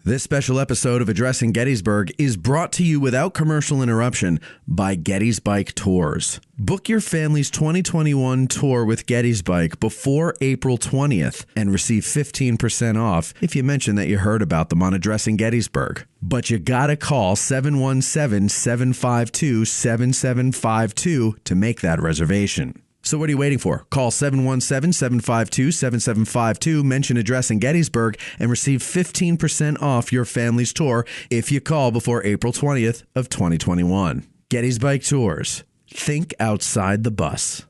This special episode of Addressing Gettysburg is brought to you without commercial interruption by Getty's Bike Tours. Book your family's 2021 tour with Getty's Bike before April 20th and receive 15% off if you mention that you heard about them on Addressing Gettysburg. But you gotta call 717-752-7752 to make that reservation. So what are you waiting for? Call 717-752-7752, mention Addressing Gettysburg, and receive 15% off your family's tour if you call before April 20th of 2021. Getty's Bike Tours. Think outside the bus.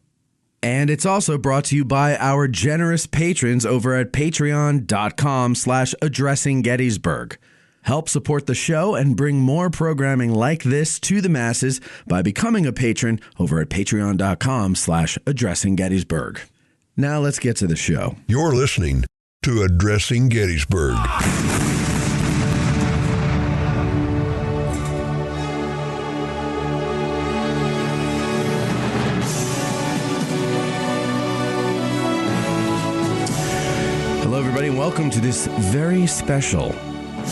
And it's also brought to you by our generous patrons over at patreon.com/addressinggettysburg. Help support the show and bring more programming like this to the masses by becoming a patron over at patreon.com/addressinggettysburg. Now let's get to the show. You're listening to Addressing Gettysburg. Hello, everybody, and welcome to this very special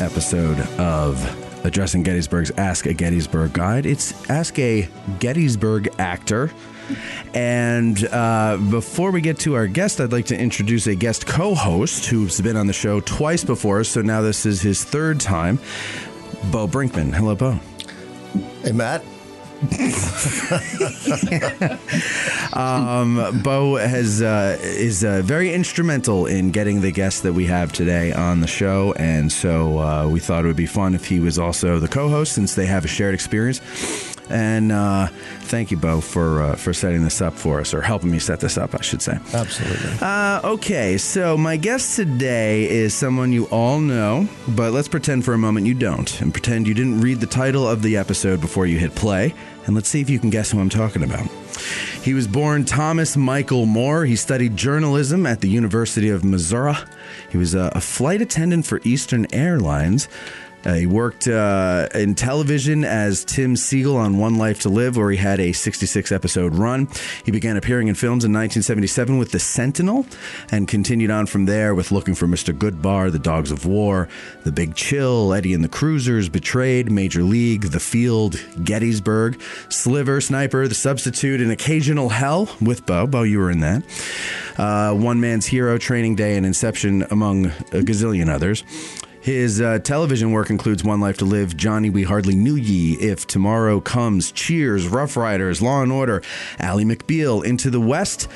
episode of Addressing Gettysburg's Ask a Gettysburg Guide. It's Ask a Gettysburg Actor. And before we get to our guest, I'd like to introduce a guest co-host who's been on the show twice before, so now this is his third time, Bo Brinkman. Hello, Bo. Hey, Matt. Bo is very instrumental in getting the guest that we have today on the show, and so we thought it would be fun if he was also the co-host since they have a shared experience. And thank you, Bo, for setting this up for us, or helping me set this up, I should say. Absolutely. Okay, so my guest today is someone you all know, but let's pretend for a moment you don't, and pretend you didn't read the title of the episode before you hit play, and let's see if you can guess who I'm talking about. He was born Thomas Michael Moore. He studied journalism at the University of Missouri. He was a flight attendant for Eastern Airlines. He worked in television as Tim Siegel on One Life to Live, where he had a 66-episode run. He began appearing in films in 1977 with The Sentinel and continued on from there with Looking for Mr. Goodbar, The Dogs of War, The Big Chill, Eddie and the Cruisers, Betrayed, Major League, The Field, Gettysburg, Sliver, Sniper, The Substitute, and Occasional Hell with Bo. Bo, you were in that. One Man's Hero, Training Day, and Inception, among a gazillion others. His television work includes One Life to Live, Johnny We Hardly Knew Ye, If Tomorrow Comes, Cheers, Rough Riders, Law and Order, Ally McBeal, Into the West,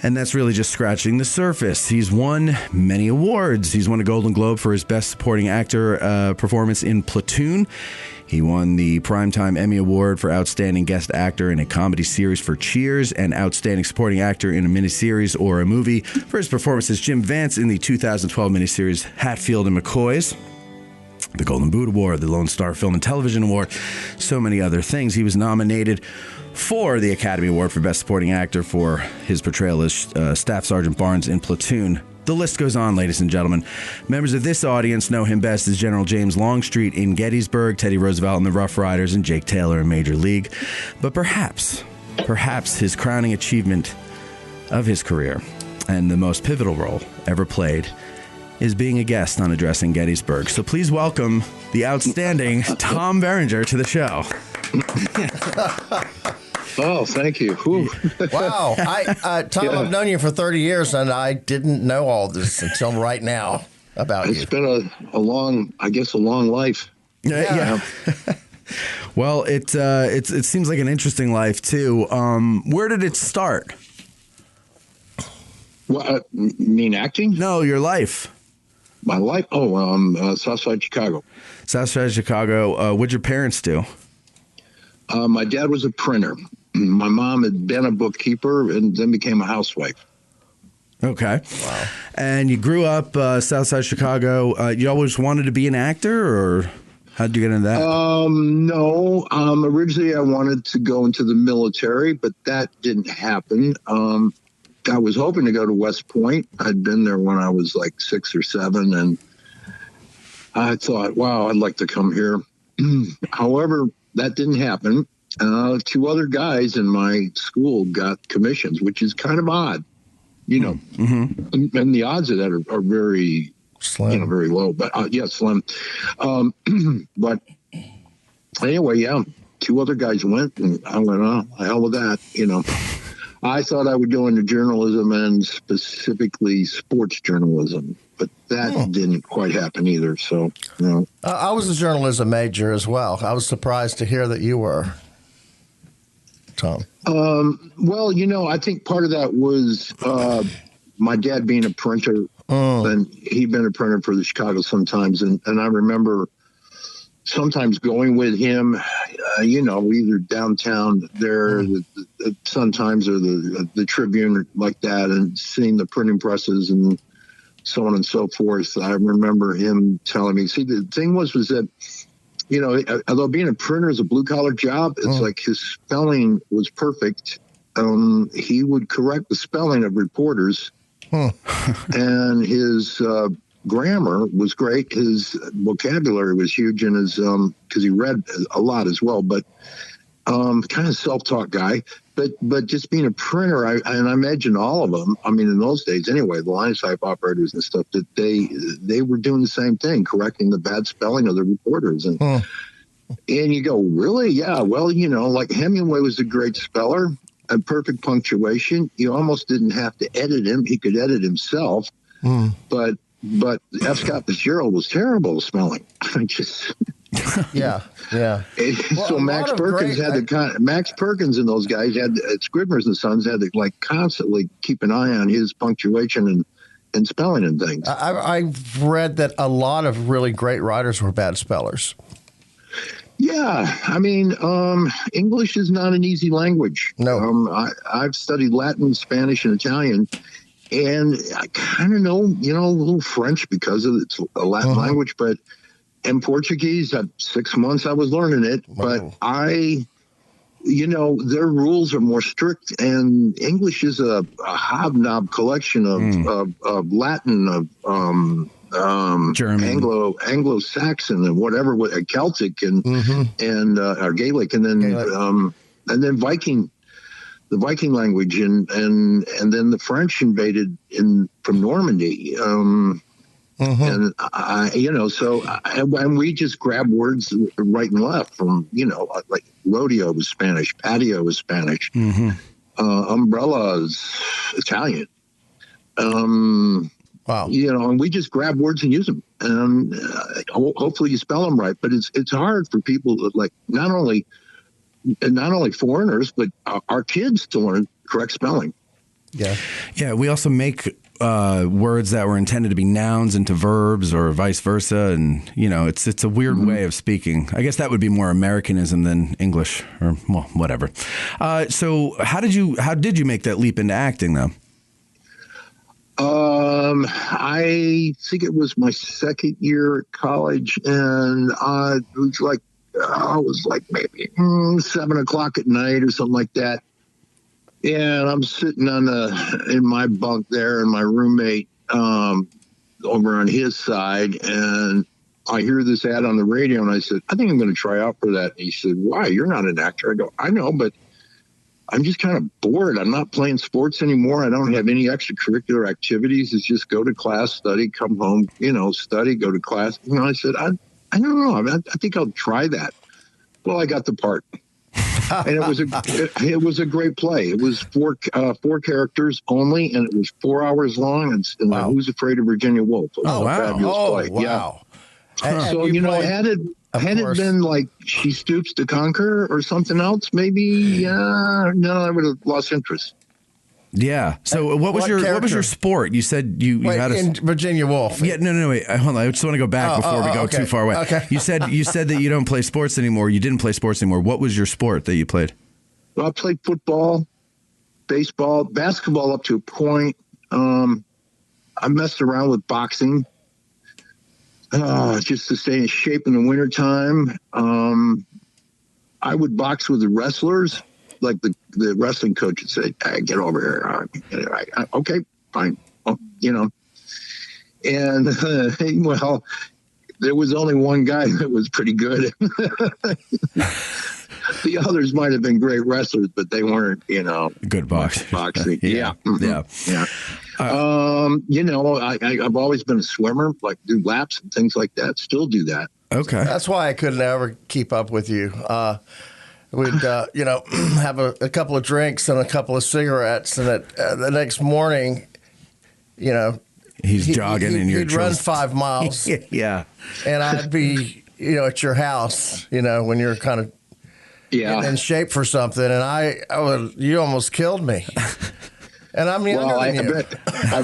and that's really just scratching the surface. He's won many awards. He's won a Golden Globe for his Best Supporting Actor performance in Platoon. He won the Primetime Emmy Award for Outstanding Guest Actor in a Comedy Series for Cheers and Outstanding Supporting Actor in a Miniseries or a Movie for his performance as Jim Vance in the 2012 miniseries Hatfield and McCoys. The Golden Boot Award, the Lone Star Film and Television Award, so many other things. He was nominated for the Academy Award for Best Supporting Actor for his portrayal as Staff Sergeant Barnes in Platoon. The list goes on, ladies and gentlemen. Members of this audience know him best as General James Longstreet in Gettysburg, Teddy Roosevelt in the Rough Riders, and Jake Taylor in Major League. But perhaps his crowning achievement of his career and the most pivotal role ever played is being a guest on Addressing Gettysburg. So please welcome the outstanding Tom Berenger to the show. Oh, thank you. Wow. Tom, yeah. I've known you for 30 years, and I didn't know all this until right now about you. It's been a long life. Yeah. Well, it seems like an interesting life, too. Where did it start? What, you mean acting? No, your life. My life? Oh, Southside Chicago. Southside Chicago. What'd your parents do? My dad was a printer. My mom had been a bookkeeper and then became a housewife. Okay. Wow. And you grew up Southside Chicago. You always wanted to be an actor, or how did you get into that? No. Originally, I wanted to go into the military, but that didn't happen. I was hoping to go to West Point. I'd been there when I was like 6 or 7, and I thought, wow, I'd like to come here. However, that didn't happen. 2 other guys in my school got commissions, which is kind of odd, you know. Mm-hmm. And the odds of that are very Slim. very low, but yeah, slim. But anyway, yeah, 2 other guys went, and I went, oh, hell with that, I thought I would go into journalism and specifically sports journalism, but that didn't quite happen either. So, I was a journalism major as well. I was surprised to hear that you were, Tom. Well, I think part of that was my dad being a printer, and he'd been a printer for the Chicago Sun-Times, and I remember sometimes going with him, either downtown there, the Sun-Times or the Tribune, like that, and seeing the printing presses and so on and so forth. I remember him telling me, see, the thing was that, although being a printer is a blue-collar job, it's like his spelling was perfect. He would correct the spelling of reporters, and his grammar was great. His vocabulary was huge, and his because he read a lot as well. But kind of self-taught guy. But just being a printer, I imagine all of them. I mean, in those days anyway, the line type operators and stuff, that they were doing the same thing, correcting the bad spelling of the reporters. And you go, really? Yeah. Well, like Hemingway was a great speller, and perfect punctuation. You almost didn't have to edit him; he could edit himself. But F. Scott Fitzgerald was terrible at spelling. Yeah. So Max Perkins Max Perkins and those guys had Scribner's and Sons had to constantly keep an eye on his punctuation and spelling and things. I've read that a lot of really great writers were bad spellers. Yeah, I mean, English is not an easy language. No, I've studied Latin, Spanish, and Italian. And I kind of know, a little French because it's a Latin language, and Portuguese, 6 months I was learning it. Wow. But their rules are more strict, and English is a hobnob collection of Latin, of German, Anglo-Saxon, and whatever, Celtic, and or Gaelic, and then Viking. The Viking language, and then the French invaded from Normandy, and and we just grab words right and left from like rodeo was Spanish, patio was Spanish, umbrella is Italian, wow, and we just grab words and use them, and hopefully you spell them right, but it's hard for people that not only foreigners, but our kids to learn correct spelling. Yeah. We also make words that were intended to be nouns into verbs or vice versa, and it's a weird way of speaking. I guess that would be more Americanism than English, or whatever. So how did you make that leap into acting, though? I think it was my second year at college, and it was like maybe 7:00 at night or something like that. And I'm sitting in my bunk there, and my roommate over on his side, and I hear this ad on the radio, and I said, I think I'm going to try out for that. And he said, why? You're not an actor. I go, I know, but I'm just kind of bored. I'm not playing sports anymore. I don't have any extracurricular activities. It's just go to class, study, come home, study, go to class. I said, I don't know. I think I'll try that. Well, I got the part, and it was a great play. It was four characters only, and it was 4 hours long. And wow. Who's Afraid of Virginia Woolf? It was a fabulous play. Wow. Yeah. So had it been like She Stoops to Conquer or something else, maybe I would have lost interest. Yeah. So what was your sport? You said you had in Virginia Woolf. Yeah. No. Wait. Hold on. I just want to go back before we go too far away. Okay. You said that you don't play sports anymore. You didn't play sports anymore. What was your sport that you played? Well, I played football, baseball, basketball up to a point. I messed around with boxing, just to stay in shape in the wintertime. I would box with the wrestlers. Like the wrestling coach would say, hey, get over here. Okay, fine. And well, there was only one guy that was pretty good. The others might have been great wrestlers, but they weren't, good boxing. Yeah. Mm-hmm. Yeah. I've always been a swimmer, like do laps and things like that. Still do that. Okay. That's why I couldn't ever keep up with you. We'd, have a couple of drinks and a couple of cigarettes, and the next morning, he's jogging and you're he'd run 5 miles. Yeah. And I'd be, at your house, when you're kind of getting in shape for something, and you almost killed me. And I'm younger than you. I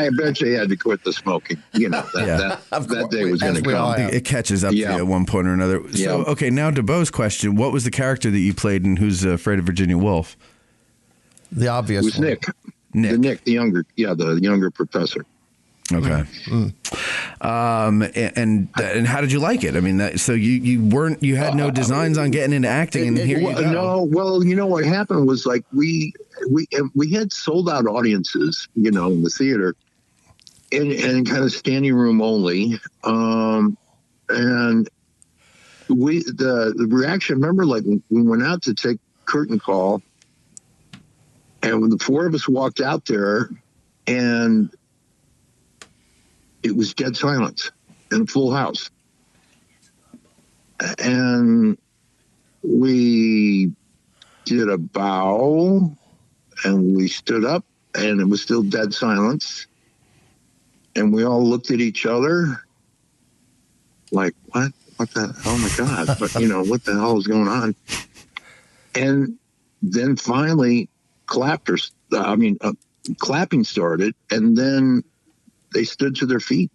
eventually had to quit the smoking. That day was going to come. It catches up to you at one point or another. So, okay, now to Bo's question, what was the character that you played in Who's Afraid of Virginia Woolf? The obvious It was one. Nick, the younger professor. Okay. And how did you like it? I mean, so you had no designs on getting into acting, and here you go. No, well, what happened was like we had sold out audiences, in the theater, and kind of standing room only, and the reaction. Remember, like we went out to take curtain call, and when the 4 of us walked out there, and it was dead silence in a full house. And we did a bow and we stood up and it was still dead silence. And we all looked at each other like, what the, oh my God, but what the hell is going on? And then finally clapping started, and then they stood to their feet.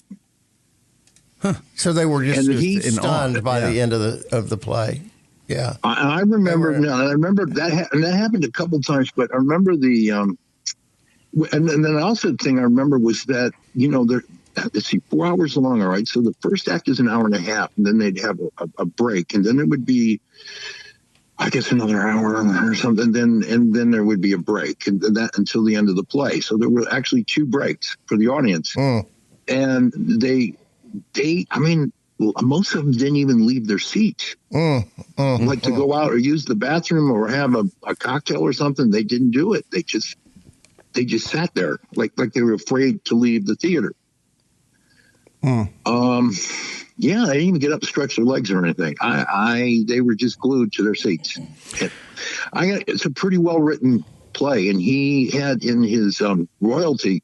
Huh. So they were just stunned by the end of the play. Yeah, I remember. I remember that, and that happened a couple times. But I remember and then also the thing I remember was that let's see, 4 hours long. All right, so the first act is an hour and a half, and then they'd have a break, and then it would be, I guess, another hour or something. And then there would be a break, and that until the end of the play. So there were actually 2 breaks for the audience, and they, I mean, most of them didn't even leave their seat, like to go out or use the bathroom or have a cocktail or something. They didn't do it. They just sat there like they were afraid to leave the theater. Yeah, they didn't even get up and stretch their legs or anything. They were just glued to their seats. It's a pretty well written play, and he had in his royalty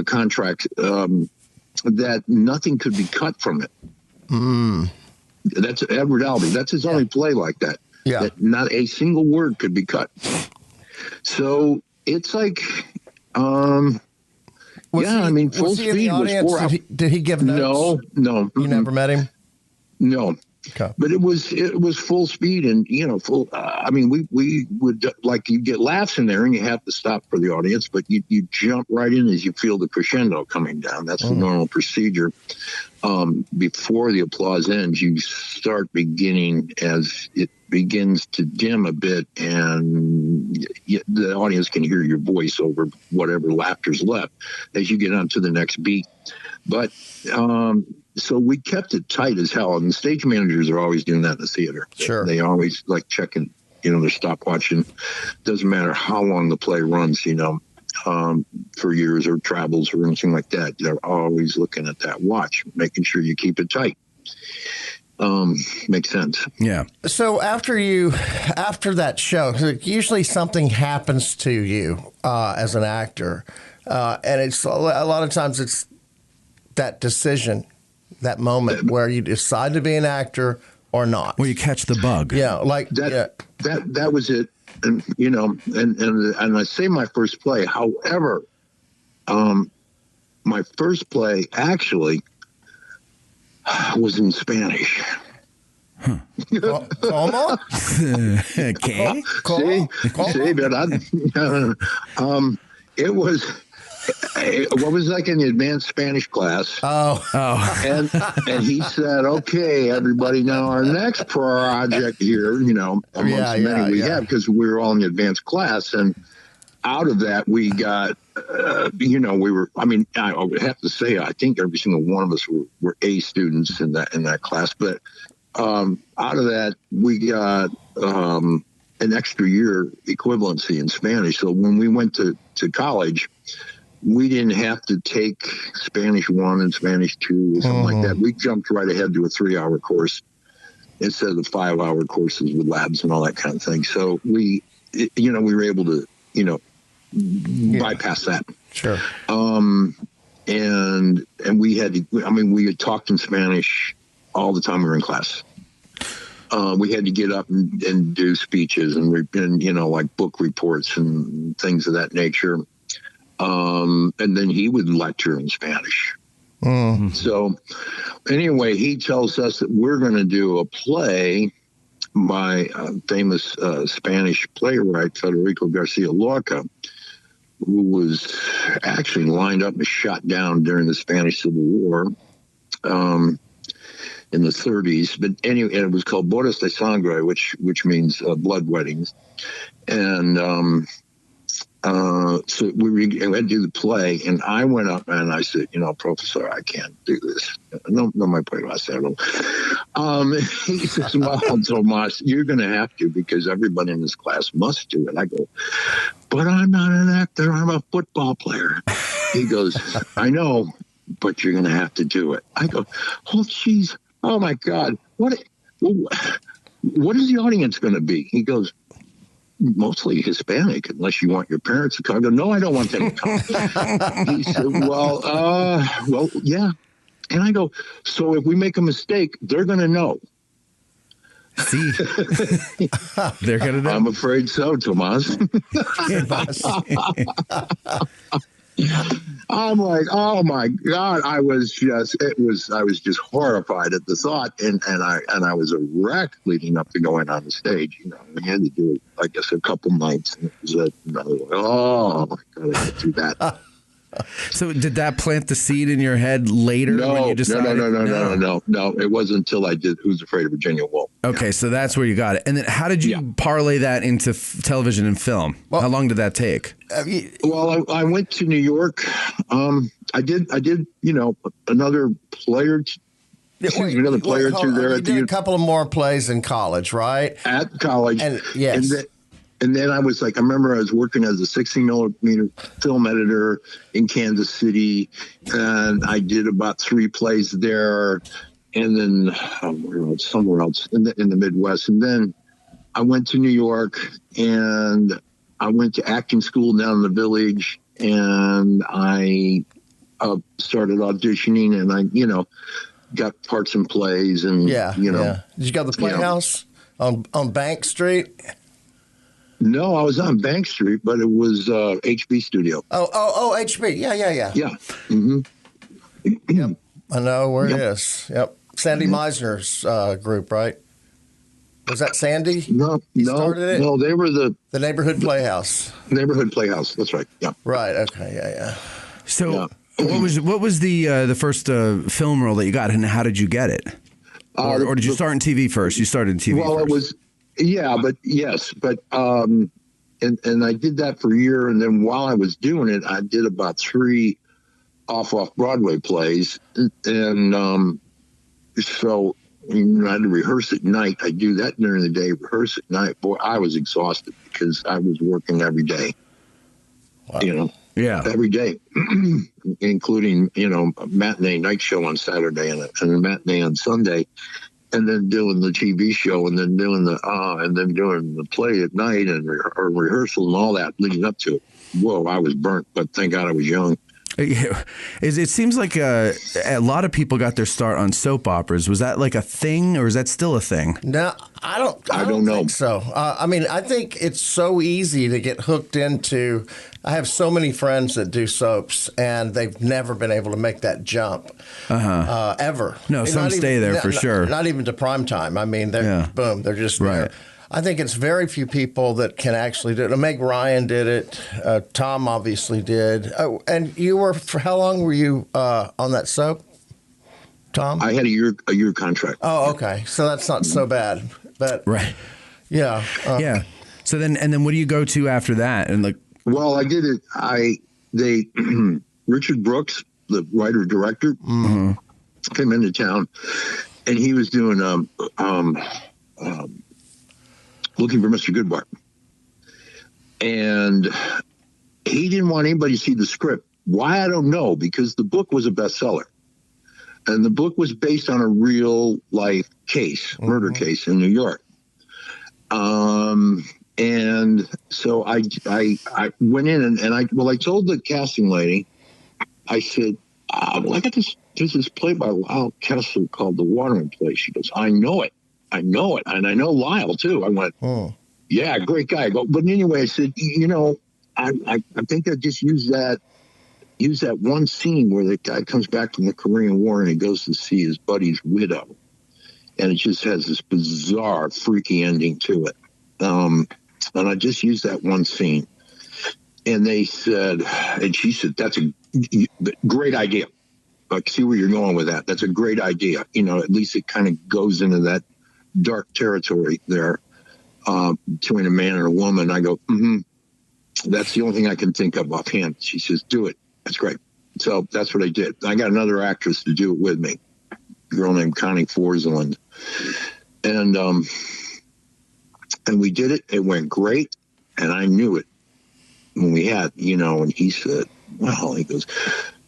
contract that nothing could be cut from it. That's Edward Albee. That's his only play like that. Yeah, that not a single word could be cut. So it's like, full speed was 4 hours. Did he give notes? No. You never met him? No. Okay. But it was full speed, and full. We would, like, you get laughs in there, and you have to stop for the audience, but you jump right in as you feel the crescendo coming down. That's the normal procedure. Before the applause ends, you start beginning as it begins to dim a bit, and the audience can hear your voice over whatever laughter's left as you get on to the next beat. But so we kept it tight as hell, and the stage managers are always doing that in the theater. Sure. They always like checking, their stopwatch, and doesn't matter how long the play runs, for years or travels or anything like that. They're always looking at that watch, making sure you keep it tight. Makes sense. Yeah. So after that show, usually something happens to you as an actor, and it's a lot of times it's that decision, that moment where you decide to be an actor or not. Where you catch the bug. Yeah, like that. That was it. And and I say my first play. However, my first play actually was in Spanish. ¿Cómo? ¿Qué? See, but it was. What was like in the advanced Spanish class? Oh. And he said, "Okay, everybody, now our next project here, amongst many we have, because we were all in the advanced class, and out of that we got, we were. I mean, I would have to say, I think every single one of us were A students in that class, but out of that we got an extra year equivalency in Spanish. So when we went to college, we didn't have to take Spanish 1 and Spanish 2 or something like that. We jumped right ahead to a 3-hour course instead of the 5-hour courses with labs and all that kind of thing. So we were able to, bypass that. Sure. And we had talked in Spanish all the time we were in class. We had to get up and do speeches and like book reports and things of that nature. And then he would lecture in Spanish. Mm-hmm. So anyway, he tells us that we're going to do a play by a famous Spanish playwright, Federico Garcia Lorca, who was actually lined up and shot down during the Spanish Civil War in the 30s. But anyway, it was called Bodas de Sangre, which means blood weddings. And so we had to do the play, and I went up and I said, Professor, I can't do this. No me puedo hacerlo. He says, well, Tomas, you're going to have to, because everybody in this class must do it. I go, but I'm not an actor. I'm a football player. He goes, I know, but you're going to have to do it. I go, oh, geez. Oh, my God. What is the audience going to be? He goes, mostly Hispanic, unless you want your parents to come. I go, no, I don't want them to come. He said, well, yeah. And I go, so if we make a mistake, they're going to know. See, they're going to know. I'm afraid so, Tomas. I'm like, oh my God! I was just horrified at the thought, and I was a wreck leading up to going on the stage. We had to do it, I guess, a couple nights, and it was oh my God, I can't do that. So did that plant the seed in your head later when you decided? No. It wasn't until I did Who's Afraid of Virginia Woolf. Okay, so that's where you got it. And then how did you parlay that into television and film? Well, how long did that take? Well, I went to New York. I did another play or two. Another play or two there. You did a couple of more plays in college, right? At college. And, yes. And then I was like, I remember I was working as a 16mm film editor in Kansas City, and I did about 3 plays there, and then somewhere else in the Midwest. And then I went to New York, and I went to acting school down in the Village, and I started auditioning, and I, got parts in plays, and Did you go to the Playhouse on Bank Street? No, I was on Bank Street, but it was HB Studio. Oh, HB. Yeah. Yeah. Mm-hmm. Yep. I know where it is. Yep. Sandy Meisner's group, right? Was that Sandy? No. Started it? No, they were the Neighborhood Playhouse. Neighborhood Playhouse. That's right. Yeah. Right. Okay. Yeah. So what was the first film role that you got, and how did you get it? Or did you start in TV first? You started in TV first. Well, it was... Yeah, but and I did that for a year, and then while I was doing it, I did about 3 off Broadway plays, and so I had to rehearse at night. I do that during the day, rehearse at night. Boy, I was exhausted because I was working every day. Wow. Every day, including a matinee night show on Saturday and a matinee on Sunday. And then doing the TV show, and then doing the play at night, and rehearsal and all that leading up to it. Whoa, I was burnt, but thank God I was young. It seems like a lot of people got their start on soap operas. Was that like a thing, or is that still a thing? No, I don't know. Think so. I think it's so easy to get hooked into. I have so many friends that do soaps, and they've never been able to make that jump ever. No, some stay there for sure. Not even to prime time. I mean, they're just right there. I think it's very few people that can actually do it. Meg Ryan did it. Tom obviously did. Oh, and you were, for how long were you on that soap, Tom? I had a year contract. Oh, okay. So that's not so bad. But right. Yeah. Yeah. So then what do you go to after that? And well, I did it. Richard Brooks, the writer director, came into town, and he was doing looking for Mr. Goodbar. And he didn't want anybody to see the script. Why, I don't know, because the book was a bestseller. And the book was based on a real life case, murder case in New York. And so I went in and I told the casting lady, I said, well, I got there's this play by Lyle Kessler called The Waterman Play. She goes, I know it. And I know Lyle too. I went, yeah, great guy. But anyway, I said, I think I just use that one scene where the guy comes back from the Korean War and he goes to see his buddy's widow. And it just has this bizarre, freaky ending to it. And I just used that one scene. And they said, and she said, that's a great idea. I see where you're going with that. That's a great idea. At least it kind of goes into that dark territory there between a man and a woman. I go, that's the only thing I can think of offhand. She says, do it. That's great. So that's what I did. I got another actress to do it with me, a girl named Connie Forsland. And we did it. It went great. And I knew it when we had, and he said, well, he goes,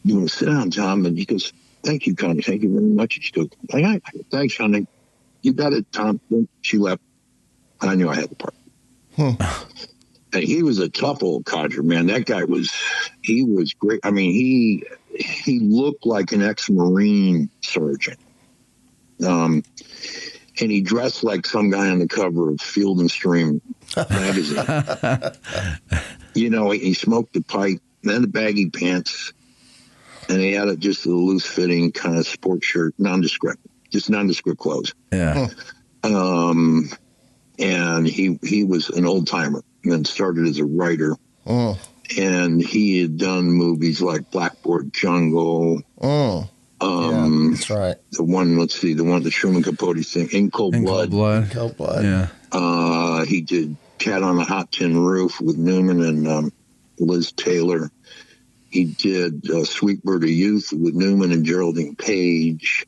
you want to sit down, Tom? And he goes, thank you, Connie. Thank you very much. And she goes, hey, thanks, honey. You got it, Tom. She left. I knew I had the part. And he was a tough old codger, man. That guy he was great. I mean, he looked like an ex-Marine surgeon. And he dressed like some guy on the cover of Field and Stream magazine. He smoked a pipe, then the baggy pants, and he had just a loose-fitting kind of sports shirt, nondescript clothes. Yeah. And he was an old-timer and started as a writer. And he had done movies like Blackboard Jungle. Yeah, that's right. The one the Truman Capote thing, In Cold Blood. Cold Blood. Yeah. He did Cat on a Hot Tin Roof with Newman and Liz Taylor. He did Sweet Bird of Youth with Newman and Geraldine Page.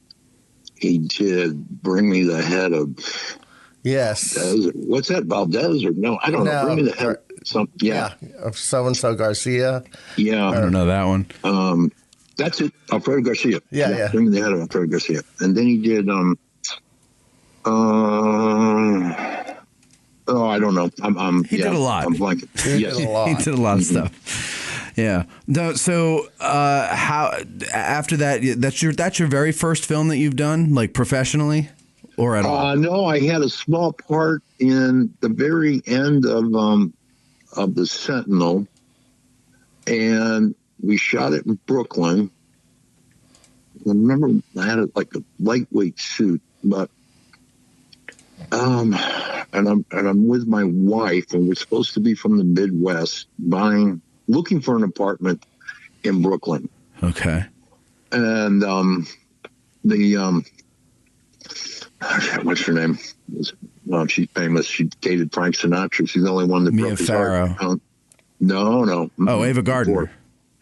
He did Bring Me the Head of... Yes. What's that, Valdez? Or no, I don't know. Bring Me the Head of Yeah. Of So-and-so Garcia. Yeah. I don't know that one. That's it. Alfredo Garcia. Yeah. Bring Me the Head of Alfredo Garcia. And then he did... I don't know. He did a lot. I'm blanking. Yes. He did a lot of stuff. Yeah. No. So, how after that? That's your very first film that you've done, like professionally, or at all? No, I had a small part in the very end of the Sentinel, and we shot it in Brooklyn. I remember I had a lightweight suit, but and I'm with my wife, and we're supposed to be from the Midwest, looking for an apartment in Brooklyn. Okay. And what's her name? Well, she's famous. She dated Frank Sinatra. She's the only one that broke his heart. No. Oh, Ava Gardner.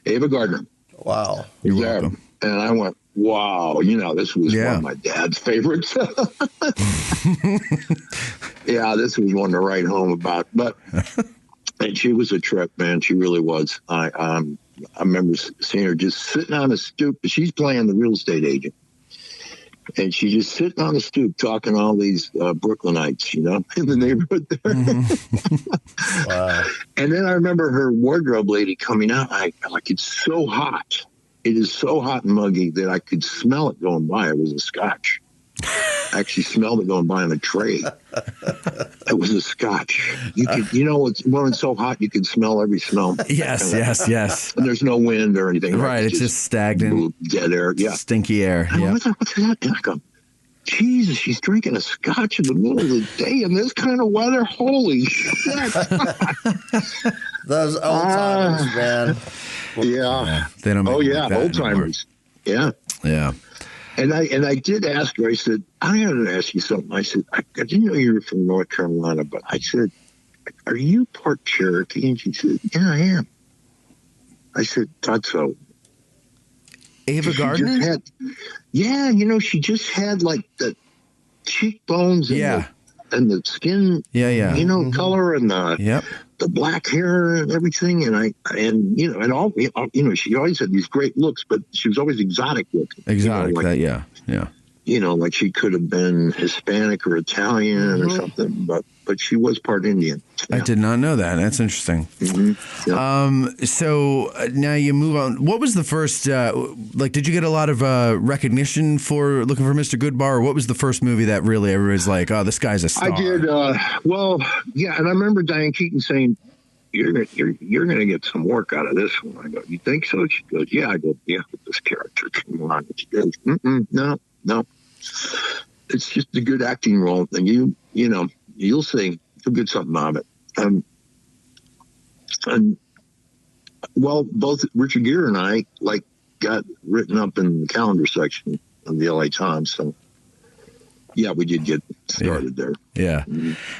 Ava Gardner. Wow. You're welcome. And I went, wow, this was one of my dad's favorites. Yeah, this was one to write home about. And she was a trip, man. She really was. I remember seeing her just sitting on a stoop. She's playing the real estate agent. And she's just sitting on the stoop talking to all these Brooklynites, in the neighborhood there. Wow. And then I remember her wardrobe lady coming out. It's so hot. It is so hot and muggy that I could smell it going by. It was a scotch. I actually smelled it going by on a tray. It was a scotch. You could, when it's so hot, you can smell every smell. Yes. And there's no wind or anything. Right. It's just stagnant. Dead air. Yeah. Stinky air. Yeah. What's that? And I go, Jesus, she's drinking a scotch in the middle of the day in this kind of weather. Holy shit. Those old timers, man. Yeah. They don't make old timers. Yeah. Yeah. And I did ask her, I said, I got to ask you something. I said, I didn't know you were from North Carolina, but I said, are you part Cherokee? And she said, yeah, I am. I said, thought so. Ava Gardner? She just had like the cheekbones and and the skin, Yeah. color and the black hair and everything. And all, she always had these great looks, but she was always exotic looking. Exotic, yeah. Like she could have been Hispanic or Italian or something, but she was part Indian. Yeah. I did not know that. That's interesting. Yeah. So now you move on. What was the first, did you get a lot of recognition for looking for Mr. Goodbar? Or what was the first movie that really everybody's like, oh, this guy's a star? I did. And I remember Diane Keaton saying, you're going to get some work out of this one. I go, you think so? She goes, yeah. I go, yeah, with this character. Come on. She goes, no. It's just a good acting role. And you'll see. You'll get something out of it. Both Richard Gere and I got written up in the calendar section of the LA Times. So yeah, we did get started there. Yeah.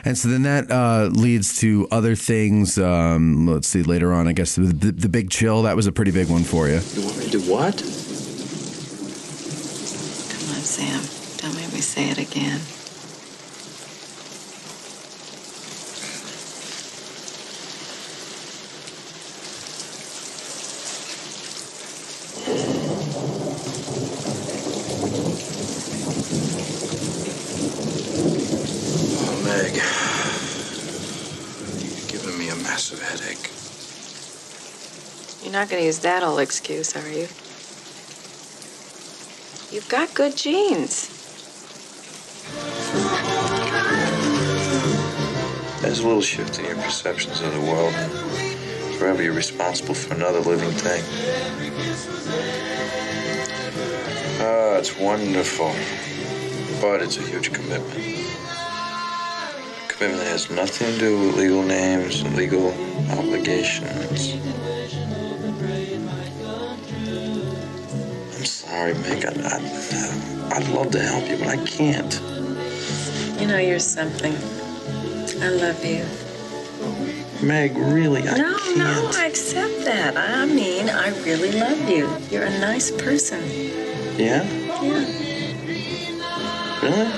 And so then that leads to other things. Let's see, later on, I guess the Big Chill, that was a pretty big one for you. You want me to do what? Come on, Sam. Don't make me say it again. Meg, you're giving me a massive headache. You're not going to use that old excuse, are you? You've got good genes. There's a little shift in your perceptions of the world. Forever you're responsible for another living thing. Ah, it's wonderful. But it's a huge commitment. Commitment that has nothing to do with legal names and legal obligations. I'm sorry, Meg. I'd love to help you, but I can't. You know you're something. I love you. Meg, really, I can't. No, I accept that. I mean, I really love you. You're a nice person. Yeah? Yeah. Really?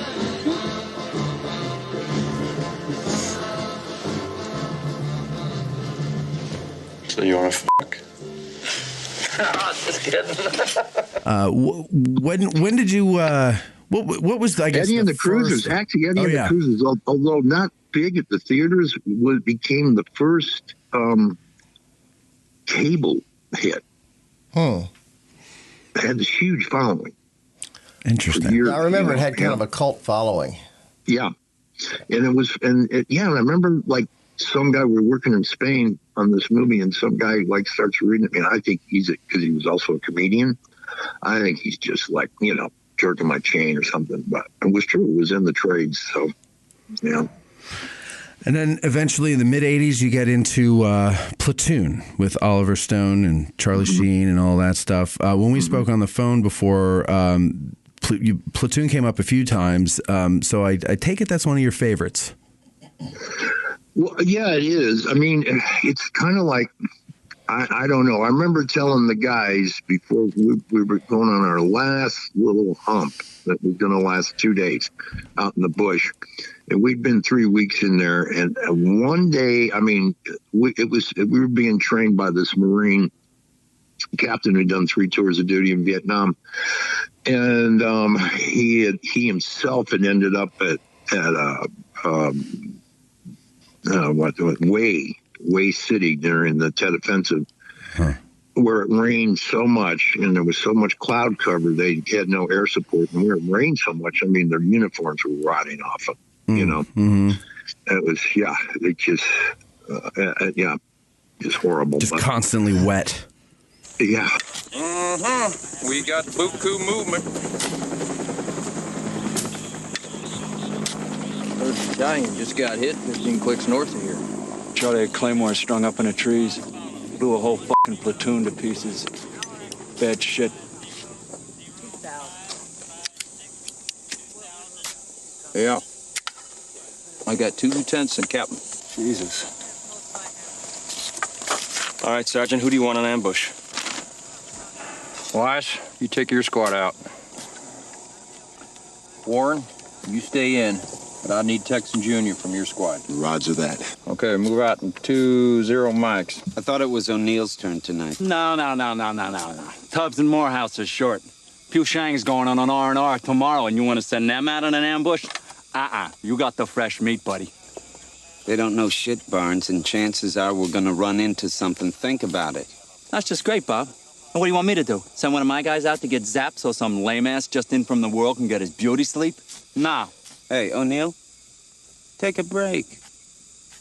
So you want to fuck? Just kidding. When did you? What was I guess Eddie and the first... Cruisers? Actually, Eddie and the Cruisers, although not big at the theaters, became the first cable hit. Oh, It had this huge following. Interesting. I remember it had kind of a cult following. Yeah, and it was, and I remember some guy, we were working in Spain on this movie, and some guy starts reading it. And I think because he was also a comedian. I think he's just jerking my chain or something. But it was true. It was in the trades. So, yeah. And then eventually in the mid-'80s, you get into Platoon with Oliver Stone and Charlie Sheen and all that stuff. When we spoke on the phone before, Platoon came up a few times. So I take it that's one of your favorites. Well, yeah, it is. I mean, it's kind of like, I don't know. I remember telling the guys before we were going on our last little hump that was going to last 2 days out in the bush. And we'd been 3 weeks in there. And one day, I mean, we were being trained by this Marine captain who'd done 3 tours of duty in Vietnam. And he himself had ended up at Way City during the Tet Offensive, where it rained so much and there was so much cloud cover, they had no air support. And where it rained so much, I mean, their uniforms were rotting off them, It was, it just, it's horrible. Just constantly wet. Yeah. We got buku movement. First battalion just got hit 15 clicks north of here. Charlie had claymores strung up in the trees. Blew a whole fucking platoon to pieces. Bad shit. Yeah. I got 2 lieutenants and captain. Jesus. All right, Sergeant, who do you want on ambush? Wise, you take your squad out. Warren, you stay in. But I need Texan Jr. from your squad. Roger that. Okay, move out in 2-0 mics. I thought it was O'Neill's turn tonight. No. Tubbs and Morehouse are short. Pew Shang's going on an R&R tomorrow, and you want to send them out on an ambush? You got the fresh meat, buddy. They don't know shit, Barnes, and chances are we're gonna run into something. Think about it. That's just great, Bob. And what do you want me to do? Send one of my guys out to get zapped so some lame-ass just in from the world can get his beauty sleep? Nah. Hey, O'Neill, take a break.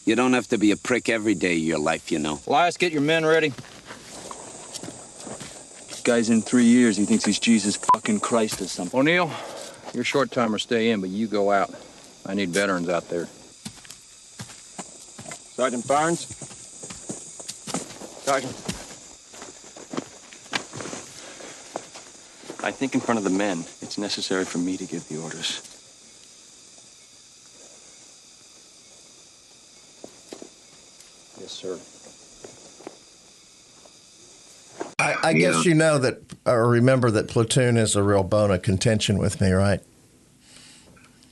You don't have to be a prick every day of your life, you know. Elias, get your men ready. Guy's in 3 years. He thinks he's Jesus fucking Christ or something. O'Neill, your short-timers stay in, but you go out. I need veterans out there. Sergeant Barnes? Sergeant? I think in front of the men, it's necessary for me to give the orders. Yes, sir. I guess you know that, or remember that Platoon is a real bone of contention with me, right?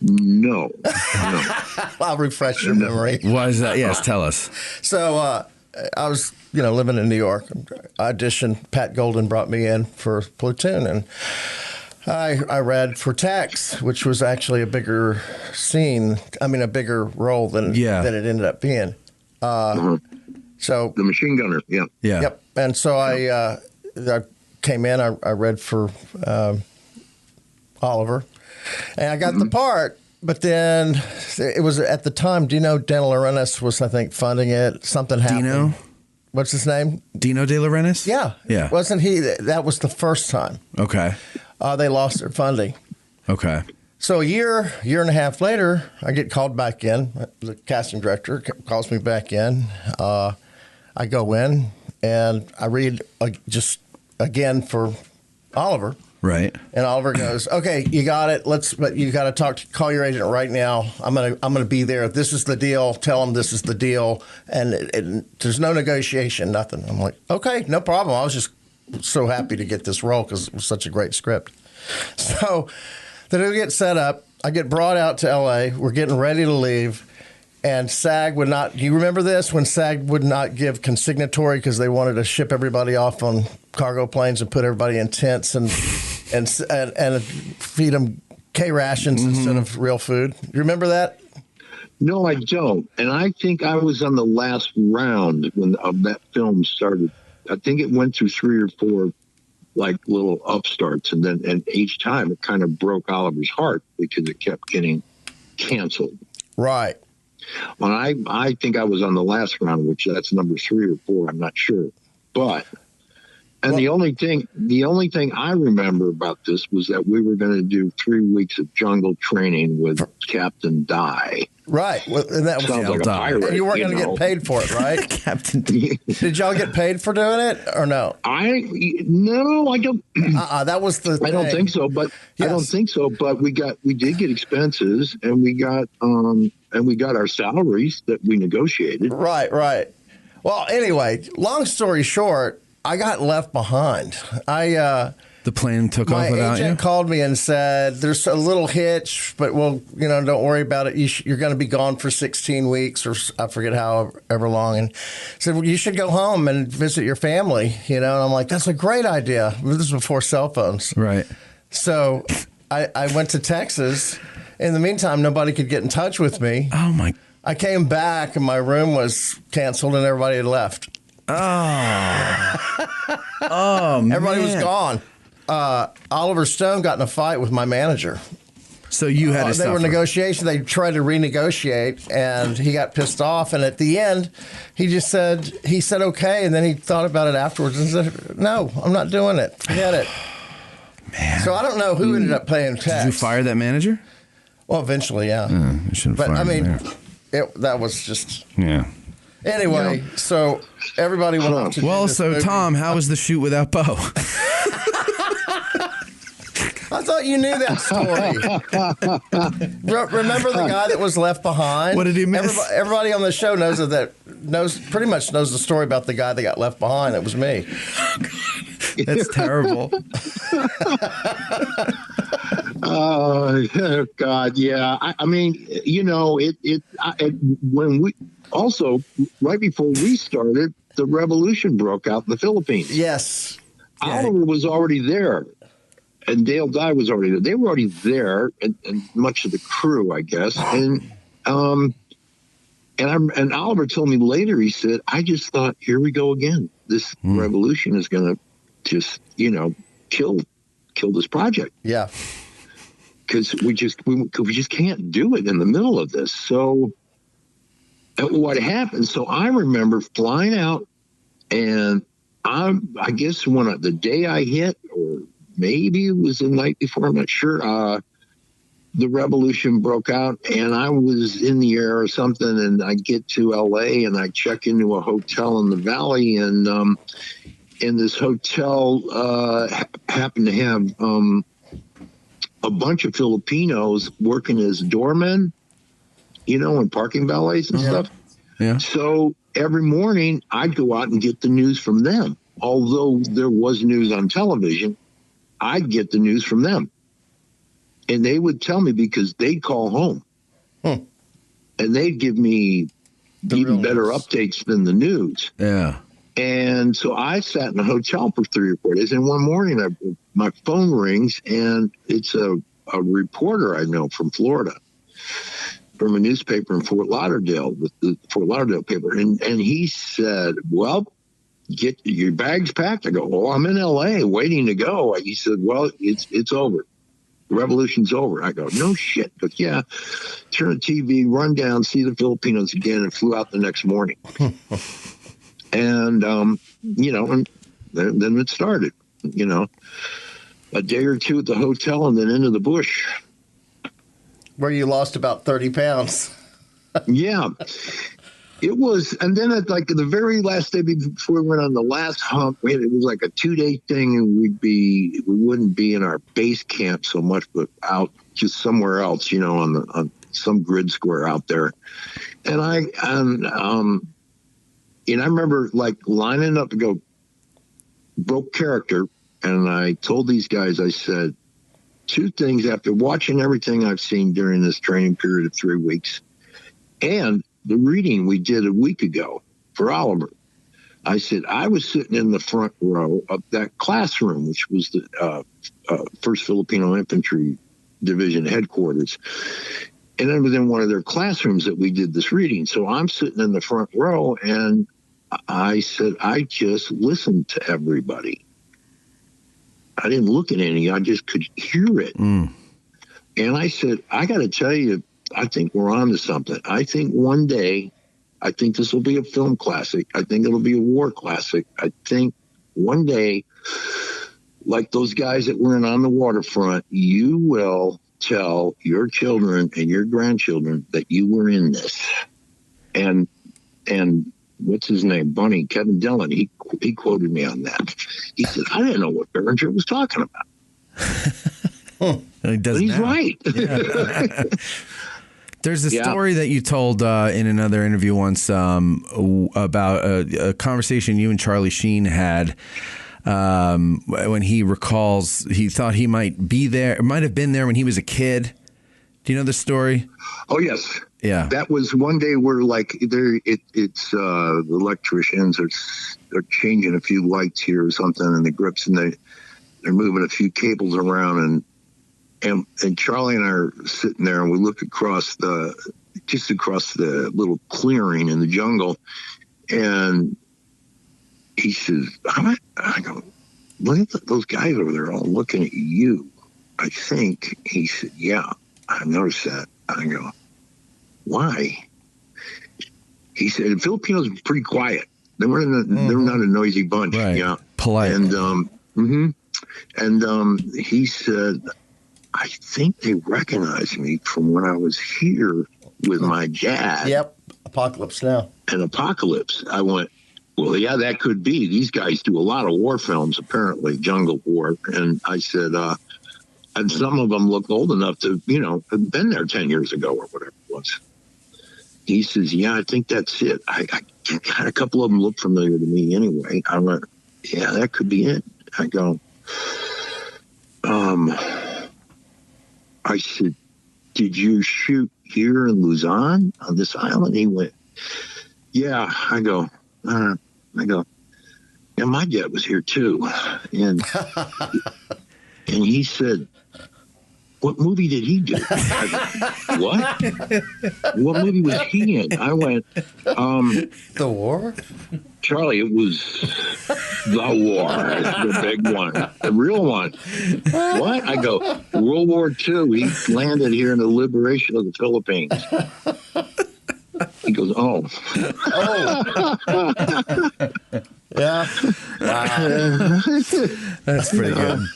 No. I'll refresh your memory. Why is that? Yes, tell us. So I was, living in New York. Auditioned. Pat Golden brought me in for Platoon, and I read for Tex, which was actually a bigger scene. I mean, a bigger role than it ended up being. So the machine gunner, yeah. Yep. And so I came in. I read for Oliver, and I got the part. But then it was at the time. Dino De Laurentiis was, I think, funding it. Something happened. Dino? What's his name? Dino De Laurentiis? Yeah. Wasn't he? That was the first time. Okay. They lost their funding. Okay. So a year and a half later, I get called back in. The casting director calls me back in. I go in and I read just again for Oliver. Right. And Oliver goes, "Okay, you got it. But you got to call your agent right now. I'm gonna be there. This is the deal. Tell him this is the deal. And there's no negotiation, nothing." I'm like, "Okay, no problem." I was just so happy to get this role because it was such a great script. So then we get set up. I get brought out to L.A. We're getting ready to leave. And SAG would not, do you remember this? When SAG would not give consignatory because they wanted to ship everybody off on cargo planes and put everybody in tents and feed them K rations instead of real food. You remember that? No, I don't. And I think I was on the last round when that film started. I think it went through 3 or 4 like little upstarts, and each time it kind of broke Oliver's heart because it kept getting canceled. Right. Well, I think I was on the last round, which that's number 3 or 4. I'm not sure, but the only thing I remember about this was that we were going to do 3 weeks of jungle training with Captain Die. Right. Well, and that was like a pirate, and you weren't going to get paid for it, right? Captain D. Did y'all get paid for doing it or no? No, I don't. That was the thing. I don't think so, but yes. I don't think so. But we did get expenses, and we got our salaries that we negotiated. Right. Well, anyway, long story short, I got left behind. The plane took off without you? My agent called me and said, "There's a little hitch, but don't worry about it. You're going to be gone for 16 weeks, or I forget however long." And said, "Well, you should go home and visit your family." And I'm like, "That's a great idea." This was before cell phones, right? So I went to Texas. In the meantime, nobody could get in touch with me. Oh my! I came back and my room was canceled and everybody had left. Oh, man. Everybody was gone. Oliver Stone got in a fight with my manager. So you had to They were negotiations. They tried to renegotiate, and he got pissed off. And at the end, he said okay, and then he thought about it afterwards and said, "No, I'm not doing it. Forget it." Man. So I don't know who ended up paying tax. Did you fire that manager? Well, eventually, yeah. You should have fired him there. That was just... Yeah. Anyway, so everybody went off to do this movie. Tom, how was the shoot without Bo? I thought you knew that story. Remember the guy that was left behind? What did he miss? Everybody on the show pretty much knows the story about the guy that got left behind. It was me. That's terrible. God, yeah. I mean, you know, when we also, right before we started, the revolution broke out in the Philippines. Yes. Oliver was already there, and Dale Dye was already there. They were already there, and much of the crew, I guess. And Oliver told me later, he said, I just thought, here we go again. This revolution is going to just, you know, kill this project. Yeah. Because we just can't do it in the middle of this. So what happened? So I remember flying out, and I guess the day I hit, or maybe it was the night before, I'm not sure. The revolution broke out, and I was in the air or something, and I get to LA, and I check into a hotel in the Valley, and this hotel happened to have a bunch of Filipinos working as doormen, you know, in parking valets and stuff. Yeah. So every morning I'd go out and get the news from them. Although there was news on television, I'd get the news from them. And they would tell me, because they'd call home. And they'd give me even better updates than the news. Yeah. And so I sat in a hotel for 3 or 4 days. And one morning, my phone rings, and it's a reporter I know from Florida, from a newspaper in Fort Lauderdale, with the Fort Lauderdale paper. And he said, well, get your bags packed. I go, well, I'm in L.A. waiting to go. He said, well, it's over. The revolution's over. I go, no shit. But yeah, turn the TV, run down, see the Filipinos again, and flew out the next morning. And, you know, and then it started, you know, a day or two at the hotel and then into the bush. Where you lost about 30 pounds. Yeah. It was, and then at like the very last day before we went on the last hump, it was like a 2-day thing, and we wouldn't be in our base camp so much, but out just somewhere else, you know, on some grid square out there. And I remember like lining up to go broke character, and I told these guys, I said 2 things after watching everything I've seen during this training period of 3 weeks, and the reading we did a week ago for Oliver. I said, I was sitting in the front row of that classroom, which was the 1st Filipino Infantry Division headquarters. And it was in one of their classrooms that we did this reading. So I'm sitting in the front row, and I said, I just listened to everybody. I didn't look at any. I just could hear it. And I said, I got to tell you, I think we're on to something. I think one day, I think this will be a film classic. I think it'll be a war classic. I think one day, like those guys that were in On the Waterfront, you will tell your children and your grandchildren that you were in this. And what's his name? Kevin Dillon, he quoted me on that. He said, I didn't know what Berenger was talking about. But he's right. Yeah. There's a story that you told in another interview once about a conversation you and Charlie Sheen had when he recalls he thought he might have been there when he was a kid. Do you know the story? Oh, yes. Yeah. That was one day where, like, it's the electricians are changing a few lights here or something in the grips, and they're moving a few cables around, and Charlie and I are sitting there, and we look across the little clearing in the jungle, and he says, I go, look at those guys over there all looking at you. I think. He said, yeah, I noticed that. I go, why? He said, Filipinos are pretty quiet. They're not a noisy bunch. Right. Yeah. Polite. And he said, I think they recognize me from when I was here with my dad. Yep. Apocalypse Now. And Apocalypse. I went, well, yeah, that could be. These guys do a lot of war films, apparently, jungle war. And I said, and some of them look old enough to, have been there 10 years ago or whatever it was. He says, yeah, I think that's it. I had a couple of them look familiar to me anyway. I went, yeah, that could be it. I go, I said, did you shoot here in Luzon on this island? He went, yeah. I go, yeah, my dad was here too. And he said, what movie did he do? I go, what? What movie was he in? I went, The War? Charlie, it was The War, the big one, the real one. What? I go, World War II. He landed here in the liberation of the Philippines. He goes, oh. Yeah. Wow. That's pretty good.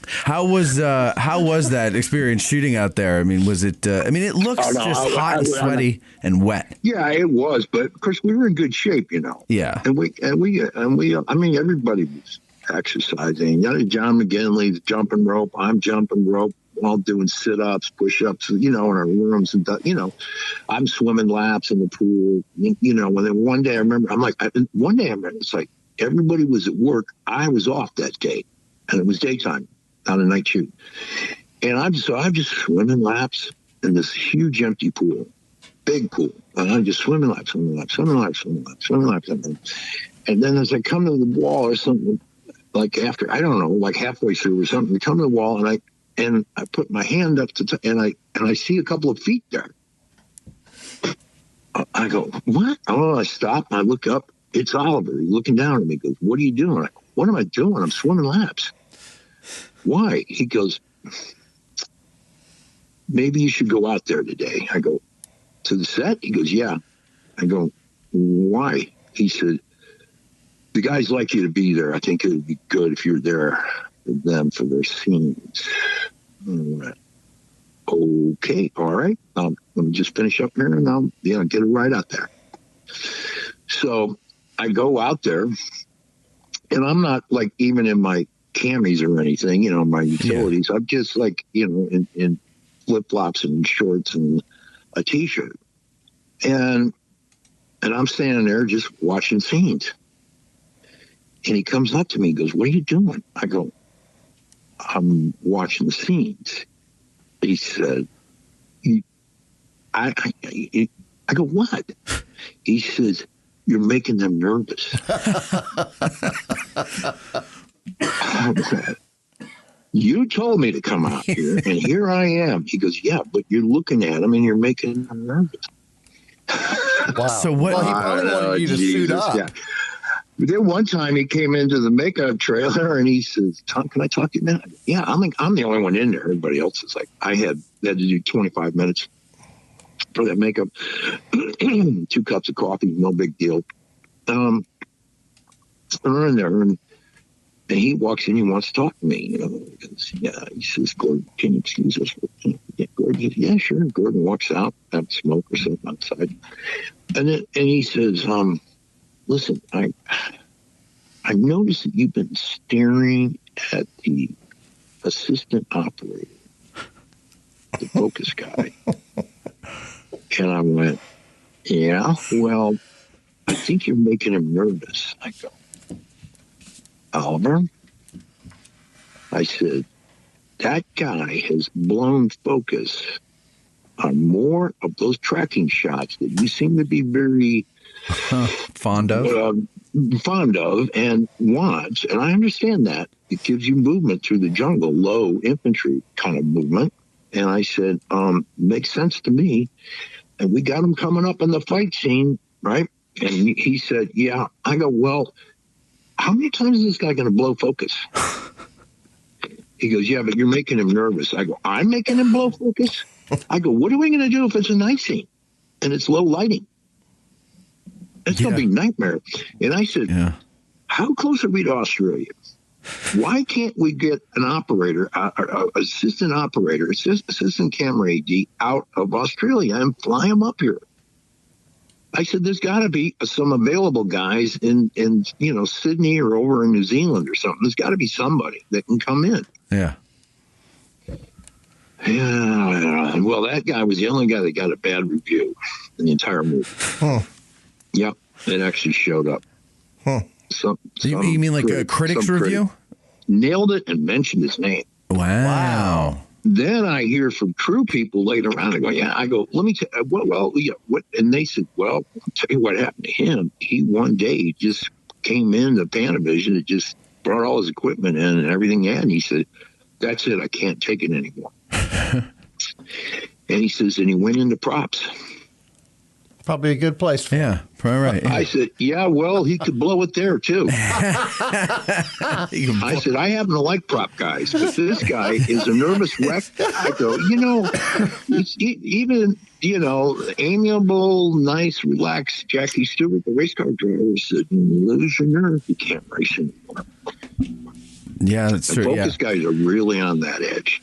How was that experience shooting out there? I mean, was it? It looks just hot and sweaty and wet. Yeah, it was, but of course we were in good shape, you know. Yeah, and we. I mean, everybody was exercising. You know, John McGinley's jumping rope. I'm jumping rope. We're all doing sit-ups, push-ups, you know, in our rooms, and you know, I'm swimming laps in the pool. You know, and then one day I remember, it's like everybody was at work. I was off that day, and it was daytime. On a night shoot. And I'm just swimming laps in this huge empty pool, big pool. And I'm just swimming laps. And then as I come to the wall or something, like after, I don't know, like halfway through or something, I come to the wall and I put my hand up to, and I see a couple of feet there. I go, what? Oh, I stop and I look up. It's Oliver. He's looking down at me. He goes, what are you doing? I go, what am I doing? I'm swimming laps. Why? He goes, maybe you should go out there today. I go, to the set? He goes, yeah. I go, why? He said, the guys like you to be there. I think it would be good if you're there for them for their scenes. Okay, all right. Let me just finish up here and I'll get it right out there. So I go out there and I'm not like even in my camis or anything, you know, my utilities. Yeah. I'm just like, you know, in flip-flops and shorts and a t-shirt. And I'm standing there just watching scenes. And he comes up to me and goes, what are you doing? I go, I'm watching the scenes. He said, I go, what? He says, you're making them nervous. You told me to come out here, and here I am. He goes, yeah, but you're looking at him, and you're making him nervous. Wow. So what? Well, he probably wanted you to suit up. Yeah. But then one time he came into the makeup trailer, and he says, Tom, can I talk to you a minute? Yeah, I'm the only one in there. Everybody else is like, I had to do 25 minutes for that makeup. 2 cups of coffee, no big deal. We're in there, and he walks in, he wants to talk to me, you know, because, he says, Gordon, can you excuse us? Yeah, Gordon says, yeah, sure. Gordon walks out, have a smoke or something outside. And he says, listen, I noticed that you've been staring at the assistant operator, the focus guy. And I went, yeah, well, I think you're making him nervous. I go, Oliver, I said, that guy has blown focus on more of those tracking shots that you seem to be very fond of and wants. And I understand that. It gives you movement through the jungle, low infantry kind of movement. And I said, makes sense to me. And we got him coming up in the fight scene, right? And he said, yeah. I go, well, how many times is this guy going to blow focus? He goes, yeah, but you're making him nervous. I go, I'm making him blow focus? I go, what are we going to do if it's a night scene and it's low lighting? It's going to be a nightmare. And I said, how close are we to Australia? Why can't we get an operator, assistant operator, assistant camera AD out of Australia and fly him up here? I said, there's got to be some available guys in Sydney or over in New Zealand or something. There's got to be somebody that can come in. Yeah. Yeah. Well, that guy was the only guy that got a bad review in the entire movie. Huh. Yep. It actually showed up. Huh. You mean like a critic's review? Nailed it and mentioned his name. Wow. then I hear from crew people later on. I go, yeah. I go, let me tell you. Well, yeah. What? And they said, well, I'll tell you what happened to him. He one day just came in to Panavision and just brought all his equipment in and everything in. And he said, that's it. I can't take it anymore. And he says, and he went into props. Probably a good place for him. Yeah, probably right. I said, yeah, well, he could blow it there, too. I said, I happen to like prop guys, but this guy is a nervous wreck. I go, even, amiable, nice, relaxed Jackie Stewart, the race car driver, said, lose your nerve, you can't race anymore. Yeah, that's true. Focus guys are really on that edge.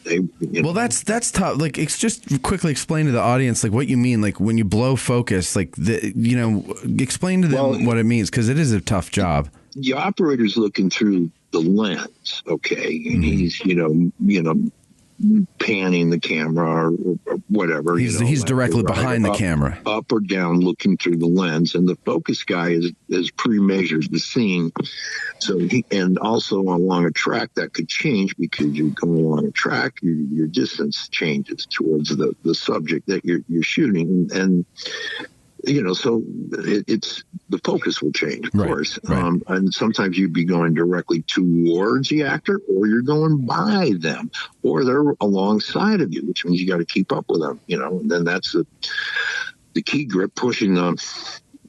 Well, that's tough. Like, it's just quickly explain to the audience, like, what you mean, like, when you blow focus, like, explain to them what it means, because it is a tough job. The operator's looking through the lens, okay, and he's, panning the camera or whatever. He's directly behind the camera, up or down, looking through the lens, and the focus guy has pre-measured the scene. So and also along a track that could change because you're going along a track, your distance changes towards the subject that you're shooting, and so it's the focus will change, of course. Right. And sometimes you'd be going directly towards the actor, or you're going by them, or they're alongside of you, which means you got to keep up with them, And then that's the key grip pushing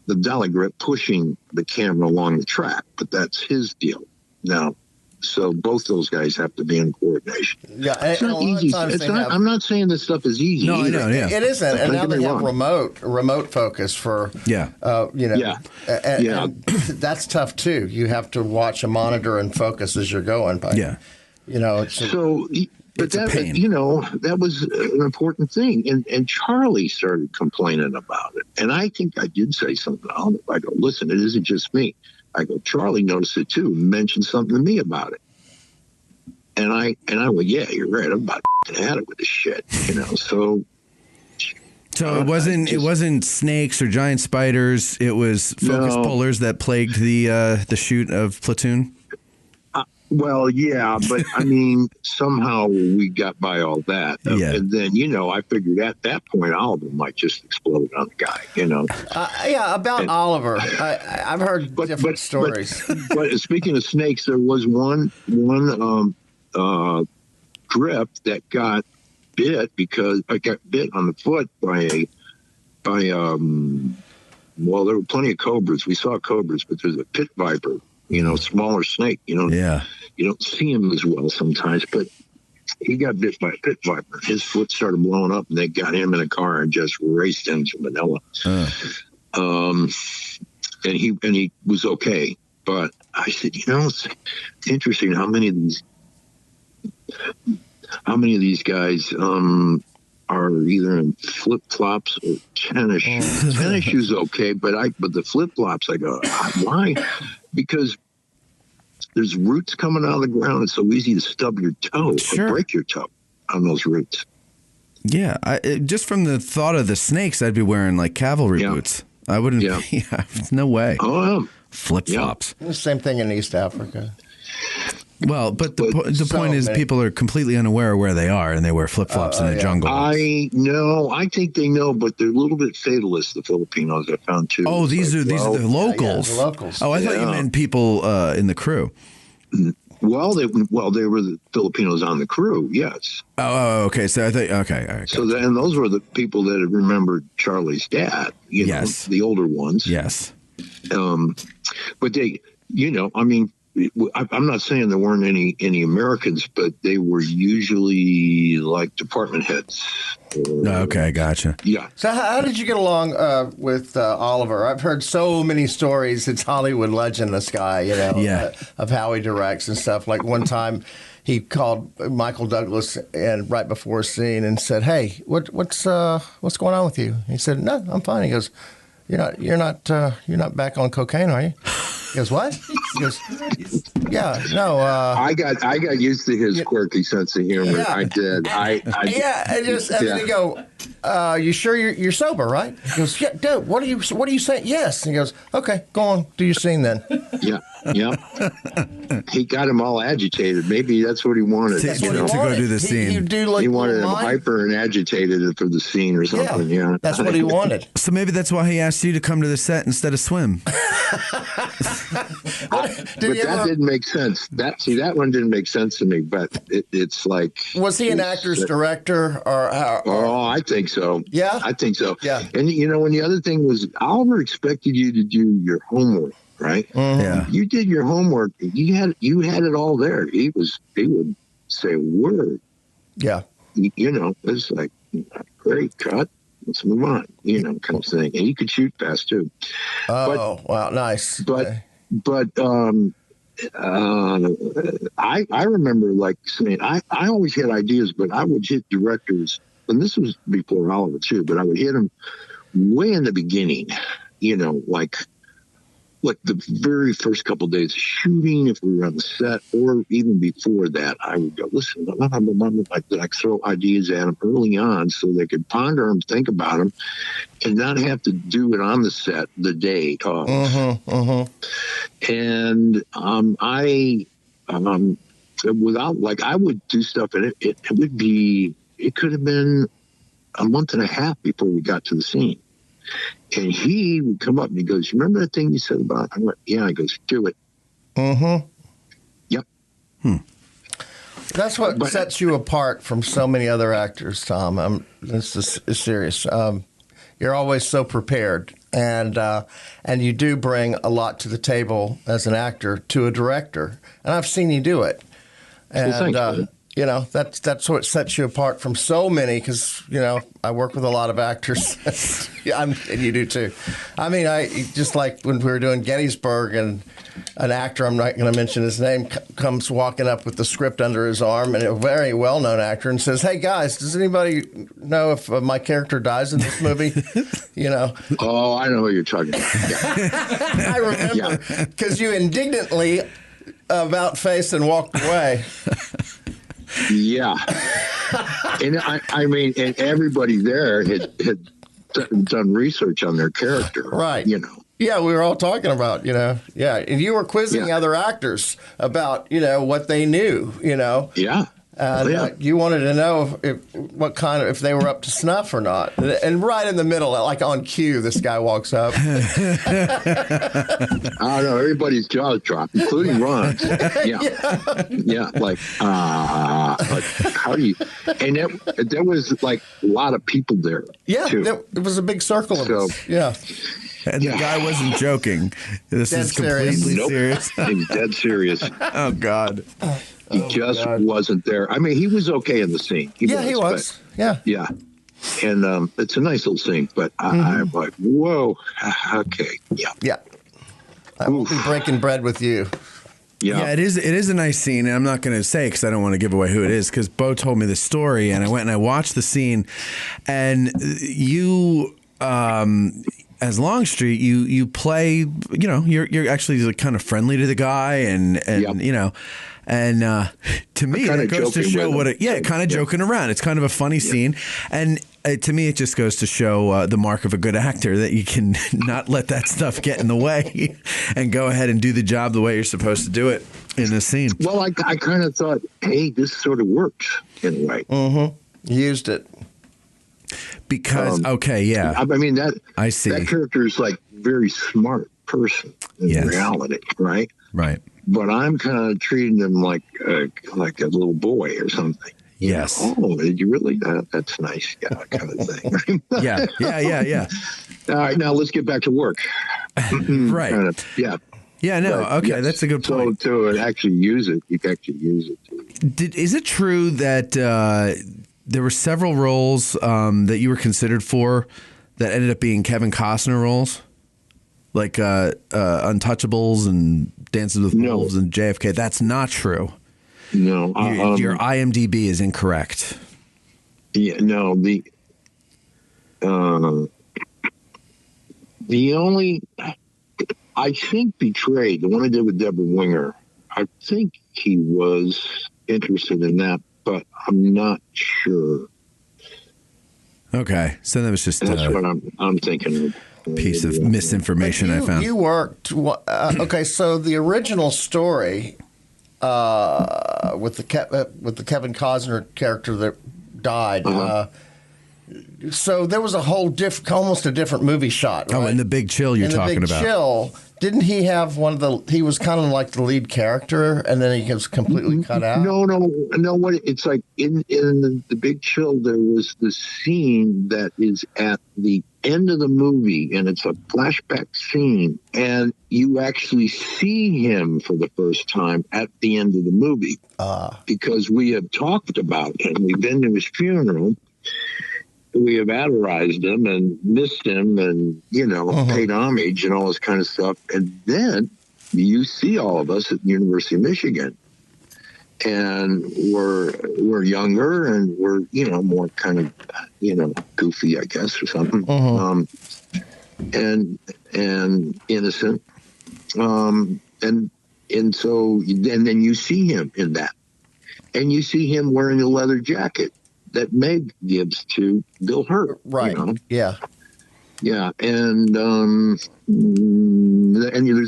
the dolly grip pushing the camera along the track, but that's his deal. Now, so both those guys have to be in coordination. Yeah, it's not easy. I'm not saying this stuff is easy. No, I know. Yeah, it isn't. And now they have remote focus for. Yeah. And that's tough too. You have to watch a monitor and focus as you're going. But, yeah. But that was an important thing. And Charlie started complaining about it. And I think I did say something. I go, listen, it isn't just me. I go, Charlie noticed it too, mentioned something to me about it. And I went, yeah, you're right. I'm about to had it with this shit, So it wasn't snakes or giant spiders. It was focus pullers that plagued the shoot of Platoon. Well, yeah, but I mean, somehow we got by all that. Yeah. And then, I figured at that point, Oliver might just explode on the guy, about Oliver. I've heard different stories. But speaking of snakes, there was one grip that got bit because I got bit on the foot by there were plenty of cobras. We saw cobras, but there's a pit viper. Smaller snake, Yeah. You don't see him as well sometimes, but he got bit by a pit viper. His foot started blowing up, and they got him in a car and just raced him to Manila. And he was okay. But I said, it's interesting how many of these guys are either in flip flops or tennis shoes. Tennis shoes okay, but the flip flops, I go, why? Because there's roots coming out of the ground. It's so easy to stub your toe or break your toe on those roots. Yeah, just from the thought of the snakes, I'd be wearing like cavalry boots. I wouldn't. Yeah, no way. Oh, flip flops. The same thing in East Africa. Well, but the point is, people are completely unaware of where they are, and they wear flip flops in the jungle. I know. I think they know, but they're a little bit fatalist. The Filipinos, I found too. Oh, these are the locals. The locals. Oh, I thought you meant people in the crew. Well, they were the Filipinos on the crew. Yes. Oh, okay. So I think all right. So and those were the people that had remembered Charlie's dad. Yes. The older ones. Yes. But they, I mean. I'm not saying there weren't any Americans, but they were usually like department heads. Okay, gotcha. Yeah. So how did you get along with Oliver? I've heard so many stories. It's Hollywood legend, this guy, of how he directs and stuff. Like one time he called Michael Douglas and right before a scene and said, "Hey, what's going on with you?" He said, "No, I'm fine." He goes, "You're not back on cocaine, are you?" He goes, "What?" He goes, "Yeah, no." I got used to his quirky sense of humor. Yeah. I did. And then they go, "You sure you're sober, right?" He goes, "Yeah, dude. What are you saying?" "Yes." And he goes, "Okay, go on, do your scene then." Yeah. Yep. He got him all agitated. Maybe that's what he wanted. To go do the scene. He wanted him hyper and agitated for the scene or something. Yeah. That's what he wanted. So maybe that's why he asked you to come to the set instead of swim. But that didn't make sense. That one didn't make sense to me. But it's like, was he an actor's director or how? Oh, I think so. Yeah, I think so. Yeah, and and the other thing was, Oliver expected you to do your homework, right? Yeah, you did your homework. You had it all there. He would say a word. Yeah, it's like, great, cut. Let's move on, kind of thing. And he could shoot fast too. Oh, wow, nice. But I remember like saying, I always had ideas, but I would hit directors, and this was before Oliver too, but I would hit them way in the beginning, like the very first couple of days of shooting, if we were on the set, or even before that, I would go, listen, like throw ideas at them early on so they could ponder them, think about them, and not have to do it on the set the day of. And I would do stuff, and it could have been a month and a half before we got to the scene. And he would come up and he goes, "You remember that thing you said about?" I went, "Yeah." He goes, "Do it." Yep. That's what sets you apart from so many other actors, Tom. This is serious. You're always so prepared, and you do bring a lot to the table as an actor to a director. And I've seen you do it. And that's what sets you apart from so many, because, I work with a lot of actors. And you do too. I mean, just like when we were doing Gettysburg, and an actor, I'm not going to mention his name, comes walking up with the script under his arm, and a very well-known actor, and says, "Hey, guys, does anybody know if my character dies in this movie?" Oh, I know who you're talking about. Yeah. I remember, because you indignantly about-faced and walked away. Yeah. And I mean, and everybody there had done research on their character. Right. Yeah, we were all talking about, Yeah. And you were quizzing other actors about, what they knew, Yeah. And you wanted to know if they were up to snuff or not. And right in the middle, like on cue, this guy walks up. I don't know. Everybody's jaws dropped, including Ron's. Yeah. Like how do you? And there was like a lot of people there. Yeah, too. It was a big circle of us. Yeah. And the guy wasn't joking. This is completely serious. He was dead serious. Oh, God. He just wasn't there. I mean, he was okay in the scene. He was. Yeah. Yeah. And it's a nice little scene, but I'm like, whoa, okay. Yeah. Yeah. I won't be breaking bread with you. Yeah, it is a nice scene, and I'm not going to say because I don't want to give away who it is, because Bo told me the story, and I went and I watched the scene, and you, as Longstreet, you play, you're actually kind of friendly to the guy, and and to me, that goes to show kind of joking around. It's kind of a funny scene, and to me, it just goes to show the mark of a good actor, that you can not let that stuff get in the way and go ahead and do the job the way you're supposed to do it in this scene. Well, I kind of thought, hey, this sort of works in a way. Mm-hmm. Used it. Because, I mean, I see. That character is like very smart person in reality, right? Right. But I'm kind of treating him like a little boy or something. Yes. Oh, did you really? That's nice. Yeah, kind of thing. Yeah. All right, now let's get back to work. Right. Kind of, yeah. Yeah, no, But, okay, that's a good point. So to actually use it, you can actually use it. Is it true that there were several roles that you were considered for that ended up being Kevin Costner roles? Like Untouchables and Dances with Wolves and JFK? That's not true. No. Your IMDb is incorrect. Yeah, no. The only, I think, Betrayed, the one I did with Deborah Winger, I think he was interested in that, but I'm not sure. Okay, so that was just that's what I'm thinking of. piece of misinformation I found. You worked. Okay, so the original story with the Kevin Costner character that died. So there was a whole almost a different movie shot. Right? Oh, in The Big Chill you're talking about. In The Big Chill, didn't he have he was kind of like the lead character, and then he was completely cut out? No. What it's like in The Big Chill, there was this scene that is at the end of the movie, and it's a flashback scene, and you actually see him for the first time at the end of the movie because we have talked about him. We've been to his funeral. We have adorized him and missed him and, paid homage and all this kind of stuff. And then you see all of us at the University of Michigan. And we're younger and we're, more kind of, goofy, I guess, or something. And innocent. And then you see him in that. And you see him wearing a leather jacket that Meg gives to Bill Hurt. Right. Yeah. Yeah. And there's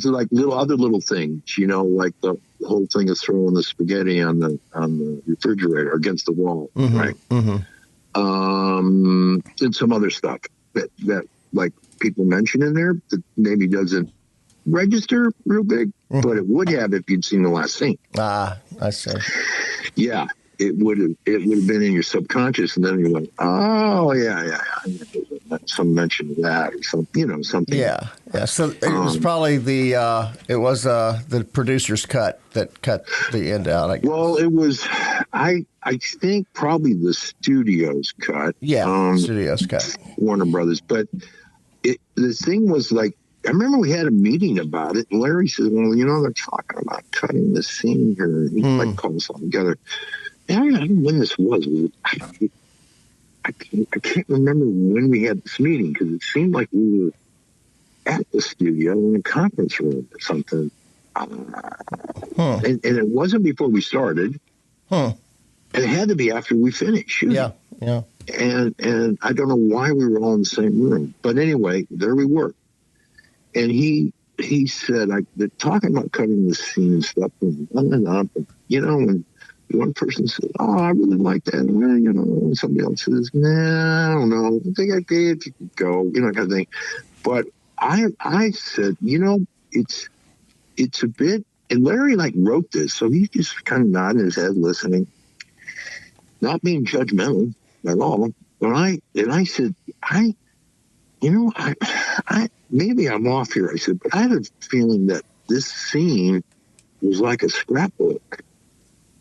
like other little things, like the whole thing of throwing the spaghetti on the refrigerator against the wall. Right. And some other stuff that like people mention in there that maybe doesn't register real big, but it would have if you'd seen the last scene. I see. Yeah. It would have been in your subconscious, and then you're like, oh yeah, some mention of that or something. Yeah. So it was probably the producer's cut that cut the end out. I guess. Well, it was. I think probably the studio's cut. Yeah, studio's cut. Warner Brothers, but the thing was like. I remember we had a meeting about it, and Larry said, "Well, they're talking about cutting the scene here." He like called us all together. And I don't know when this was. I can't remember when we had this meeting because it seemed like we were at the studio in a conference room or something. And it wasn't before we started. And it had to be after we finished shooting. Yeah. And I don't know why we were all in the same room. But anyway, there we were. And he said, they're talking about cutting the scene and stuff and up. And, one person said, "Oh, I really like that." And somebody else says, "Nah, I don't know. I think if you could go, kind of thing." But I said, it's a bit. And Larry wrote this, so he's just kind of nodding his head, listening, not being judgmental at all. But I said, I maybe I'm off here. I said, but I had a feeling that this scene was like a scrapbook.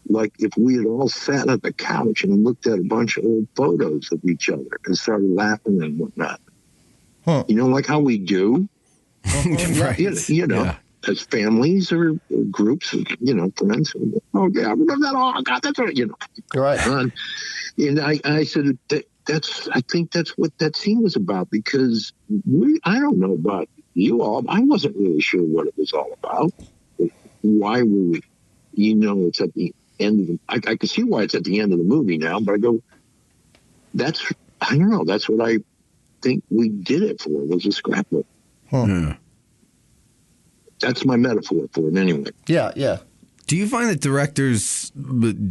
Like if we had all sat at the couch and looked at a bunch of old photos of each other and started laughing and whatnot. Like how we do, right. As families or groups of, friends. Oh, yeah, I remember that. Oh, God, that's right. Right. And I said, I think that's what that scene was about because I don't know about you all. I wasn't really sure what it was all about. Why were we, it's at the end of I can see why it's at the end of the movie now, but I go, I don't know. That's what I think we did it for. It was a scrapbook. Yeah. That's my metaphor for it anyway. Yeah. Do you find that directors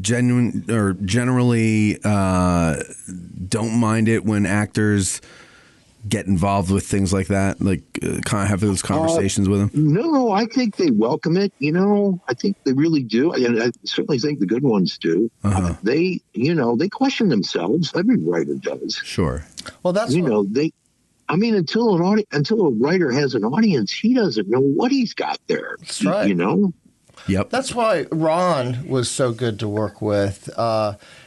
generally don't mind it when actors get involved with things like that, kind of have those conversations with them? No, I think they welcome it. I think they really do. And I certainly think the good ones do. They question themselves. Every writer does. Sure. Well, that's until a writer has an audience, he doesn't know what he's got there. That's right. Yep. That's why Ron was so good to work with.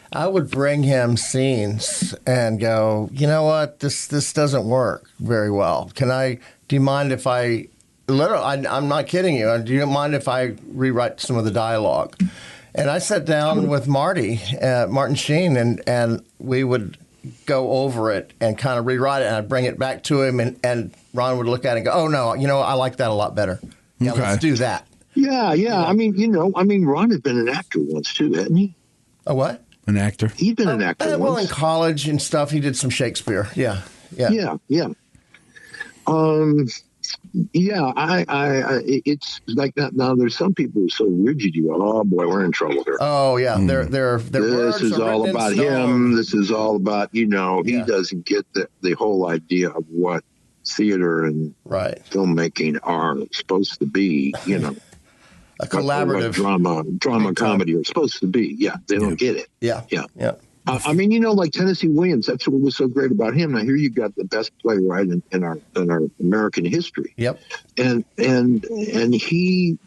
I would bring him scenes and go, you know what, this doesn't work very well. Do you mind if I'm not kidding you. Do you mind if I rewrite some of the dialogue? And I sat down with Martin Sheen, and we would go over it and kind of rewrite it, and I'd bring it back to him, and Ron would look at it and go, oh, no, I like that a lot better. Yeah, okay. Let's do that. Yeah. I mean, Ron had been an actor once, too, hadn't he? A what? An actor? He'd been an actor once. Well, in college and stuff, he did some Shakespeare. Yeah. Yeah. Yeah, it's like that. Now, there's some people who are so rigid. You go, oh boy, we're in trouble here. Oh yeah, their This is all about him. This is all about he doesn't get the whole idea of what theater and filmmaking are supposed to be. A collaborative drama comedy are supposed to be. Yeah, they don't get it. Yeah. I mean, like Tennessee Williams, that's what was so great about him. Now here you got the best playwright in our American history. Yep. And he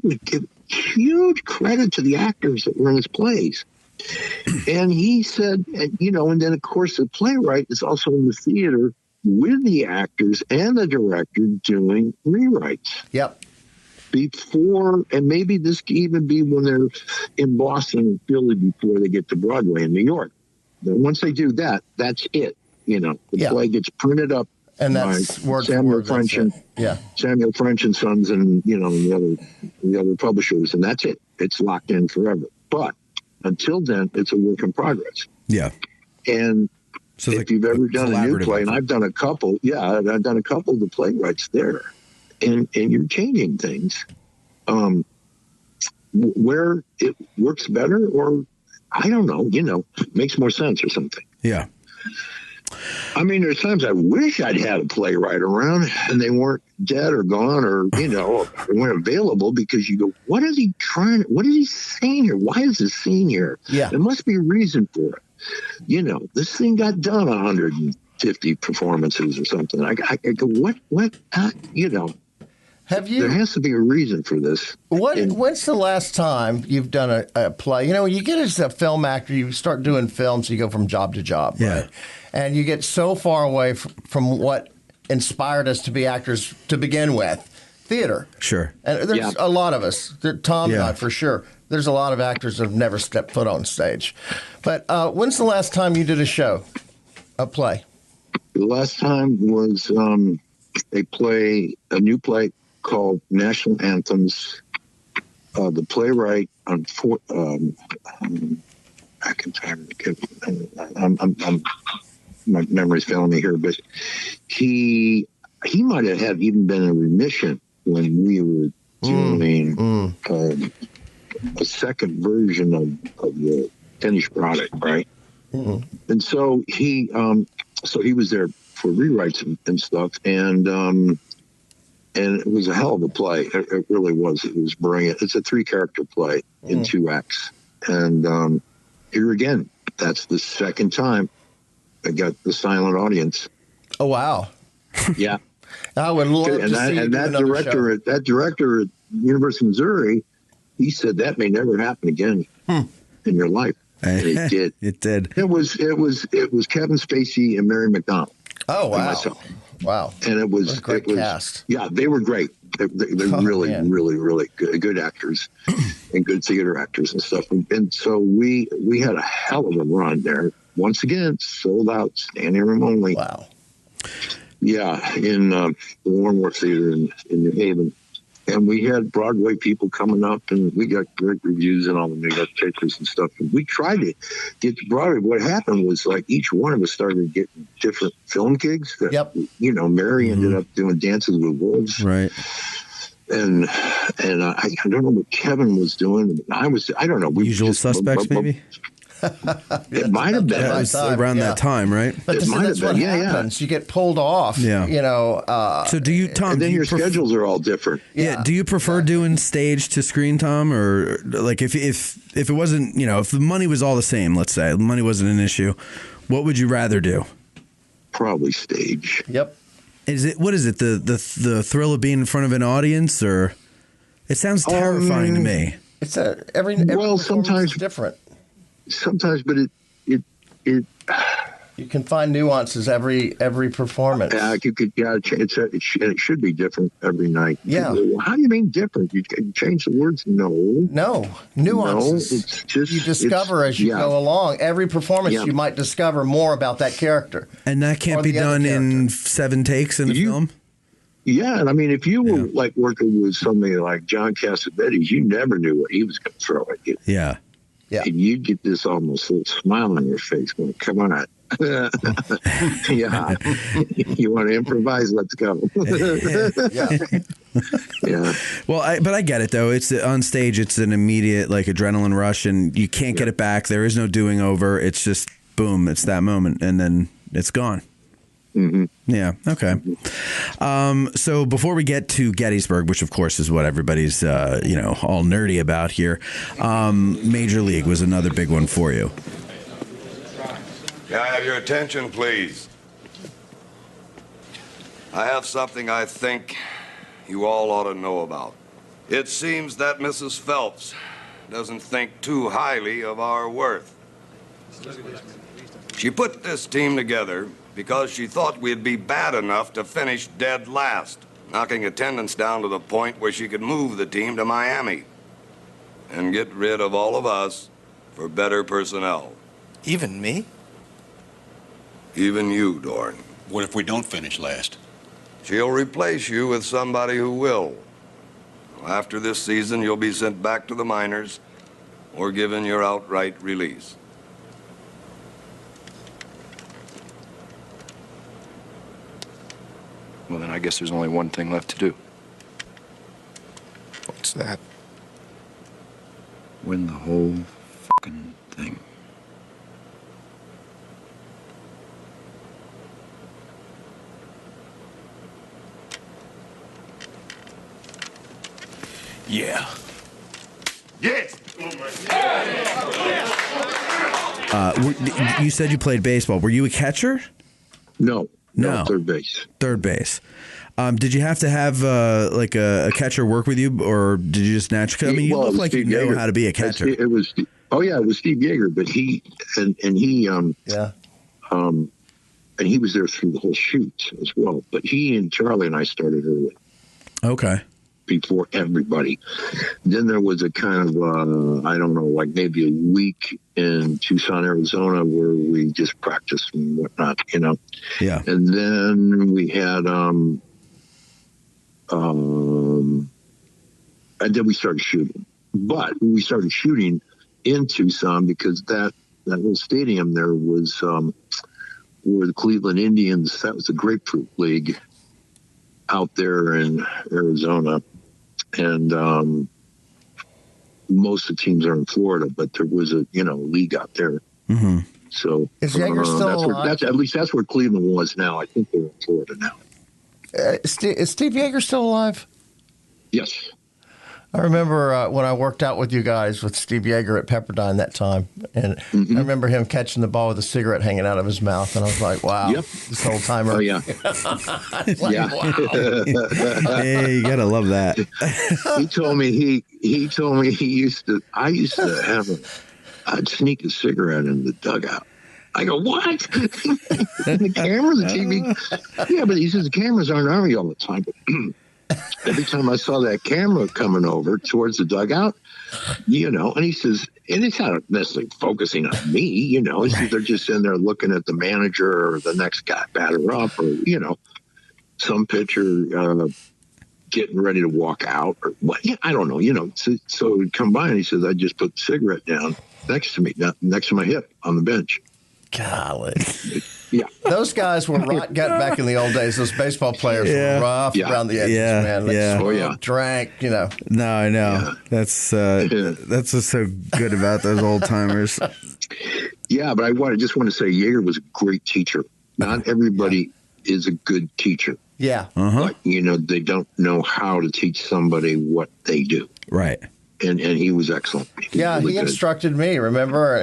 would give huge credit to the actors that were in his plays. And he said, and then of course the playwright is also in the theater with the actors and the director doing rewrites. Yep. Before, and maybe this could even be when they're in Boston and Philly before they get to Broadway in New York. But once they do that, that's it. The play gets printed up, and that's word Samuel for word. French and Samuel French and Sons, and the other publishers, and that's it. It's locked in forever. But until then, it's a work in progress. Yeah. And so if you've ever done a new play, and I've done a couple, I've done a couple of the playwrights there. And you're changing things where it works better, or I don't know, makes more sense or something. Yeah. I mean, there's times I wish I'd had a playwright around and they weren't dead or gone or, weren't available, because you go, what is he saying here? Why is this scene here? Yeah. There must be a reason for it. This thing got done 150 performances or something. I go, what, there has to be a reason for this. When's the last time you've done a play? You get as a film actor, you start doing films, you go from job to job, right? And you get so far away from what inspired us to be actors to begin with, theater. Sure. And there's a lot of us, Tom and I for sure. There's a lot of actors that have never stepped foot on stage. But when's the last time you did a play? The last time was a new play called National Anthems. The playwright, I can my memory's failing me here, but he might have even been in remission when we were doing a second version of the finished product, right? Mm-hmm. And so he was there for rewrites and stuff, and it was a hell of a play. It really was. It was brilliant. It's a 3-character play in 2 acts. And here again, that's the second time I got the silent audience. Oh, wow. Yeah. I would love to see you do another show. That director at University of Missouri, he said that may never happen again in your life. And it did. It did. It was Kevin Spacey and Mary McDonald. Oh, wow. And myself. Wow. And it was a great cast. Yeah, they were great. They're really good actors and good theater actors and stuff. And so we had a hell of a run there. Once again, sold out, standing room only. Wow. Yeah, in the Warren Wharf Theater in New Haven. And we had Broadway people coming up, and we got great reviews in all the New York papers and stuff. And we tried to get to Broadway. What happened was, like, each one of us started getting different film gigs. That, Mary ended up doing Dances with Wolves. Right. And I don't know what Kevin was doing. I don't know. Usual Suspects, maybe? It might have been. That was around that time, right? But that's what happens. You get pulled off. Yeah. So do you, Tom? And then your schedules are all different. Yeah. Do you prefer doing stage to screen, Tom, or like if it wasn't, if the money was all the same, let's say the money wasn't an issue, what would you rather do? Probably stage. Yep. What is it? The thrill of being in front of an audience, or it sounds terrifying to me. It's every sometimes different. Sometimes, but it you can find nuances every performance. It should be different every night. Yeah. How do you mean different? You change the words? No, nuances. No, it's just you discover as you go along. Every performance, you might discover more about that character, and that can't be done in 7 takes in a film. Yeah, and I mean, if you were like working with somebody like John Cassavetes, you never knew what he was going to throw at you. Yeah. Yeah. And you get this almost little smile on your face going, come on. Yeah. You want to improvise? Let's go. Yeah. Yeah. Well, but I get it though. It's on stage. It's an immediate like adrenaline rush, and you can't get it back. There is no doing over. It's just boom. It's that moment, and then it's gone. Mm-hmm. Yeah. Okay. So before we get to Gettysburg, which of course is what everybody's all nerdy about here, Major League was another big one for you. May I have your attention, please? I have something I think you all ought to know about. It seems that Mrs. Phelps doesn't think too highly of our worth. She put this team together because she thought we'd be bad enough to finish dead last, knocking attendance down to the point where she could move the team to Miami and get rid of all of us for better personnel. Even me? Even you, Dorn. What if we don't finish last? She'll replace you with somebody who will. After this season, you'll be sent back to the minors or given your outright release. Well, then I guess there's only one thing left to do. What's that? Win the whole fucking thing. Yeah. Yes! You said you played baseball. Were you a catcher? No. No. Third base. Third base. Did you have to have like a catcher work with you, or did you just naturally? I mean, you look like you know how to be a catcher. It was Steve Yeager, but he and he was there through the whole shoot as well. But he and Charlie and I started early. Okay. Before everybody. Then there was a kind of, I don't know, like maybe a week in Tucson, Arizona, where we just practiced and whatnot, Yeah. And then we had, and then we started shooting. But we started shooting in Tucson because that whole stadium there was where the Cleveland Indians, that was the Grapefruit League out there in Arizona. And most of the teams are in Florida, but there was a league out there. Mm-hmm. So is Yeager still alive? At least that's where Cleveland was now. I think they're in Florida now. Is Steve Yeager still alive? Yes. I remember when I worked out with you guys with Steve Yeager at Pepperdine that time, and I remember him catching the ball with a cigarette hanging out of his mouth, and I was like, "Wow, this old timer!" Oh yeah, Wow. Hey, you gotta love that. He told me I used to I'd sneak a cigarette in the dugout. I go, what? The camera, the TV. Yeah, but he says the cameras aren't on you all the time. But every time I saw that camera coming over towards the dugout, and he says, and it's not necessarily focusing on me, he says they're just in there looking at the manager or the next guy batter up or, some pitcher getting ready to walk out or what. Yeah, I don't know, so he'd come by and he says, I just put the cigarette down next to me, next to my hip on the bench. Golly. Yeah. Those guys were rot gut back in the old days. Those baseball players were rough around the edges, man. They drank, No, I know. Yeah. That's what's so good about those old timers. Yeah, but I just want to say Yeager was a great teacher. Not everybody is a good teacher. Yeah. Uh-huh. Like, they don't know how to teach somebody what they do. Right. And he was excellent. He instructed me. Remember,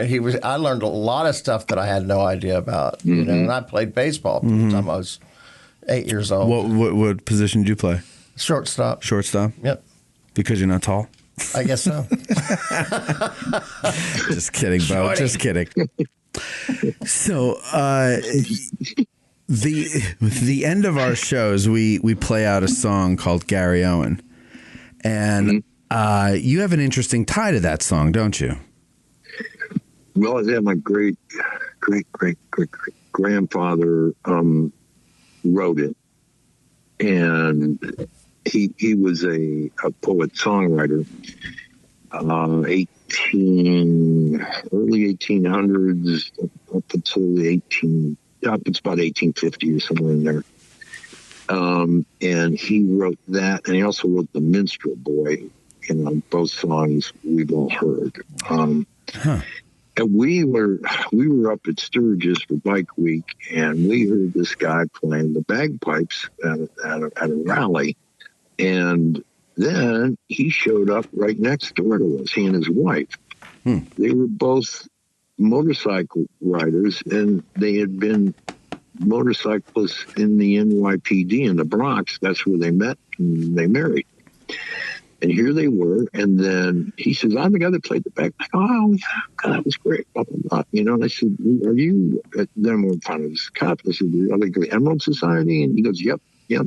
I learned a lot of stuff that I had no idea about. Mm-hmm. And I played baseball from the time I was 8 years old. What position did you play? Shortstop. Shortstop. Yep. Because you're not tall. I guess so. Just kidding, Bo. Just kidding. So, the end of our shows, we play out a song called Garryowen, and. You have an interesting tie to that song, don't you? Well, yeah, my great grandfather wrote it, and he was a poet songwriter. early 1800s up until it's about 1850 or somewhere in there. And he wrote that, and he also wrote The Minstrel Boy, both songs we've all heard. And we were up at Sturgis for Bike Week, and we heard this guy playing the bagpipes at a rally. And then he showed up right next door to us, he and his wife. They were both motorcycle riders, and they had been motorcyclists in the NYPD in the Bronx. That's where they met, and they married. And here they were, and then he says, "I'm the guy that played the back." I go, "Oh, yeah, God, that was great." Blah, blah, blah. And I said, "Are you?" Then we found out this cop. I said, "Are they the Emerald Society?" And he goes, "Yep."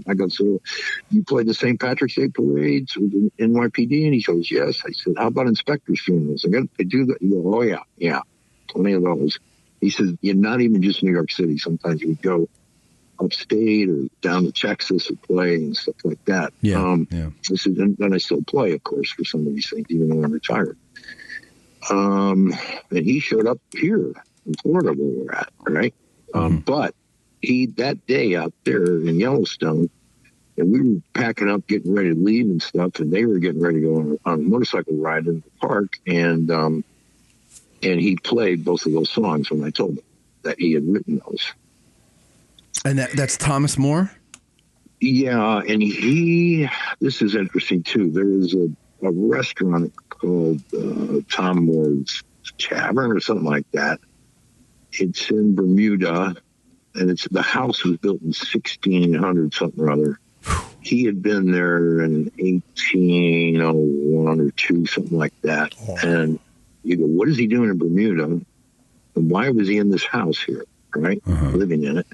I go, "So you played the St. Patrick's Day parades with the NYPD?" And he goes, "Yes." I said, "How about inspectors' funerals? They do that?" He goes, "Oh, yeah, plenty of those." He says, "You're not even just New York City. Sometimes you go upstate or down to Texas or play and stuff like that." I said, and I still play, of course, for some of these things, even though I'm retired. And he showed up here in Florida where we're at, right? But that day out there in Yellowstone, and we were packing up, getting ready to leave and stuff, and they were getting ready to go on a motorcycle ride in the park, and he played both of those songs when I told him that he had written those. And that's Thomas More? Yeah, and this is interesting too. There is a restaurant called Tom Moore's Tavern or something like that. It's in Bermuda, and the house was built in 1600 something or other. He had been there in 1801 or 2, something like that. And you go, what is he doing in Bermuda? And why was he in this house here, right? Living in it.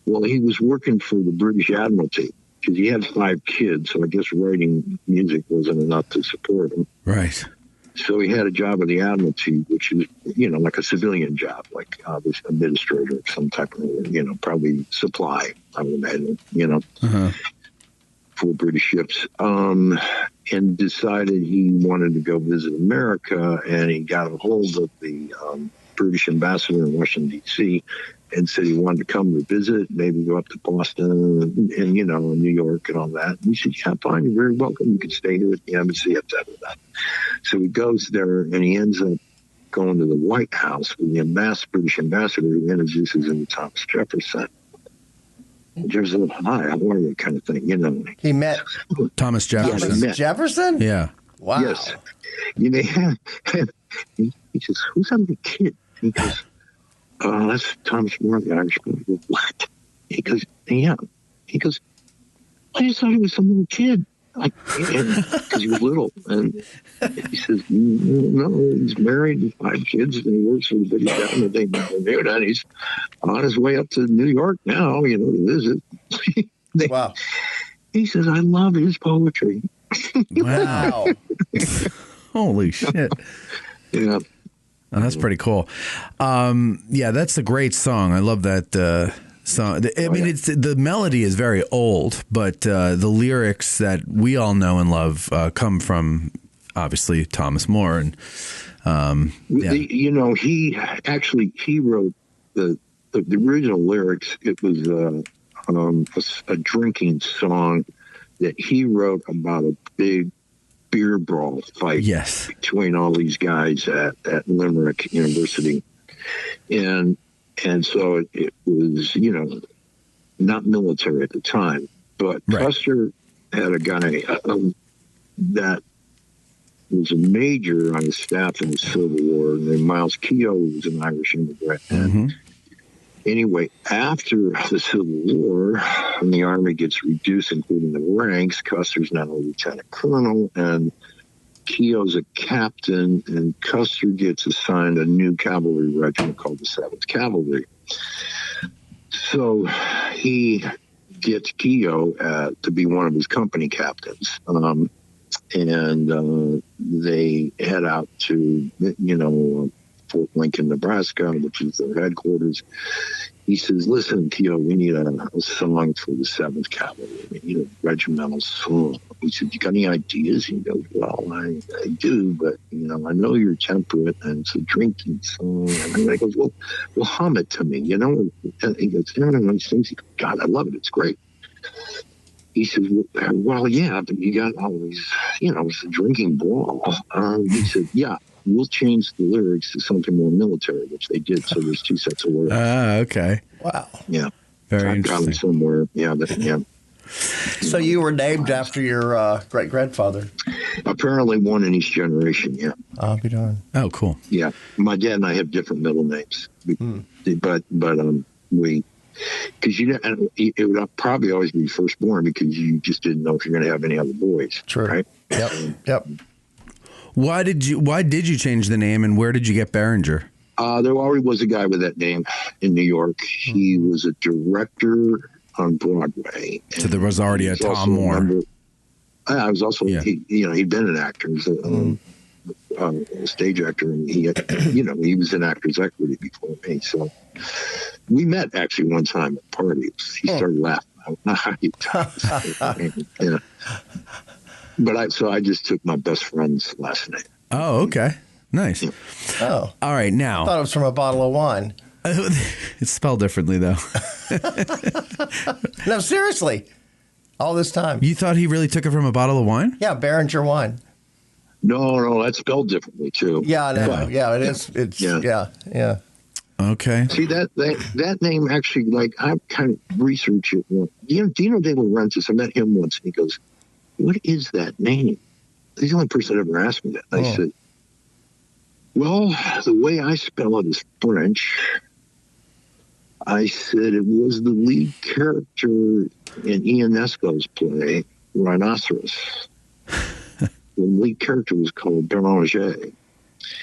Well, he was working for the British Admiralty because he had 5 kids, so I guess writing music wasn't enough to support him. Right. So he had a job with the Admiralty, which is, like a civilian job, like this administrator of some type of, probably supply, I would imagine, for British ships. And decided he wanted to go visit America, and he got a hold of the British ambassador in Washington, D.C., and said he wanted to come to visit, maybe go up to Boston and New York and all that. And we said, "Yeah, fine, you're very welcome. You can stay here at the embassy, etc." So he goes there, and he ends up going to the White House with the British ambassador, who introduces him to Thomas Jefferson. There's a "Hi, how are you?" kind of thing, He met Thomas Jefferson. Thomas Jefferson? Yeah. Wow. Yes. He says, "Who's that little kid?" He goes, "Oh, that's Thomas More, the Irishman." I go, "What?" He goes, "Yeah." He goes, "I just thought he was some little kid." Because he was little. And he says, "No, he's married and 5 kids, and he works for the British Admiralty, and he's on his way up to New York now, to visit." Wow. He says, "I love his poetry." Wow. Holy shit. Yeah. Oh, that's pretty cool. That's a great song. I love that song. I mean, it's the melody is very old, but the lyrics that we all know and love come from obviously Thomas More. And he wrote the original lyrics. It was a drinking song that he wrote about a big beer brawl fight between all these guys at Limerick University. And so it was, not military at the time, but Custer had a guy that was a major on his staff in the Civil War named Miles Keogh, who was an Irish immigrant. And anyway, after the Civil War, when the Army gets reduced, including the ranks, Custer's now a lieutenant colonel, and Keogh's a captain, and Custer gets assigned a new cavalry regiment called the 7th Cavalry. So he gets Keogh to be one of his company captains. And they head out to, Fort Lincoln, Nebraska, which is their headquarters. he says, listen, Tio, we need a song for the 7th Cavalry. We need a regimental song. He said, you got any ideas? He goes, well, I do, but, I know you're temperate, and it's a drinking song. And I goes, well, hum it to me, And he goes, everyone sings. He goes, God, I love it. It's great. He says, well, yeah, but you got all these, it's a drinking brawl. He said, yeah. We'll change the lyrics to something more military, which they did. So there's 2 sets of lyrics. Okay. Wow. Yeah. Very I've got them interesting. somewhere. Yeah. So you were named after your great-grandfather? Apparently one in each generation, yeah. I'll be darned. Oh, cool. Yeah. My dad and I have different middle names. But we... Because it would probably always be firstborn because you just didn't know if you're going to have any other boys. True. Right? Yep. Why did you change the name, and where did you get Berenger? There already was a guy with that name in New York. He was a director on Broadway. So there was already a Tom Moore. I was also, he'd been an actor. He was a stage actor, and he was in Actors Equity before me. So we met actually one time at parties. He started laughing. Yeah. But I just took my best friend's last name. Oh, okay. Nice. Yeah. Oh. All right, now. I thought it was from a bottle of wine. It's spelled differently, though. No, seriously. All this time. You thought he really took it from a bottle of wine? Yeah, Behringer wine. No, that's spelled differently, too. Yeah, I know. Yeah, it is. It's, yeah. Okay. See, that name actually, I kind of researched it. Dino De Laurentiis, I met him once, and he goes, what is that name? He's the only person that ever asked me that. I said, well, the way I spell it is French. I said it was the lead character in Ionesco's play, Rhinoceros. The lead character was called Berenger.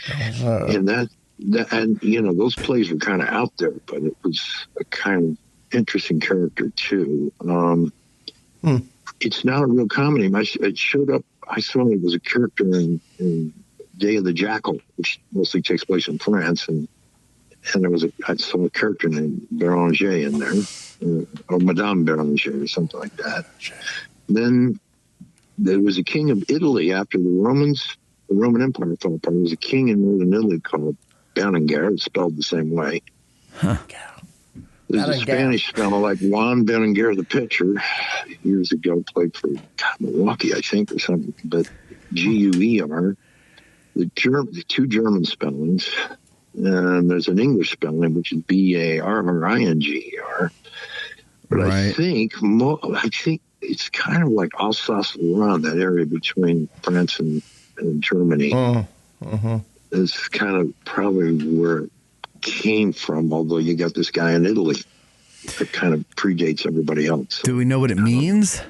And those plays were kind of out there, but it was a kind of interesting character, too. It's not a real comedy. It showed up. I saw it was a character in Day of the Jackal, which mostly takes place in France, and there I saw a character named Berenger in there, or Madame Berenger, or something like that. Then there was a king of Italy after the Roman Empire fell apart. There was a king in northern Italy called Behringer. It's spelled the same way. Huh. There's a Spanish fellow like Juan Berenger, the pitcher, years ago played for Milwaukee, I think, or something. But Guer, the 2 German spellings, and there's an English spelling which is Barringer. But right. I think it's kind of like Alsace-Lorraine, that area between France and Germany. It's kind of probably where it came from, although you got this guy in Italy that kind of predates everybody else. Do we know what it means?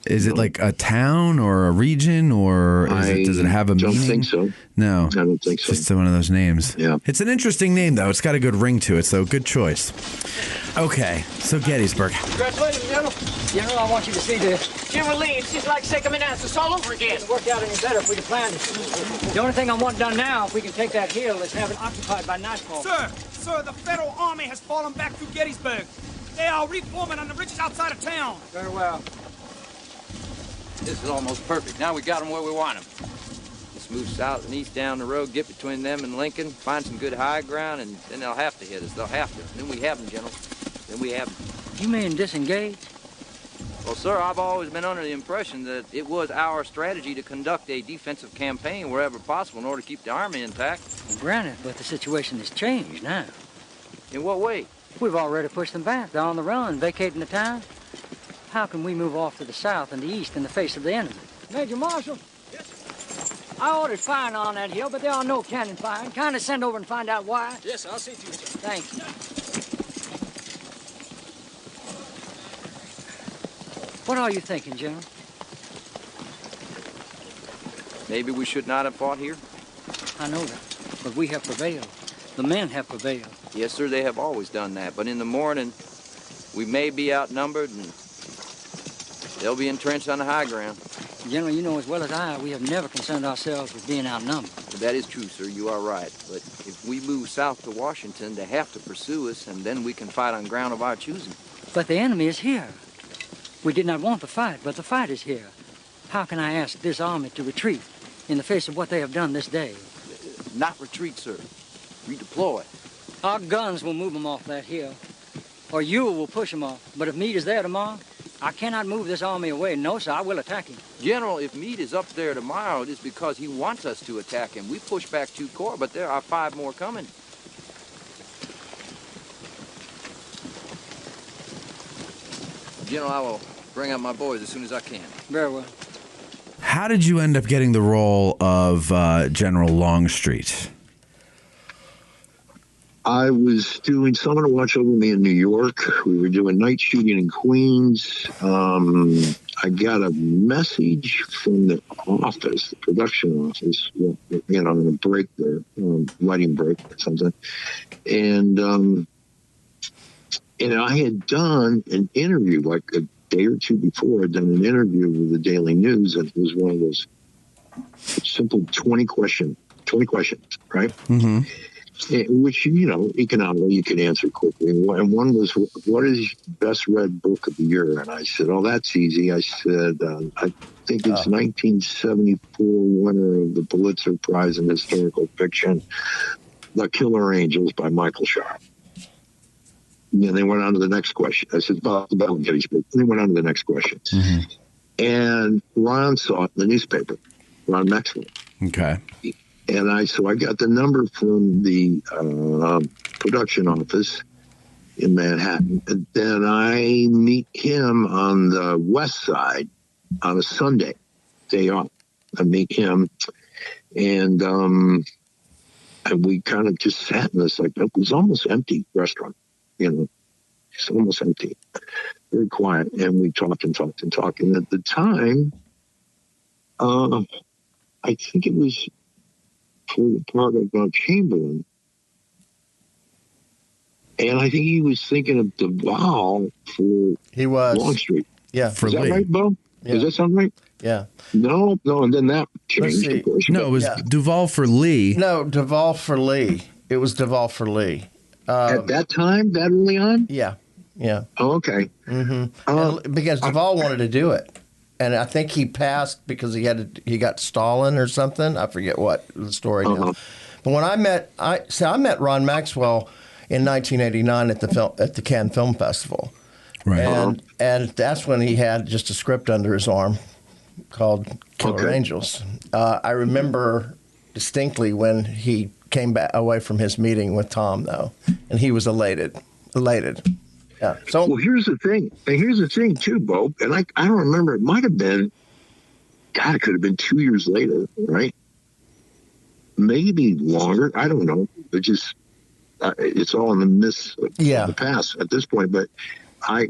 Is it like a town or a region, or does it have a meaning? I don't think so. No. I don't think so. It's just one of those names. Yeah. It's an interesting name, though. It's got a good ring to it, so good choice. Okay, so Gettysburg. Congratulations, General. General, I want you to see this. General Lee, it's just like second Manassas all over again. It wouldn't work out any better if we'd have planned it. The only thing I want done now, if we can take that hill, is have it occupied by nightfall. Sir, the Federal Army has fallen back through Gettysburg. They are reforming on the ridges outside of town. Very well. This is almost perfect. Now we got them where we want them. Let's move south and east down the road, get between them and Lincoln, find some good high ground, and then they'll have to hit us. They'll have to. And then we have them, General. Then we have them. You mean disengage? Well, sir, I've always been under the impression that it was our strategy to conduct a defensive campaign wherever possible in order to keep the Army intact. Well, granted, but the situation has changed now. In what way? We've already pushed them back. They're on the run, vacating the town. How can we move off to the south and the east in the face of the enemy? Major Marshal. Yes, sir. I ordered firing on that hill, but there are no cannon firing. Kindly send over and find out why. Yes, I'll see to you, sir. Thank you. What are you thinking, General? Maybe we should not have fought here. I know that, but we have prevailed. The men have prevailed. Yes, sir, they have always done that. But in the morning, we may be outnumbered, and they'll be entrenched on the high ground. General, you know as well as I, we have never concerned ourselves with being outnumbered. That is true, sir. You are right. But if we move south to Washington, they have to pursue us, and then we can fight on ground of our choosing. But the enemy is here. We did not want the fight, but the fight is here. How can I ask this army to retreat in the face of what they have done this day? Not retreat, sir. Redeploy. Our guns will move them off that hill, or you will push them off. But if Meade is there tomorrow, I cannot move this army away. No, sir, I will attack him. General, if Meade is up there tomorrow, it is because he wants us to attack him. We push back 2 corps, but there are 5 more coming. General, I will bring out my boys as soon as I can. Very well. How did you end up getting the role of General Longstreet? I was doing Someone to Watch Over Me in New York. We were doing night shooting in Queens. I got a message from the office, the production office, on a break there, lighting break or something. And I had done an interview like a day or two before. I'd done an interview with the Daily News, and it was one of those simple 20 questions, right? Mm-hmm. Which, economically you could answer quickly. And one was, what is your best read book of the year? And I said, oh, that's easy. I said, I think it's 1974 winner of the Pulitzer Prize in Historical Fiction, The Killer Angels by Michael Sharp. And then they went on to the next question. I said, about the Battle of Gettysburg. And they went on to the next question. Mm-hmm. And Ron saw it in the newspaper, Ron Maxwell. Okay. And I got the number from the production office in Manhattan. And then I meet him on the West Side on a Sunday, day off. I meet him, and we kind of just sat in this, it was almost empty restaurant, it's almost empty, very quiet. And we talked and talked and talked. And at the time, I think it was for the part of Chamberlain. And I think he was thinking of Duvall for Longstreet. Yeah. Is that right, Bo? Yeah. Does that sound right? Yeah. No, and then that changed, of course. No, it was Duvall for Lee. No, Duvall for Lee. It was Duvall for Lee. At that time, that early on? Yeah. Oh, okay. Mm-hmm. Because Duvall wanted to do it. And I think he passed because he got Stalin or something. I forget what the story now. But when I met Ron Maxwell in 1989 at the Cannes Film Festival, right? And that's when he had just a script under his arm called Killer Angels. I remember distinctly when he came back away from his meeting with Tom, though, and he was elated. Yeah. So, well, here's the thing too, Bo, and I don't remember. It might have been, it could have been 2 years later, right? Maybe longer. I don't know. It just, it's all in the mist of the past at this point. But I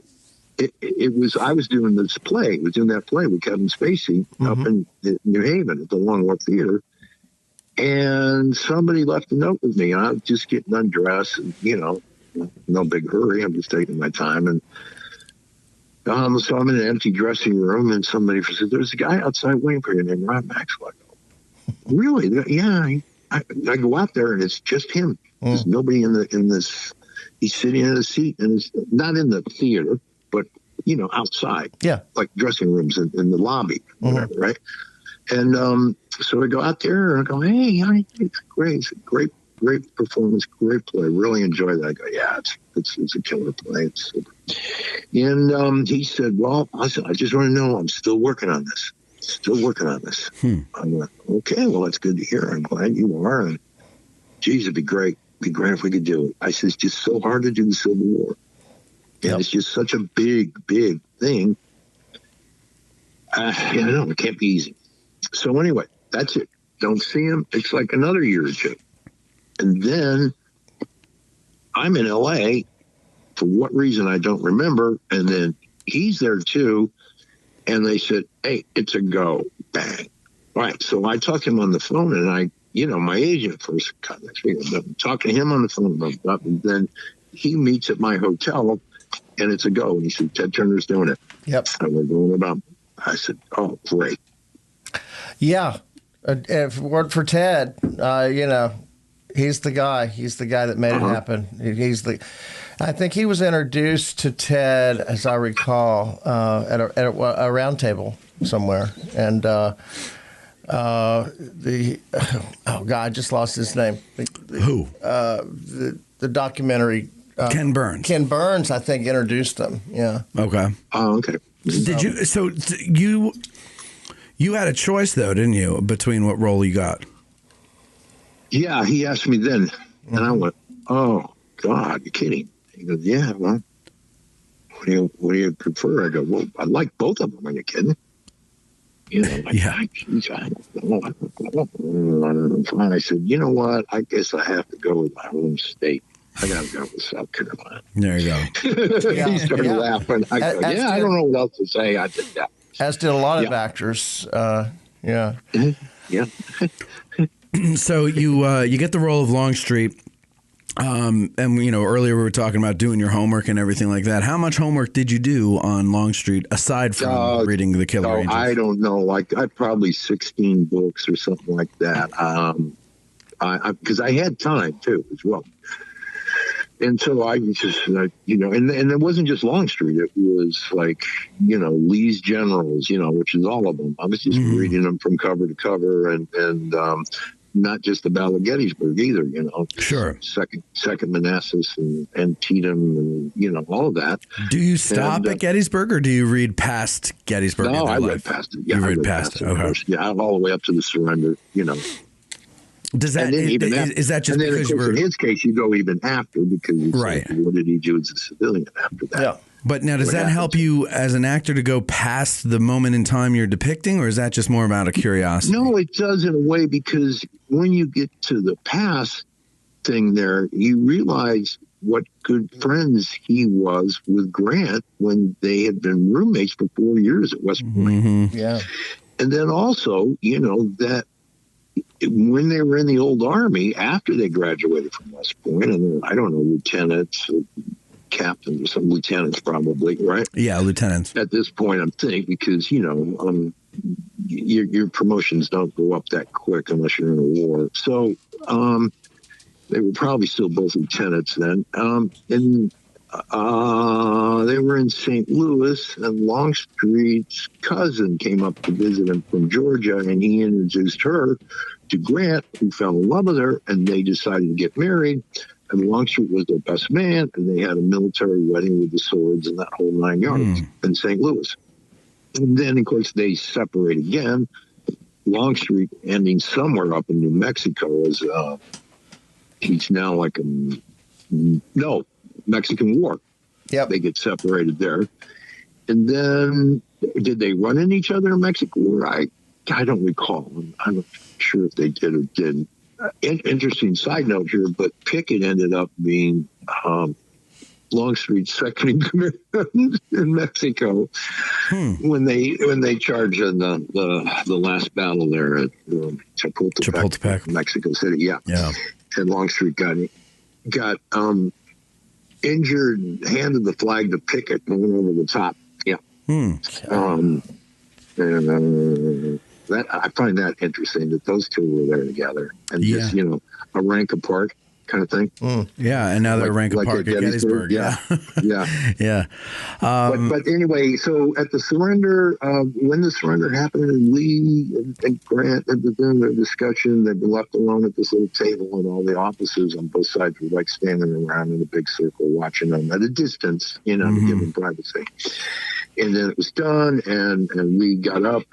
was doing this play. I was doing that play with Kevin Spacey up in New Haven at the Long Wharf Theater. And somebody left a note with me. I was just getting undressed and, no big hurry. I'm just taking my time. And so I'm in an empty dressing room, and somebody said, there's a guy outside waiting for you named Ron Maxwell. I go, really? Yeah. I go out there, and it's just him. There's nobody in this. He's sitting in a seat, and it's not in the theater, but, outside. Yeah. Like dressing rooms in the lobby, whatever, right? And so I go out there, and I go, hey, it's great. It's a great performance, great play. Really enjoyed that. I go, yeah, it's a killer play. It's super. And he said, well, I just want to know, I'm still working on this. I went, okay, well, that's good to hear. I'm glad you are. And geez, it'd be great. It'd be great if we could do it. I said, it's just so hard to do the Civil War. And it's just such a big, big thing. It can't be easy. So anyway, that's it. Don't see him. It's like another year or two. And then I'm in L.A. for what reason I don't remember. And then he's there too. And they said, hey, it's a go. Bang. All right. So I talked to him on the phone, and my agent first contacts me. I'm talking to him on the phone about stuff. And then he meets at my hotel, and it's a go. And he said, Ted Turner's doing it. Yep. And we're going about. I said, oh, great. Yeah. If it weren't for Ted, he's the guy. He's the guy that made it happen. I think he was introduced to Ted, as I recall, at a round table somewhere. And I just lost his name. Who? The documentary. Ken Burns. Ken Burns, I think, introduced him. Yeah. Okay. Oh, okay. Did you? So you had a choice though, didn't you, between what role you got? Yeah, he asked me then, and I went, "Oh God, you're kidding." He goes, "Yeah, well, what do you prefer?" I go, "Well, I like both of them. Are you kidding?" Geez, I don't know. I said, "You know what? I guess I have to go with my home state. I got to go with South Carolina." There you go. He started laughing. I go, I don't know what else to say. I did that. As did a lot of actors. Yeah. So you get the role of Longstreet. And earlier we were talking about doing your homework and everything like that. How much homework did you do on Longstreet aside from reading The Killer Angels? I don't know. Like I probably 16 books or something like that. Because I had time too as well. And so I just, and it wasn't just Longstreet. It was like, Lee's Generals, which is all of them. I was just reading them from cover to cover, and not just the Battle of Gettysburg either, Sure. Second Manassas and Antietam and, all of that. Do you stop at Gettysburg or do you read past Gettysburg? No, I read past it. Yeah, you read past it. Okay. Yeah, all the way up to the surrender, Does that is that just and then, because of course, you were in his case, you go even after because right? What did he do as a civilian after that? Yeah. But now, does that help you as an actor to go past the moment in time you're depicting, or is that just more about a curiosity? No, it does in a way, because when you get to the past thing there, you realize what good friends he was with Grant when they had been roommates for 4 years at West Point. Mm-hmm. Yeah. And then also, that when they were in the old Army, after they graduated from West Point, and I don't know, lieutenants, captains, or some lieutenants probably, right? Yeah, lieutenants. At this point, I'm thinking, because, your promotions don't go up that quick unless you're in a war. So they were probably still both lieutenants then. And they were in St. Louis, and Longstreet's cousin came up to visit him from Georgia, and he introduced her to Grant, who fell in love with her, and they decided to get married. And Longstreet was their best man, and they had a military wedding with the swords and that whole 9 yards in St. Louis. And then, of course, they separate again. Longstreet ending somewhere up in New Mexico as he's now like Mexican War. Yep. They get separated there. And then did they run into each other in Mexico War? I don't recall. I'm not sure if they did or didn't. Interesting side note here, but Pickett ended up being Longstreet's second in command in Mexico when they charged in the last battle there at Chapultepec, Mexico City. Yeah. And Longstreet got injured, handed the flag to Pickett and went over the top. Yeah. That I find that interesting that those two were there together and just a rank apart kind of thing. Yeah, and now they're rank apart at Gettysburg. Yeah. But anyway, so at the surrender, when the surrender happened, and Lee and Grant had been their discussion, they'd been left alone at this little table, and all the officers on both sides were like standing around in a big circle watching them at a distance, to give them privacy. And then it was done, and Lee got up,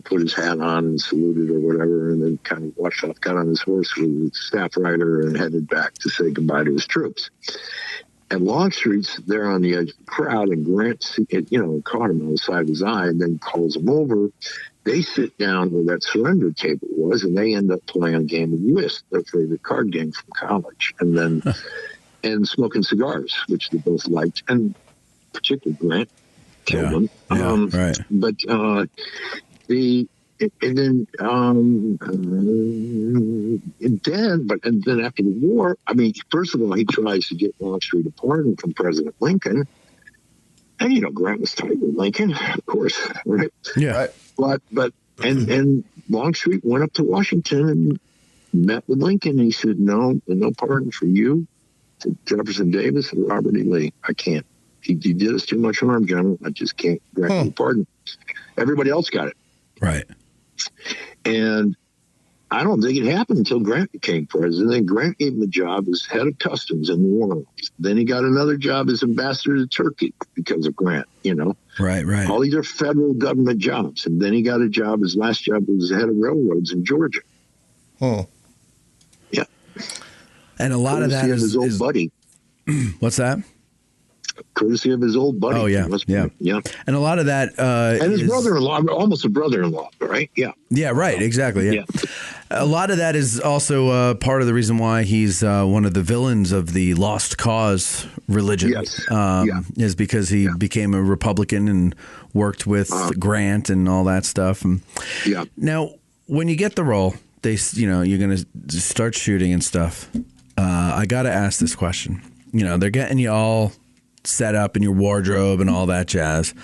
put his hat on and saluted or whatever, and then kind of washed off, got on his horse with his staff rider and headed back to say goodbye to his troops. And Longstreet's there on the edge of the crowd, and Grant, caught him on the side of his eye and then calls him over. They sit down where that surrender table was, and they end up playing a game of whist, their favorite card game from college, and then and smoking cigars, which they both liked, and particularly Grant killed them. Right. But and then after the war, I mean, first of all, he tries to get Longstreet a pardon from President Lincoln, and Grant was tight with Lincoln, of course, right? Yeah. But And Longstreet went up to Washington and met with Lincoln. He said, no pardon for you, to Jefferson Davis and Robert E. Lee. I can't. He did us too much harm, General. I just can't grant you pardon. Everybody else got it. Right. And I don't think it happened until Grant became president. Then Grant gave him a job as head of customs in New Orleans. Then he got another job as ambassador to Turkey because of Grant, Right. All these are federal government jobs. And then he got a job, his last job was head of railroads in Georgia. Yeah. And a lot of that is his old buddy. What's that? Courtesy of his old buddy. Oh, yeah. And a lot of that and his brother-in-law, almost a brother-in-law, right? Yeah, right. Exactly. Yeah. A lot of that is also part of the reason why he's one of the villains of the Lost Cause religion. Yes. Is because he became a Republican and worked with Grant and all that stuff. And now, when you get the role, you're going to start shooting and stuff. I got to ask this question. They're getting you all set up in your wardrobe and all that jazz,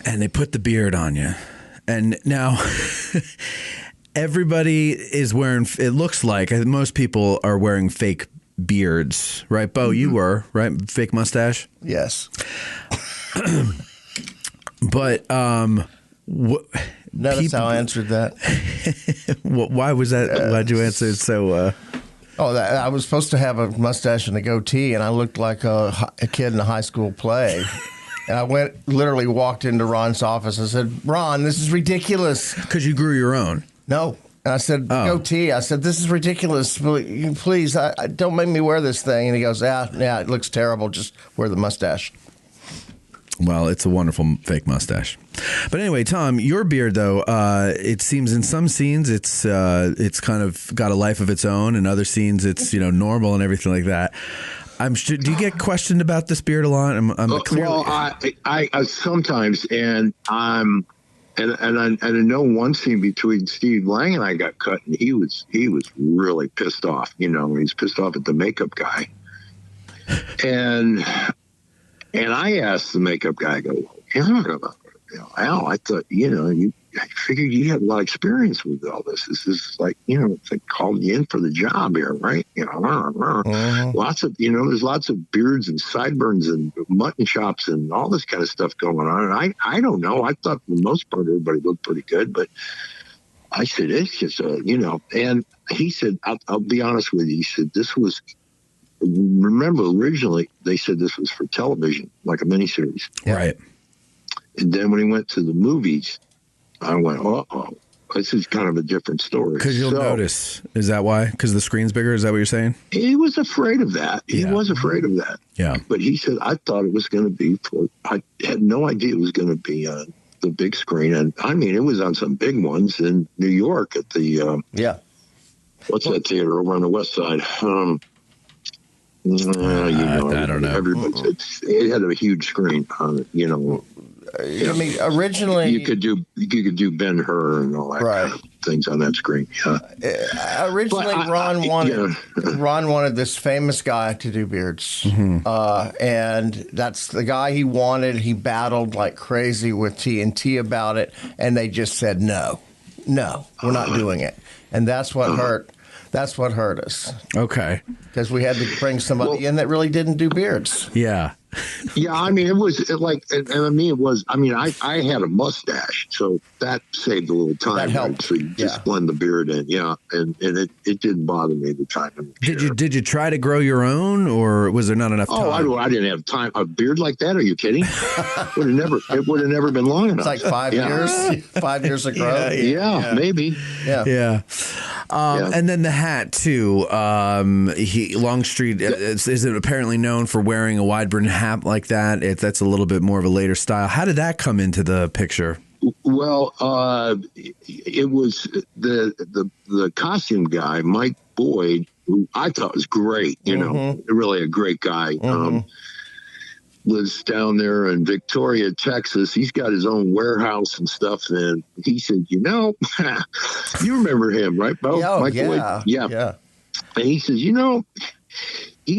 and they put the beard on you, and now everybody is wearing, it looks like most people are wearing fake beards, right? Bo, you were, right? Fake mustache? Yes. But notice how I answered that. Why was that? Why'd you answer it so I was supposed to have a mustache and a goatee, and I looked like a kid in a high school play. And I literally walked into Ron's office and said, Ron, this is ridiculous. Because you grew your own? No. And I said, goatee. I said, this is ridiculous. Please, don't make me wear this thing. And he goes, yeah, it looks terrible. Just wear the mustache. Well, it's a wonderful fake mustache. But anyway, Tom, your beard, though, it seems in some scenes it's kind of got a life of its own. In other scenes, it's normal and everything like that. Do you get questioned about this beard a lot? Well, I sometimes, and I know one scene between Steve Lang and I got cut, and he was really pissed off. He's pissed off at the makeup guy, and I asked the makeup guy, I go, Al, I thought, I figured you had a lot of experience with all this. This is like, it's like calling you in for the job here, right? Lots of, there's lots of beards and sideburns and mutton chops and all this kind of stuff going on. And I don't know. I thought for the most part, everybody looked pretty good, but I said, it's just, and he said, I'll be honest with you. He said, remember originally they said this was for television, like a miniseries. Right. And then when he went to the movies, I went, this is kind of a different story. Because you'll notice. Is that why? Because the screen's bigger? Is that what you're saying? He was afraid of that. He was afraid of that. Yeah. But he said, I thought it was going to be I had no idea it was going to be on the big screen. And I mean, it was on some big ones in New York at the, what's that theater over on the west side? I don't know. It had a huge screen on it, I mean, originally you could do Ben-Hur and all that kind of things on that screen. Yeah. Originally, Ron wanted this famous guy to do beards, and that's the guy he wanted. He battled like crazy with TNT about it, and they just said no, we're not doing it, and that's what hurt. That's what hurt us. Okay. Because we had to bring somebody in that really didn't do beards. Yeah. Yeah, I mean, it was like, and I mean, I had a mustache, so that saved a little time. That helped. Right? So you just blend the beard in, and it didn't bother me the time. Did you try to grow your own, or was there not enough time? Oh, I didn't have time. A beard like that? Are you kidding? It would have never been long enough. It's like 5 years. 5 years of growth. Yeah, maybe. Yeah. And then the hat too. Longstreet is apparently known for wearing a wide brim hat like that. That's a little bit more of a later style. How did that come into the picture? Well, it was the costume guy, Mike Boyd, who I thought was great. Really a great guy. Lives down there in Victoria, Texas. He's got his own warehouse and stuff. And he said, you remember him, right, Bo? Mike Boyd? Yeah. And he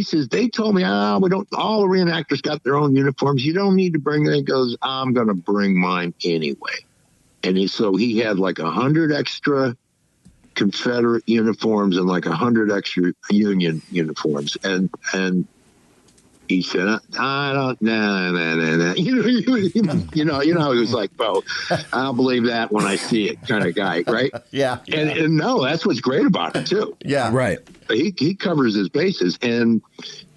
says, they told me, we don't, all the reenactors got their own uniforms. You don't need to bring it. He goes, I'm going to bring mine anyway. And so he had like 100 extra Confederate uniforms and like 100 extra Union uniforms. And he said, I don't, nah. You know, he was like, well, I'll believe that when I see it kind of guy, right? Yeah. And no, that's what's great about it too. Yeah. Right. He covers his bases, and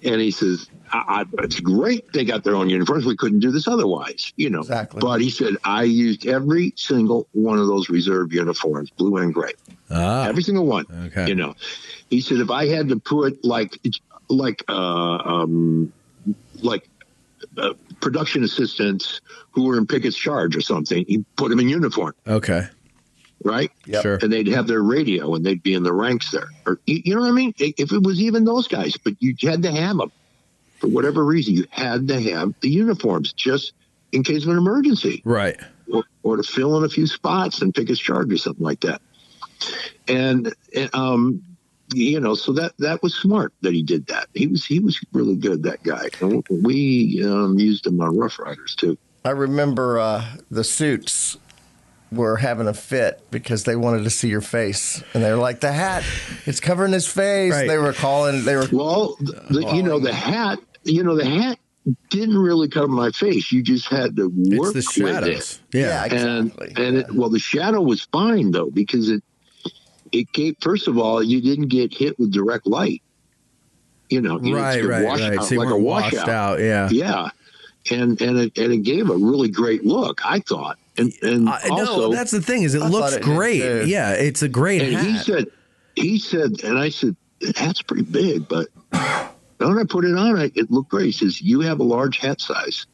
he says, it's great they got their own uniforms. We couldn't do this otherwise, you know. Exactly. But he said, I used every single one of those reserve uniforms, blue and gray. Every single one. Okay. You know, he said, if I had to put production assistants who were in Pickett's charge or something, he put them in uniform. Okay. Right? Yep. Sure. And they'd have their radio and they'd be in the ranks there. Or, you know what I mean? If it was even those guys, but you had to have them. For whatever reason, you had to have the uniforms just in case of an emergency. Right. Or to fill in a few spots in Pickett's charge or something like that. And you know, so that was smart that he did that. He was really good, that guy. And we used him on Rough Riders too. I remember the suits were having a fit because they wanted to see your face, and they were like, "The hat, it's covering his face." Right. They were calling. The hat. You know, the hat didn't really cover my face. You just had to work it's the shadows. with it. Yeah, exactly. And the shadow was fine though, because it gave, first of all, you didn't get hit with direct light. You know, Right. So you like weren't a washed washout. out. Yeah. Yeah. And it gave a really great look, I thought. And also, no, that's the thing is it looks great. Yeah, it's a great and hat. He said, and I said, the hat's pretty big, but when I put it on, it looked great. He says, you have a large hat size,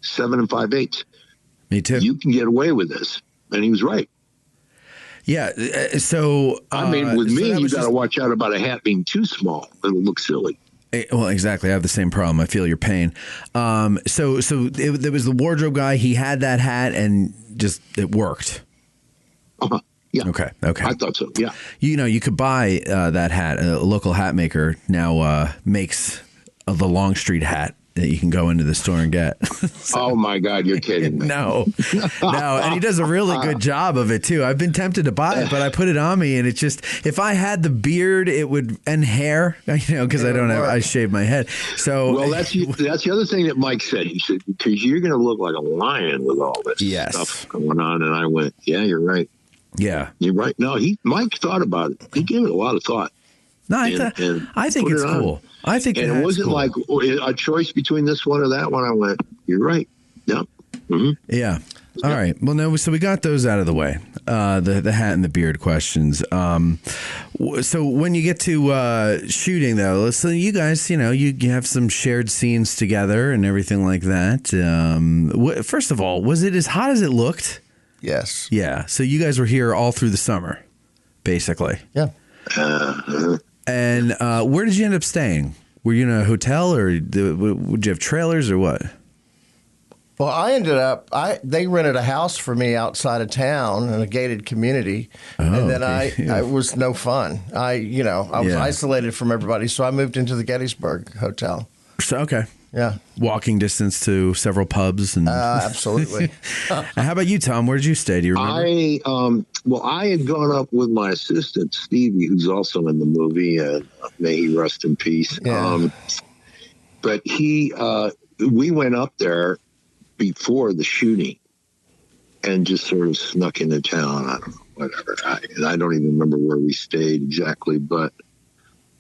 7 5/8. Me too. You can get away with this. And he was right. Yeah. So I mean, with me, you got to watch out about a hat being too small. It'll look silly. Well, exactly. I have the same problem. I feel your pain. So there was the wardrobe guy. He had that hat, and just it worked. Yeah. Okay. I thought so. Yeah. You know, you could buy that hat. A local hat maker now makes the Longstreet hat that you can go into the store and get. Oh my God, you're kidding me. No, and he does a really good job of it too. I've been tempted to buy it, but I put it on me, and it just, if I had the beard, it would, and hair, you know, because I shave my head. So well, that's the other thing that Mike said. He said, because you're going to look like a lion with all this stuff going on, and I went, yeah, you're right. Yeah, you're right. No, Mike thought about it. He gave it a lot of thought. No, I think it's cool. I think it wasn't like a choice between this one or that one. I went, you're right. Yeah. Mm-hmm. Yeah. All right. Well, no. So we got those out of the way. The hat and the beard questions. So when you get to shooting, though, so you guys, you know, you have some shared scenes together and everything like that. First of all, was it as hot as it looked? Yes. Yeah. So you guys were here all through the summer, basically. Yeah. And where did you end up staying? Were you in a hotel, or would you have trailers, or what? Well, I ended up. They rented a house for me outside of town in a gated community, and then I was no fun. I was isolated from everybody, so I moved into the Gettysburg Hotel. So, okay. Yeah. Walking distance to several pubs and absolutely. And how about you, Tom? Where did you stay? Do you remember? I had gone up with my assistant Stevie, who's also in the movie, and may he rest in peace. Yeah. But we went up there before the shooting and just sort of snuck into town. I don't know, whatever. I don't even remember where we stayed exactly, but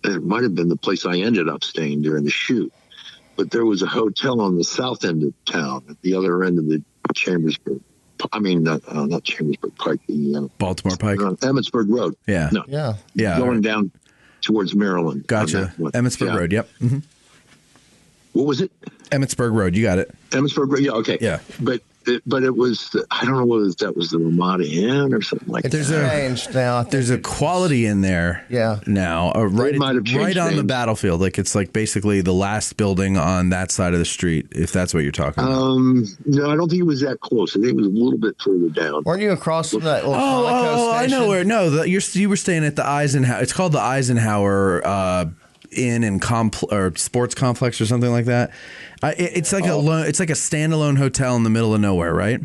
it might have been the place I ended up staying during the shoot. But there was a hotel on the south end of town, at the other end of the Chambersburg. I mean, not Chambersburg Pike, the Baltimore Pike, Emmitsburg Road. Yeah, no, yeah, going down towards Maryland. Gotcha. Emmitsburg Road. Yep. Mm-hmm. What was it? Emmitsburg Road. You got it. Emmitsburg Road. Yeah. Okay. Yeah. But it was, I don't know whether that was the Ramada Inn or something like that. There's changed now. There's a Quality in there. Yeah. Now, right on names. the battlefield. Like it's like basically the last building on that side of the street, if that's what you're talking about. No, I don't think it was that close. I think it was a little bit further down. Weren't you across from that? I know where. No, you were staying at the Eisenhower. It's called the Eisenhower Inn and or Sports Complex or something like that. It's like it's like a standalone hotel in the middle of nowhere, right?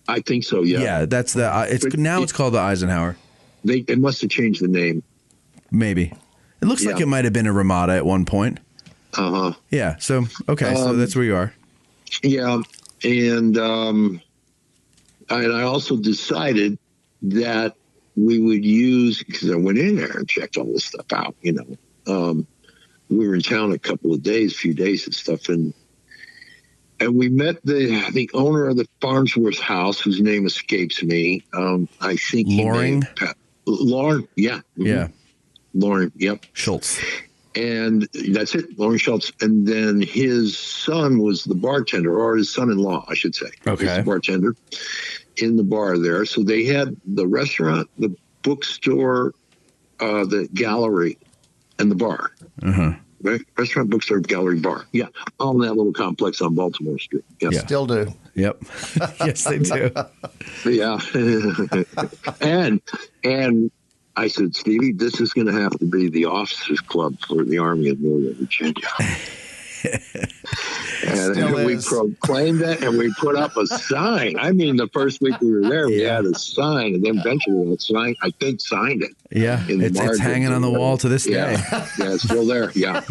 I think so. Yeah. Yeah, that's the. It's called the Eisenhower. It must have changed the name. Maybe. It looks like it might have been a Ramada at one point. Yeah. So so that's where you are. Yeah, and I also decided that we would use, because I went in there and checked all this stuff out. We were in town a few days and stuff, and we met the owner of the Farnsworth house, whose name escapes me. I think Loring. Loring, yeah, yeah, Loring, yep, Schultz. And that's it, Loring Schultz. And then his son was the bartender, or his son-in-law, I should say. Okay. Was the bartender in the bar there. So they had the restaurant, the bookstore, the gallery, and the bar. Right? Restaurant, bookstore, gallery, bar. Yeah. All in that little complex on Baltimore Street. Yes. Yeah. Still do. Yep. Yes, they do. Yeah. and I said, Stevie, this is going to have to be the officers club for the Army of Northern Virginia. And we proclaimed it, and we put up a sign. I mean, the first week we were there, we had a sign, and then eventually that sign, I think, signed it. Yeah, it's hanging on the wall to this day. Yeah, it's still there. Yeah.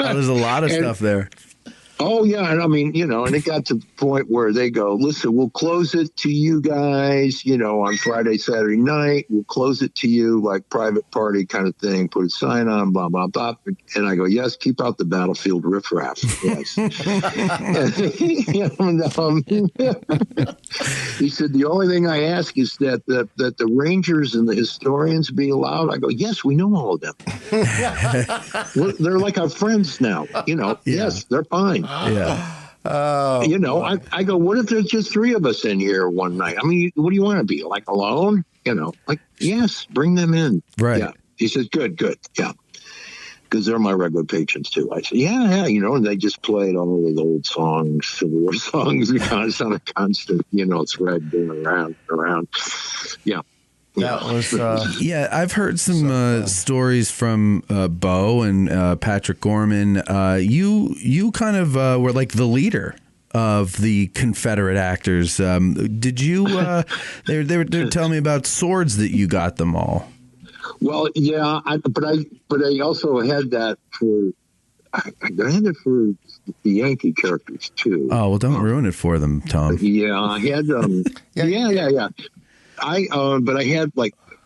There's a lot of stuff there. Oh, yeah. And I mean, and it got to the point where they go, listen, we'll close it to you guys, on Friday, Saturday night. We'll close it to you like private party kind of thing. Put a sign on, blah, blah, blah. And I go, yes, keep out the battlefield riffraff. Yes. He said, the only thing I ask is that the Rangers and the historians be allowed. I go, yes, we know all of them. They're like our friends now. Yes, they're fine. Yeah. I go, what if there's just three of us in here one night? I mean, what do you want to be, like, alone? Yes, bring them in. Right. Yeah. He says, good. Yeah. Because they're my regular patrons, too. I said, yeah, and they just played all of the old songs, Civil War songs, it's on a constant, thread going around. Yeah. That was I've heard some stories from Bo and Patrick Gorman. You kind of were like the leader of the Confederate actors. Did you? They were telling me about swords that you got them all. Well, yeah, but I also had that for. I had it for the Yankee characters too. Oh well, don't ruin it for them, Tom. Yeah, I had yeah. But I had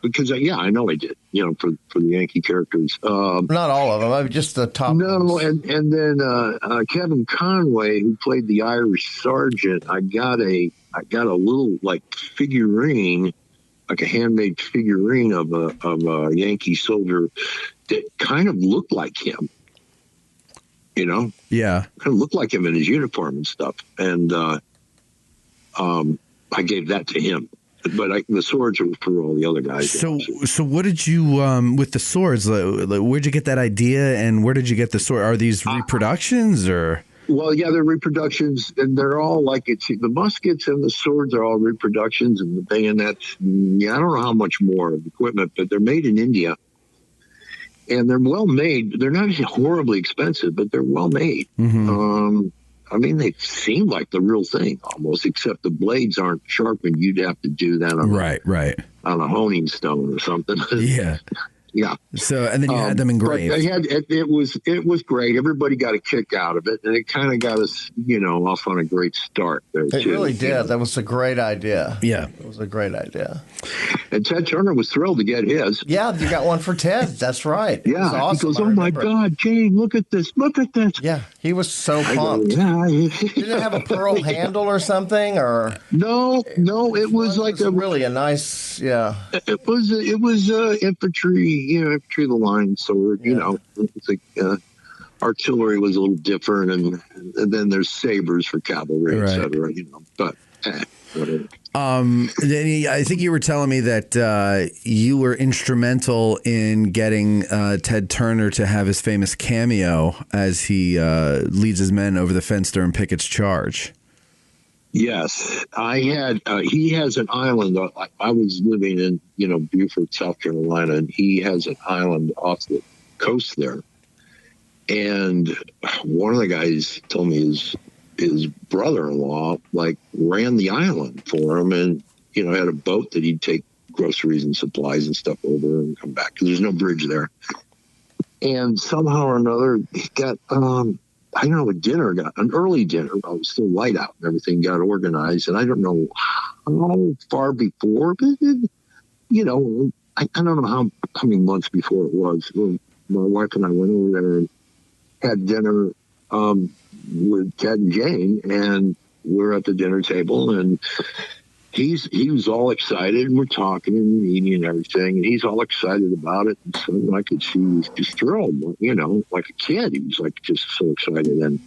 because I know I did, for the Yankee characters. Not all of them. I mean, just the top. No, and then Kevin Conway, who played the Irish sergeant, I got a little figurine, like a handmade figurine of a Yankee soldier that kind of looked like him. Yeah, kind of looked like him in his uniform and stuff, and I gave that to him. But the swords are for all the other guys. So what did you with the swords? Where'd you get that idea, and where did you get the sword? Are these reproductions or? Well, yeah, they're reproductions, and they're all the muskets and the swords are all reproductions, and the bayonets. I don't know how much more of equipment, but they're made in India, and they're well made. They're not horribly expensive, but they're well made. Mm-hmm. I mean, they seem like the real thing almost, except the blades aren't sharpened. You'd have to do that on a honing stone or something. Yeah. Yeah. So, and then you had them engraved. It was great. Everybody got a kick out of it, and it kind of got us, off on a great start there. It really did. That was a great idea. Yeah, it was a great idea. And Ted Turner was thrilled to get his. Yeah, you got one for Ted. That's right. Yeah, awesome. He goes, "Oh my God, Jane, look at this! Look at this!" Yeah, he was so pumped. Did it have a pearl handle or something? Or no, it was like really a nice. Yeah, it was infantry. Infantry of the line sword. It's like artillery was a little different, and then there's sabers for cavalry, etc. But whatever. I think you were telling me that you were instrumental in getting Ted Turner to have his famous cameo as he leads his men over the fence during Pickett's charge. Yes, I had. He has an island. I was living in, Beaufort, South Carolina, and he has an island off the coast there. And one of the guys told me his brother-in-law like ran the island for him, and had a boat that he'd take groceries and supplies and stuff over and come back because there's no bridge there. And somehow or another, he got I don't know, an early dinner. It was still light out and everything got organized, and I don't know how far before, but I don't know how many months before it was. My wife and I went over there and had dinner with Ted and Jane, and we're at the dinner table, and he was all excited, and we're talking and eating and everything, and he's all excited about it. And so I could see he was just thrilled, like a kid. He was like just so excited, and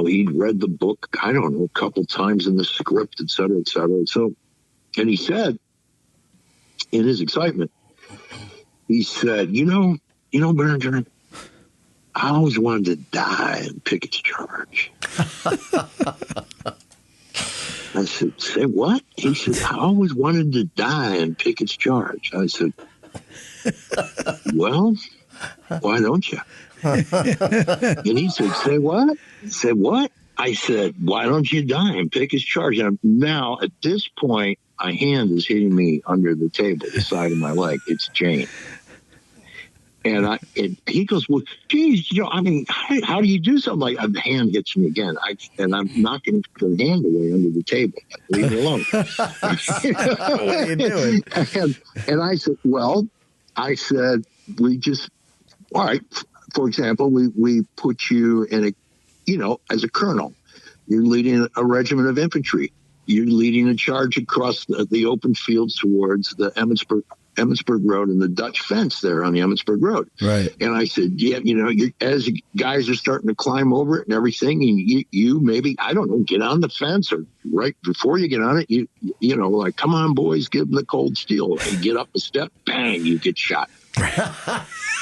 he'd read the book, I don't know, a couple times in the script, et cetera, et cetera. So, and he said, in his excitement, he said, Berenger, I always wanted to die in Pickett's charge. I said, say what? He said, I always wanted to die in Pickett's charge. I said, well, why don't you? And he said, say what? Say what? I said, why don't you die and pick his charge? And now, at this point, a hand is hitting me under the table, the side of my leg. It's Jane. And he goes, well, geez, how do you do something like that? The hand hits me again. I'm knocking the hand away under the table. Leave me alone. What are you doing? And I said, we just, all right, for example, we put you in as a colonel. You're leading a regiment of infantry. You're leading a charge across the open fields towards the Emmitsburg Road and the Dutch fence there on the Emmitsburg Road. Right. And I said, yeah, as guys are starting to climb over it and everything, and you maybe, I don't know, get on the fence, or right before you get on it, you like, come on, boys, give them the cold steel. You get up a step, bang, you get shot.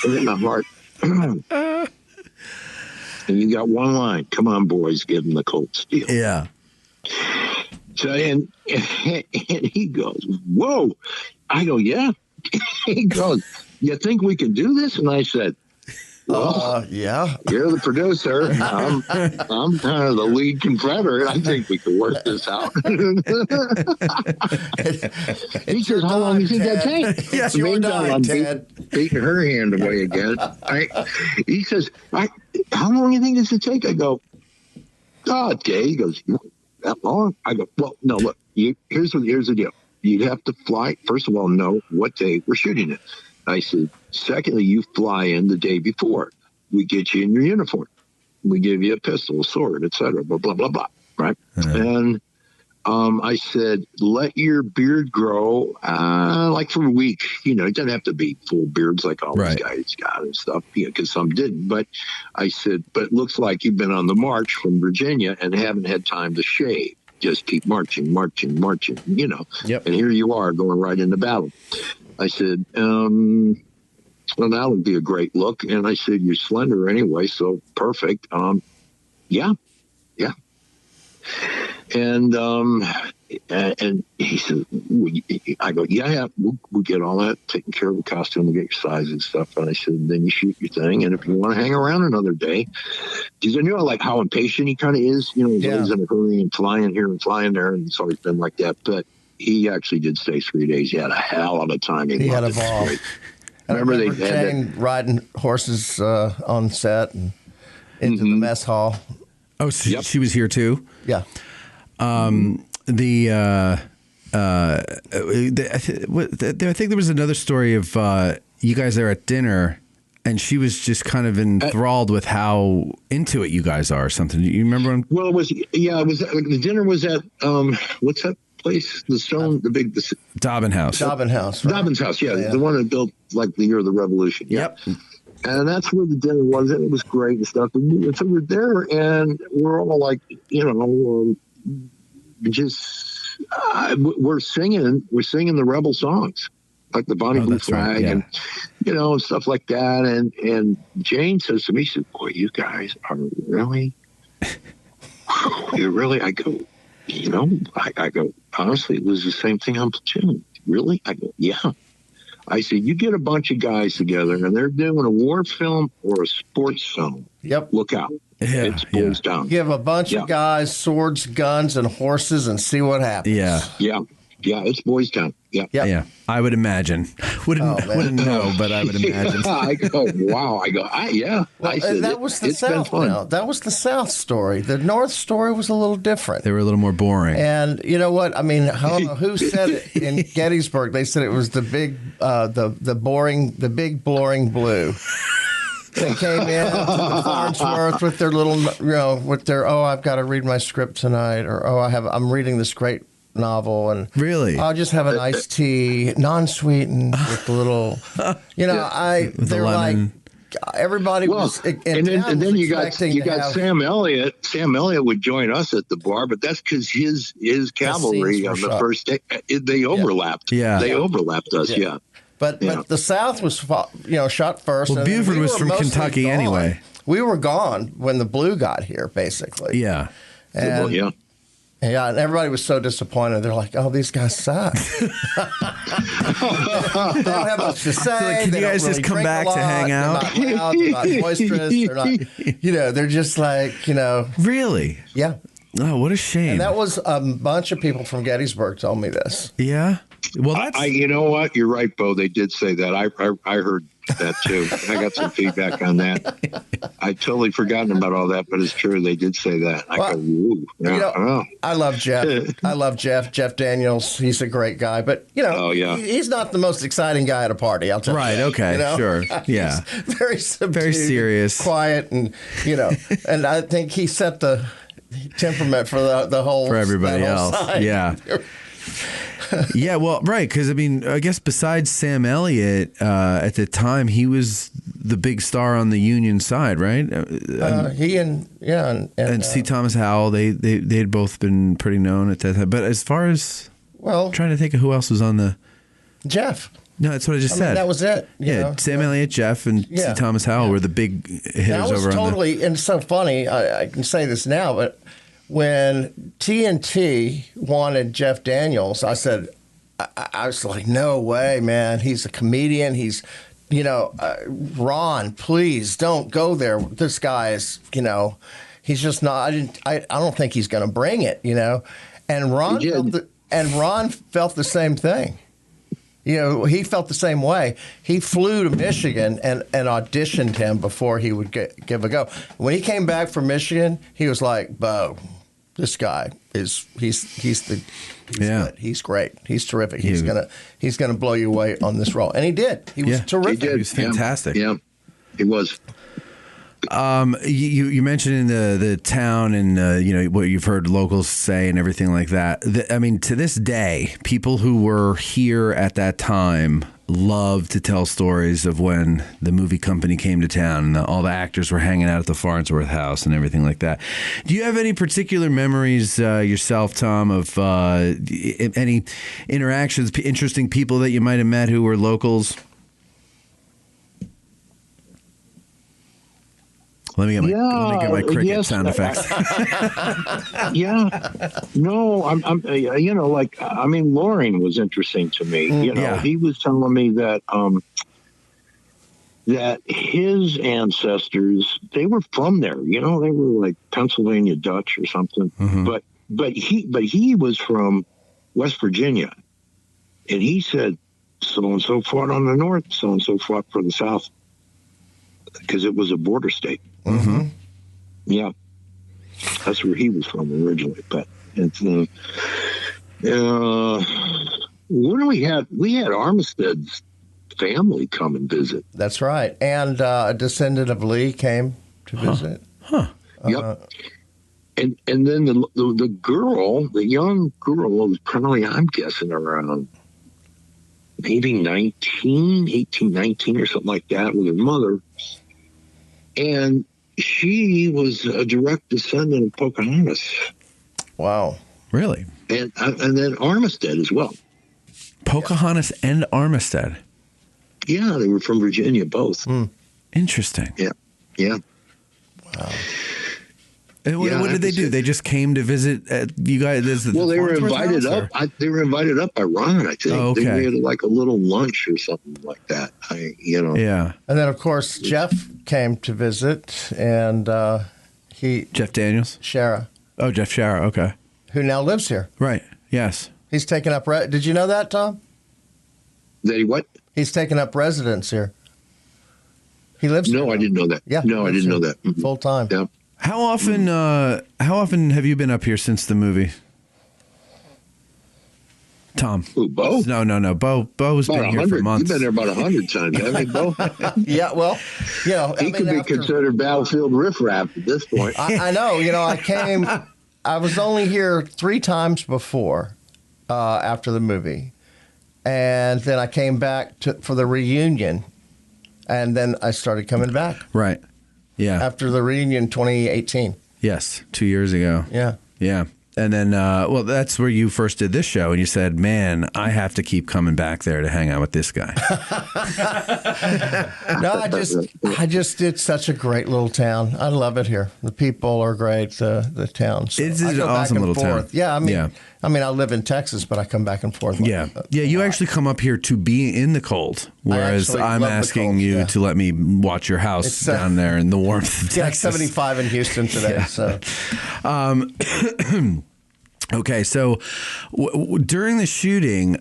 In the heart. And you got one line, come on, boys, give them the cold steel. Yeah. So, and he goes, whoa. I go, yeah. He goes, you think we can do this? And I said, well, yeah. You're the producer. I'm kind of the lead Confederate. I think we can work this out. He says, how long do you think that takes? It's your night, Ted. Beating her hand away again. He says, how long do you think this would take? I go, okay. He goes, that long? I go, well, no, look, here's the deal. You'd have to fly, first of all, know what day we're shooting it. I said, secondly, you fly in the day before. We get you in your uniform. We give you a pistol, a sword, et cetera, blah, blah, blah, blah, right? And I said, let your beard grow like for a week. It doesn't have to be full beards like all these guys got and stuff, because some didn't. But I said, but it looks like you've been on the march from Virginia and haven't had time to shave. Just keep marching, Yep. And here you are going right into battle. I said, well, that would be a great look. And I said, you're slender anyway, so perfect. Yeah. And he said, I go, yeah, we'll get all that taken care of, the costume, we'll get your size and stuff. And I said, then you shoot your thing. And if you want to hang around another day, because I knew like how impatient he kind of is, he's always in a hurry and flying here and flying there. And it's always been like that. But he actually did stay 3 days. He had a hell of a time. He had a ball. I remember they had Jane riding horses on set and into the mess hall. Oh, so she was here too? Yeah. I think there was another story of you guys are at dinner, and she was just kind of enthralled with how into it you guys are, or something. Do you remember? Well, it was the dinner was at what's that place? The Stone, the big Dobbin House. Dobbin House. Right? Dobbin's House, yeah, the one that built like the year of the Revolution. Yeah. Yep. And that's where the dinner was, and it was great and stuff. And so we're there, and we're all like, we're singing the rebel songs, like the Bonnie Blue Flag, and and stuff like that. And Jane says to me, she said, "Boy, you guys are really, you're really." I go, I go, honestly, it was the same thing on Platoon. Really? I go, yeah. I said, you get a bunch of guys together and they're doing a war film or a sports film. Yep. Look out. Yeah, it's Boys Town. Give a bunch of guys swords, guns, and horses and see what happens. Yeah. Yeah, it's Boys Town. Yeah. Yeah. I would imagine. Wouldn't know, but I would imagine. I go, wow. Yeah. Well, I said, that was the it's been South. fun. Now. That was the South story. The North story was a little different. They were a little more boring. And you know what? I mean, I don't know who said it in Gettysburg. They said it was the big, the big boring blue. They came in to the Farnsworth with their little, I've got to read my script tonight, or I'm reading this great novel, and really, I'll just have an iced tea, non-sweetened, with a little, they're like, everybody was, and then you got Sam Elliott. Sam Elliott would join us at the bar, but that's because his cavalry on the first day, they overlapped. Yeah, they overlapped us. Yeah. But the South was, shot first. Well, Buford was from Kentucky anyway. We were gone when the blue got here, basically. Yeah. And, yeah, and everybody was so disappointed. They're like, "Oh, these guys suck. They don't have much to say. Like, can you guys just come back to hang out? They're not loud, they're not boisterous. They're not, they're just like, Really? Yeah. Oh, what a shame. And that was a bunch of people from Gettysburg told me this. Yeah. Well, you know what? You're right, Bo. They did say that. I heard that too. I got some feedback on that. I totally forgotten about all that, but it's true. They did say that. I go, ooh. I love Jeff. I love Jeff Daniels. He's a great guy, but he's not the most exciting guy at a party. I'll tell you. Right. Okay. Sure. Yeah. He's very subdued, very serious, quiet, and and I think he set the temperament for the whole for everybody else. Side. Yeah. Yeah, well, right, because I guess besides Sam Elliott, at the time he was the big star on the Union side, right? He and C. Thomas Howell, they had both been pretty known at that time. But as far as I'm trying to think of who else was on the Jeff. No, that's what I just said. That was it. Sam Elliott, Jeff, and C. Thomas Howell were the big hitters that was over totally, and it's so funny. I can say this now, but when TNT wanted Jeff Daniels, I said, I was like, no way, man. He's a comedian. He's, Ron, please don't go there. This guy is, he's just not. I don't think he's going to bring it, And Ron felt the same thing. He felt the same way. He flew to Michigan and auditioned him before he would give a go. When he came back from Michigan, he was like, Bo, this guy he's good. He's great. He's terrific. He's gonna blow you away on this role. And he did. He was terrific. He was fantastic. Yeah, he was. You mentioned in the town and what you've heard locals say and everything like that. To this day, people who were here at that time love to tell stories of when the movie company came to town and all the actors were hanging out at the Farnsworth house and everything like that. Do you have any particular memories yourself, Tom, of any interactions, interesting people that you might have met who were locals? Let me get my cricket sound effects. No, Loring was interesting to me. He was telling me that that his ancestors, they were from there. They were like Pennsylvania Dutch or something. Mm-hmm. But he was from West Virginia, and he said so and so fought on the north, so and so fought for the south, because it was a border state. Mm-hmm. Yeah, that's where he was from originally. But it's what do we had? We had Armistead's family come and visit. That's right, and a descendant of Lee came to visit. Yep. And then the girl, the young girl, was probably, I'm guessing, around maybe 18, 19 or something like that, with her mother. And she was a direct descendant of Pocahontas. Wow. Really? And then Armistead as well. Pocahontas and Armistead? Yeah, they were from Virginia, both. Interesting. Yeah. Wow. And what did they do? They just came to visit you guys? Well, they were invited up. They were invited up by Ron, I think. Oh, okay. They had like a little lunch or something like that. Yeah. And then, of course, Jeff came to visit, and Jeff Daniels? Shara. Oh, Jeff Shara, okay. Who now lives here. Right, yes. He's taken up... Did you know that, Tom? That he what? He's taken up residence here. He lives here. No, I didn't know that. Yeah. No, I didn't know that. Mm-hmm. Full time. Yeah. How often have you been up here since the movie? Tom. Who, Bo? No. Bo's been here for months. You've been there about 100 times, haven't you, Bo? Yeah, well, he could be considered battlefield riffraff at this point. I know. I was only here 3 times before after the movie. And then I came back for the reunion. And then I started coming back. Right. Yeah. After the reunion 2018. Yes, 2 years ago. Yeah. Yeah. And then, that's where you first did this show, and you said, man, I have to keep coming back there to hang out with this guy. No, I just did such a great little town. I love it here. The people are great, the town. So it's an awesome little town. Yeah, I mean, I live in Texas, but I come back and forth. You actually come up here to be in the cold, whereas I'm asking you to let me watch your house down there in the warmth of Texas. 75 in Houston today. Yeah. So. Okay, so during the shooting,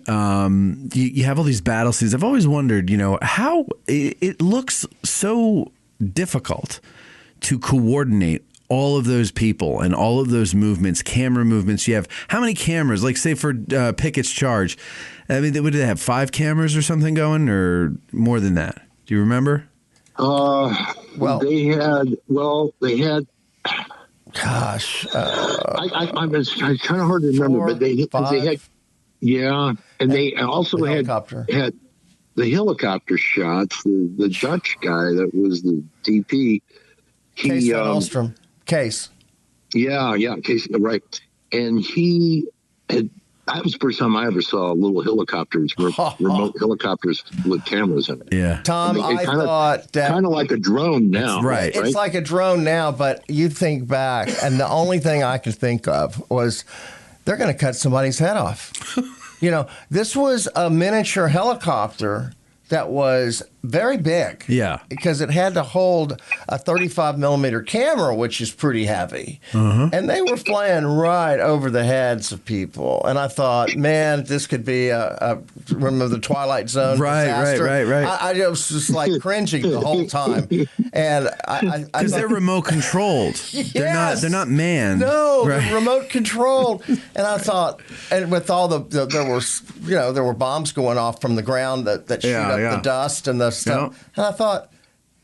you have all these battle scenes. I've always wondered, how it looks so difficult to coordinate all of those people and all of those movements, camera movements. You have how many cameras? Like, say for Pickett's charge, I mean, would they have 5 cameras or something going, or more than that? Do you remember? They had. Gosh, it's kind of hard to remember, but they had, and they also had the helicopter shots. The Dutch guy that was the DP, Case van Ostrom. Case. Yeah, Case, right, and he had. That was the first time I ever saw little helicopters, remote helicopters with cameras in it. Yeah. Tom, I thought that... Kind of like a drone now. Right. It's like a drone now, but you think back, and the only thing I could think of was they're going to cut somebody's head off. This was a miniature helicopter that was very big. Yeah. Because it had to hold a 35 millimeter camera, which is pretty heavy. Uh-huh. And they were flying right over the heads of people. And I thought, man, this could be remember the Twilight Zone disaster? Right. I was just like cringing the whole time. And because they're remote controlled. Yes. They're not manned. No, they're remote controlled. And I thought, and with all there were bombs going off from the ground that shoot up the dust and the stuff. Yep. And I thought,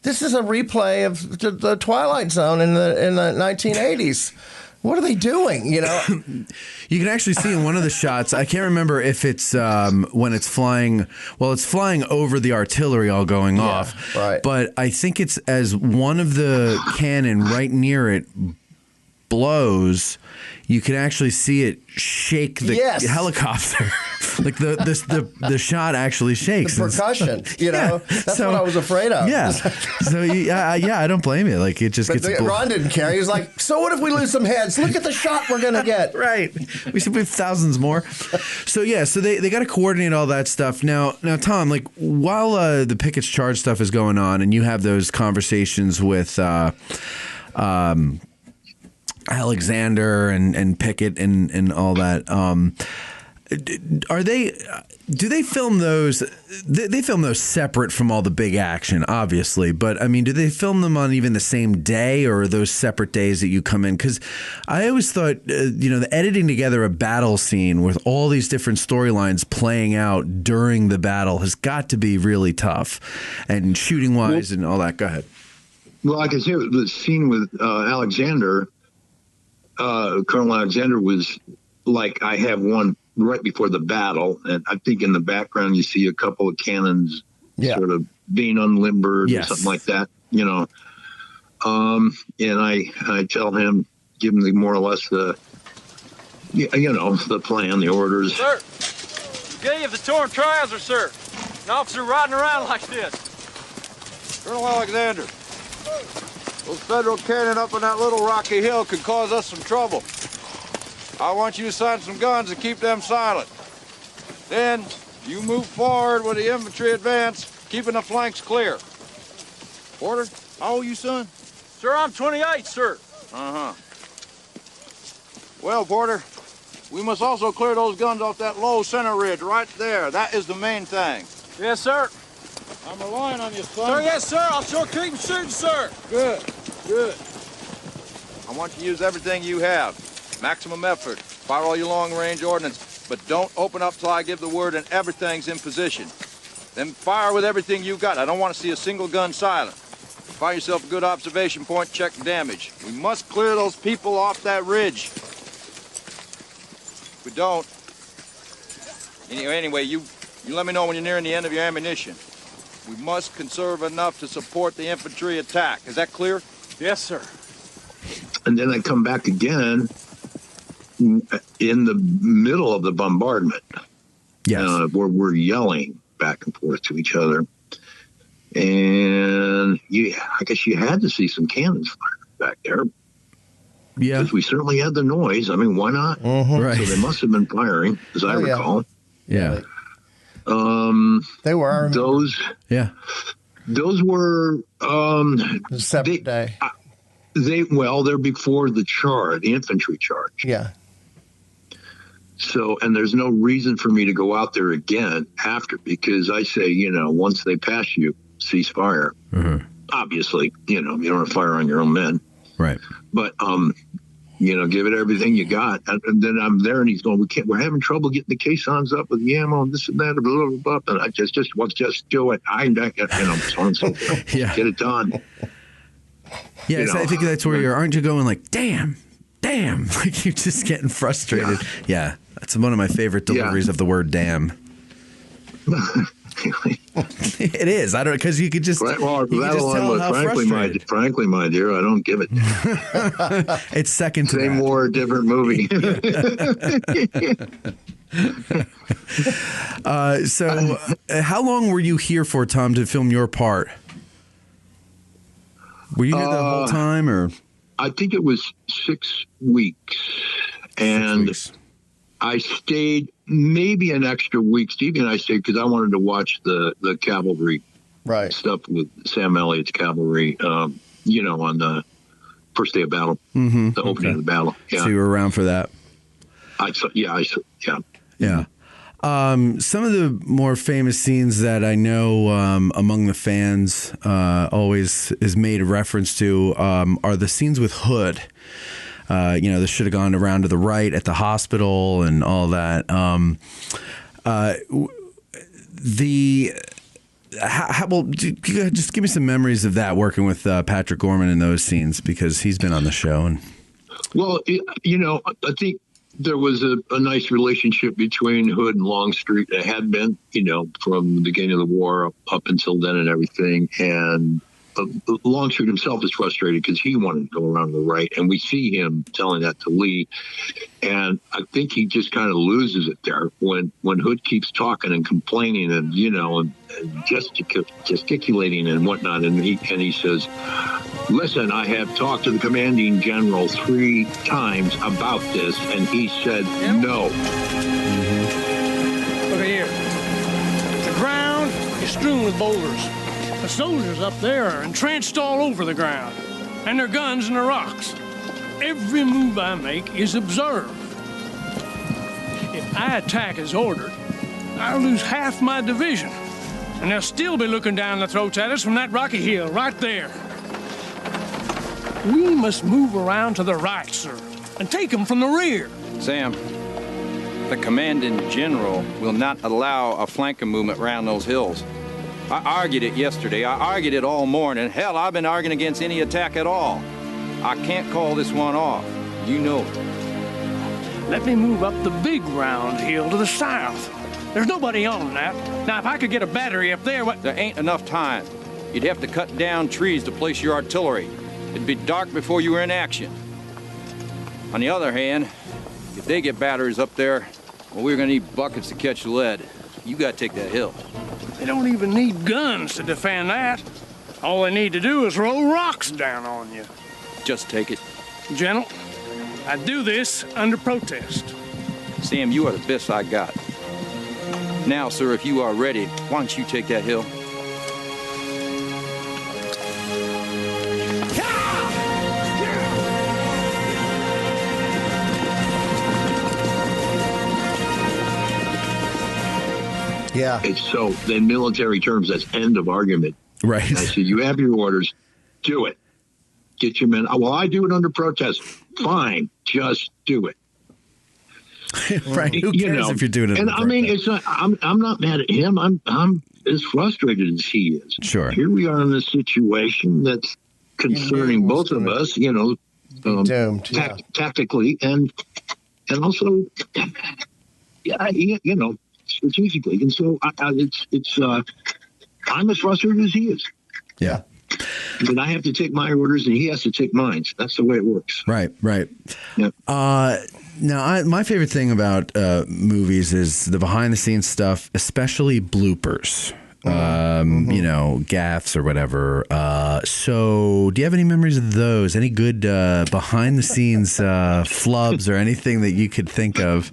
this is a replay of the Twilight Zone in the 1980s. What are they doing? You can actually see in one of the shots. I can't remember if it's when it's flying. Well, it's flying over the artillery all going off. Right. But I think it's as one of the cannon right near it blows. You can actually see it shake the helicopter. Like the shot actually shakes. The percussion, that's what I was afraid of. Yeah. So I don't blame you. Like it just gets. Ron didn't care. He was like, "So what if we lose some heads? Look at the shot we're gonna get." Right. We should have thousands more. So they got to coordinate all that stuff. Now Tom, like while the Pickett's charge stuff is going on, and you have those conversations with. Alexander and Pickett and all that. Do they film those? They film those separate from all the big action, obviously. But I mean, do they film them on even the same day, or are those separate days that you come in? Because I always thought, the editing together a battle scene with all these different storylines playing out during the battle has got to be really tough, and shooting wise and all that. Go ahead. Well, I can say the scene with Alexander. Colonel Alexander was like, I have one right before the battle, and I think in the background you see a couple of cannons sort of being unlimbered or something like that, and I tell him, give him more or less the plan, the orders. Sir, gay of the torn trousers, sir. An officer riding around like this. Colonel Alexander. Those federal cannon up on that little rocky hill could cause us some trouble. I want you to sign some guns and keep them silent. Then, you move forward with the infantry advance, keeping the flanks clear. Porter, how old are you, son? Sir, I'm 28, sir. Uh-huh. Well, Porter, we must also clear those guns off that low center ridge right there. That is the main thing. Yes, sir. I'm relying on you, son. Sir, yes, sir. I'll sure keep shooting, sir. Good, good. I want you to use everything you have. Maximum effort. Fire all your long-range ordnance, but don't open up till I give the word and everything's in position. Then fire with everything you got. I don't want to see a single gun silent. Find yourself a good observation point, check damage. We must clear those people off that ridge. If we don't, anyway, you let me know when you're nearing the end of your ammunition. We must conserve enough to support the infantry attack. Is that clear? Yes, sir. And then I come back again in the middle of the bombardment. Yes. Where we're yelling back and forth to each other. And I guess you had to see some cannons firing back there. Yeah. Because we certainly had the noise. I mean, why not? Right. So they must have been firing, as I recall. Yeah. They were. Those. Yeah. Those were. Separate day. They're before the infantry charge. Yeah. So, and there's no reason for me to go out there again after, because I say, once they pass you, cease fire. Mm-hmm. Obviously, you don't have to fire on your own men. Right. But, give it everything you got. And then I'm there and he's going, we're having trouble getting the caissons up with the ammo and this and that, blah, blah, blah. And I just do it. So on and so forth. Yeah. Get it done. Yeah, so I think that's where aren't you going like, damn, like you're just getting frustrated. Yeah, that's one of my favorite deliveries of the word damn. It is. I don't, because you could just, right, well, you could just tell how frustrated. Frankly, my dear, I don't give it. It's second to Same that. war, different movie. So how long were you here for, Tom, to film your part? Were you here the whole time, or? I think it was 6 weeks, and I stayed maybe an extra week. Stevie and I stayed because I wanted to watch the cavalry stuff with Sam Elliott's cavalry. On the first day of battle, the opening of the battle. Yeah. So you were around for that. Yeah. Some of the more famous scenes that I know among the fans always is made a reference to are the scenes with Hood. This should have gone around to the right at the hospital and all that. Just give me some memories of that, working with Patrick Gorman in those scenes, because he's been on the show. And well, I think there was a nice relationship between Hood and Longstreet. It had been, from the beginning of the war up until then and everything. And Longstreet himself is frustrated because he wanted to go around to the right. And we see him telling that to Lee. And I think he just kind of loses it there when Hood keeps talking and complaining and, and gesticulating and whatnot. And he says, listen, I have talked to the commanding general 3 times about this, and he said no. Look here. The ground is strewn with boulders. The soldiers up there are entrenched all over the ground, and their guns in the rocks. Every move I make is observed. If I attack as ordered, I'll lose half my division, and they'll still be looking down their throats at us from that rocky hill right there. We must move around to the right, sir, and take them from the rear. Sam, the commanding general will not allow a flanking movement around those hills. I argued it yesterday. I argued it all morning. Hell, I've been arguing against any attack at all. I can't call this one off. You know it. Let me move up the big round hill to the south. There's nobody on that. Now, if I could get a battery up there, There ain't enough time. You'd have to cut down trees to place your artillery. It'd be dark before you were in action. On the other hand, if they get batteries up there, well, we're gonna need buckets to catch lead. You gotta take that hill. They don't even need guns to defend that. All they need to do is roll rocks down on you. Just take it. General, I do this under protest. Sam, you are the best I got. Now, sir, if you are ready, why don't you take that hill? Yeah. It's so, in military terms, that's end of argument. Right. And I said, you have your orders, do it. Get your men. Well, I do it under protest. Fine, just do it. Right. Who cares if you're doing it? And I mean, it's not. I'm not mad at him. I'm as frustrated as he is. Sure. Here we are in this situation that's concerning both of us. Doomed, tactically and also, strategically. And so I'm as frustrated as he is. Yeah. But I have to take my orders and he has to take mine. That's the way it works. Right. Yep. Now, my favorite thing about movies is the behind-the-scenes stuff, especially bloopers, gaffes or whatever. So do you have any memories of those? Any good behind-the-scenes flubs or anything that you could think of?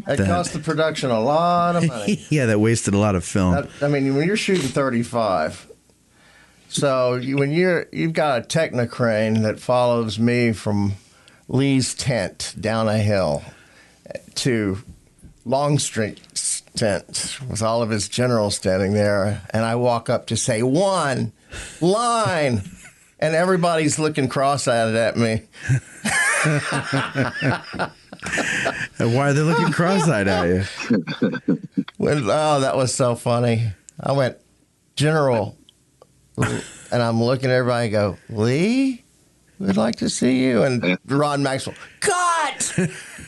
It cost the production a lot of money. Yeah, that wasted a lot of film. When you're shooting 35, so when you've got a Technocrane that follows me from Lee's tent down a hill to Longstreet's tent with all of his generals standing there, and I walk up to say, "One line," and everybody's looking cross-eyed at me. And why are they looking cross-eyed at you? That was so funny. I went, "General," and I'm looking at everybody and go, "Lee? We'd like to see you." And Ron Maxwell, "Cut!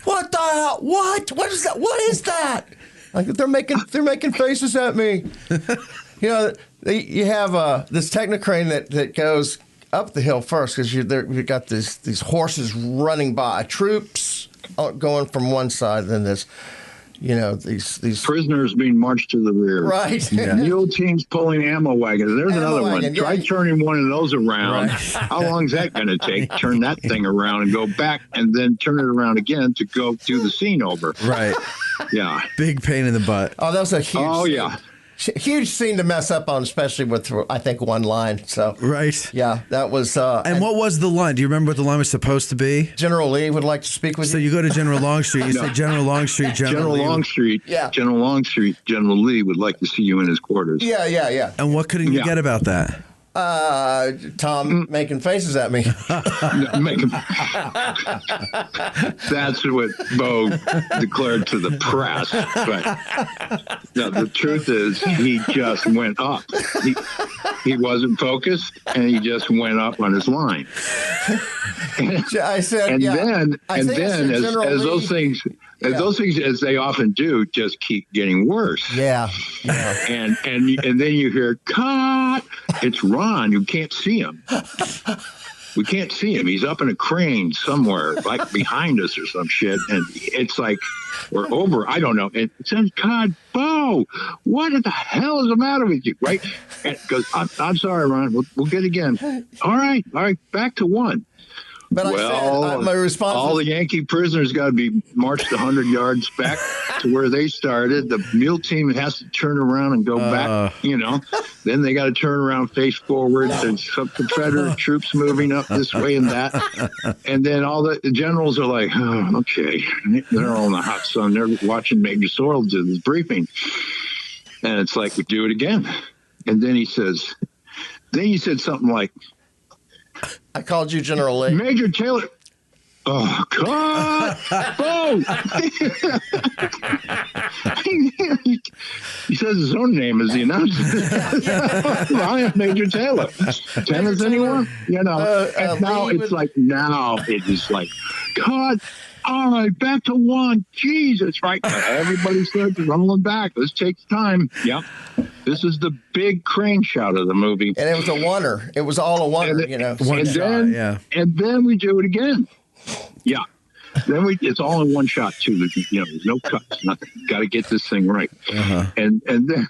What the hell? What? What is that? What is that?" Like they're making faces at me. You have this Technocrane that goes up the hill first because you've got these horses running by, troops going from one side, then this. These prisoners being marched to the rear. Right. Yeah. Mule teams pulling ammo wagons. There's another one. Try turning one of those around. Right. How long is that going to take? Turn that thing around and go back and then turn it around again to go do the scene over. Right. Yeah. Big pain in the butt. Oh, that was a huge scene. Yeah. Huge scene to mess up on, especially with, I think, one line. So right. Yeah, that was... and what was the line? Do you remember what the line was supposed to be? General Lee would like to speak with you. So you go to General Longstreet. You say, "General Longstreet, General Lee." Longstreet. Yeah. General Longstreet, General Lee would like to see you in his quarters. Yeah. And what couldn't you get about that? Tom making faces at me. That's what Bo declared to the press. But no, the truth is, he just went up. He wasn't focused, and he just went up on his line. I said, and then as those things. Those things, as they often do, just keep getting worse. Yeah. And then you hear, "Cut!" It's Ron. You can't see him. We can't see him. He's up in a crane somewhere, like behind us or some shit. And it's like, we're over. I don't know. And it says, "God, Bo, what the hell is the matter with you?" Right? Because I'm sorry, Ron. We'll get again. All right. Back to one. But I said, my response all the Yankee prisoners got to be marched 100 yards back to where they started. The mule team has to turn around and go back, Then they got to turn around, face forward. There's some Confederate troops moving up this way and that. And then all the generals are like, "Oh, okay." They're all in the hot sun. They're watching Major Sorrell do this briefing. And it's like, "We do it again." And then he said something like, "I called you General Lee." Major Taylor. Oh, God. Boom. He says his own name as he announces. I am Major Taylor. Tennis anyone? And now it's now it is like, "God, all right, back to one." Jesus, right? Everybody starts rolling back. This takes time. Yep. This is the big crane shot of the movie. And it was a oneer. It was all a oneer, And then we do it again. Yeah. Then it's all in one shot too. There's no cuts, nothing. Got to get this thing right. And then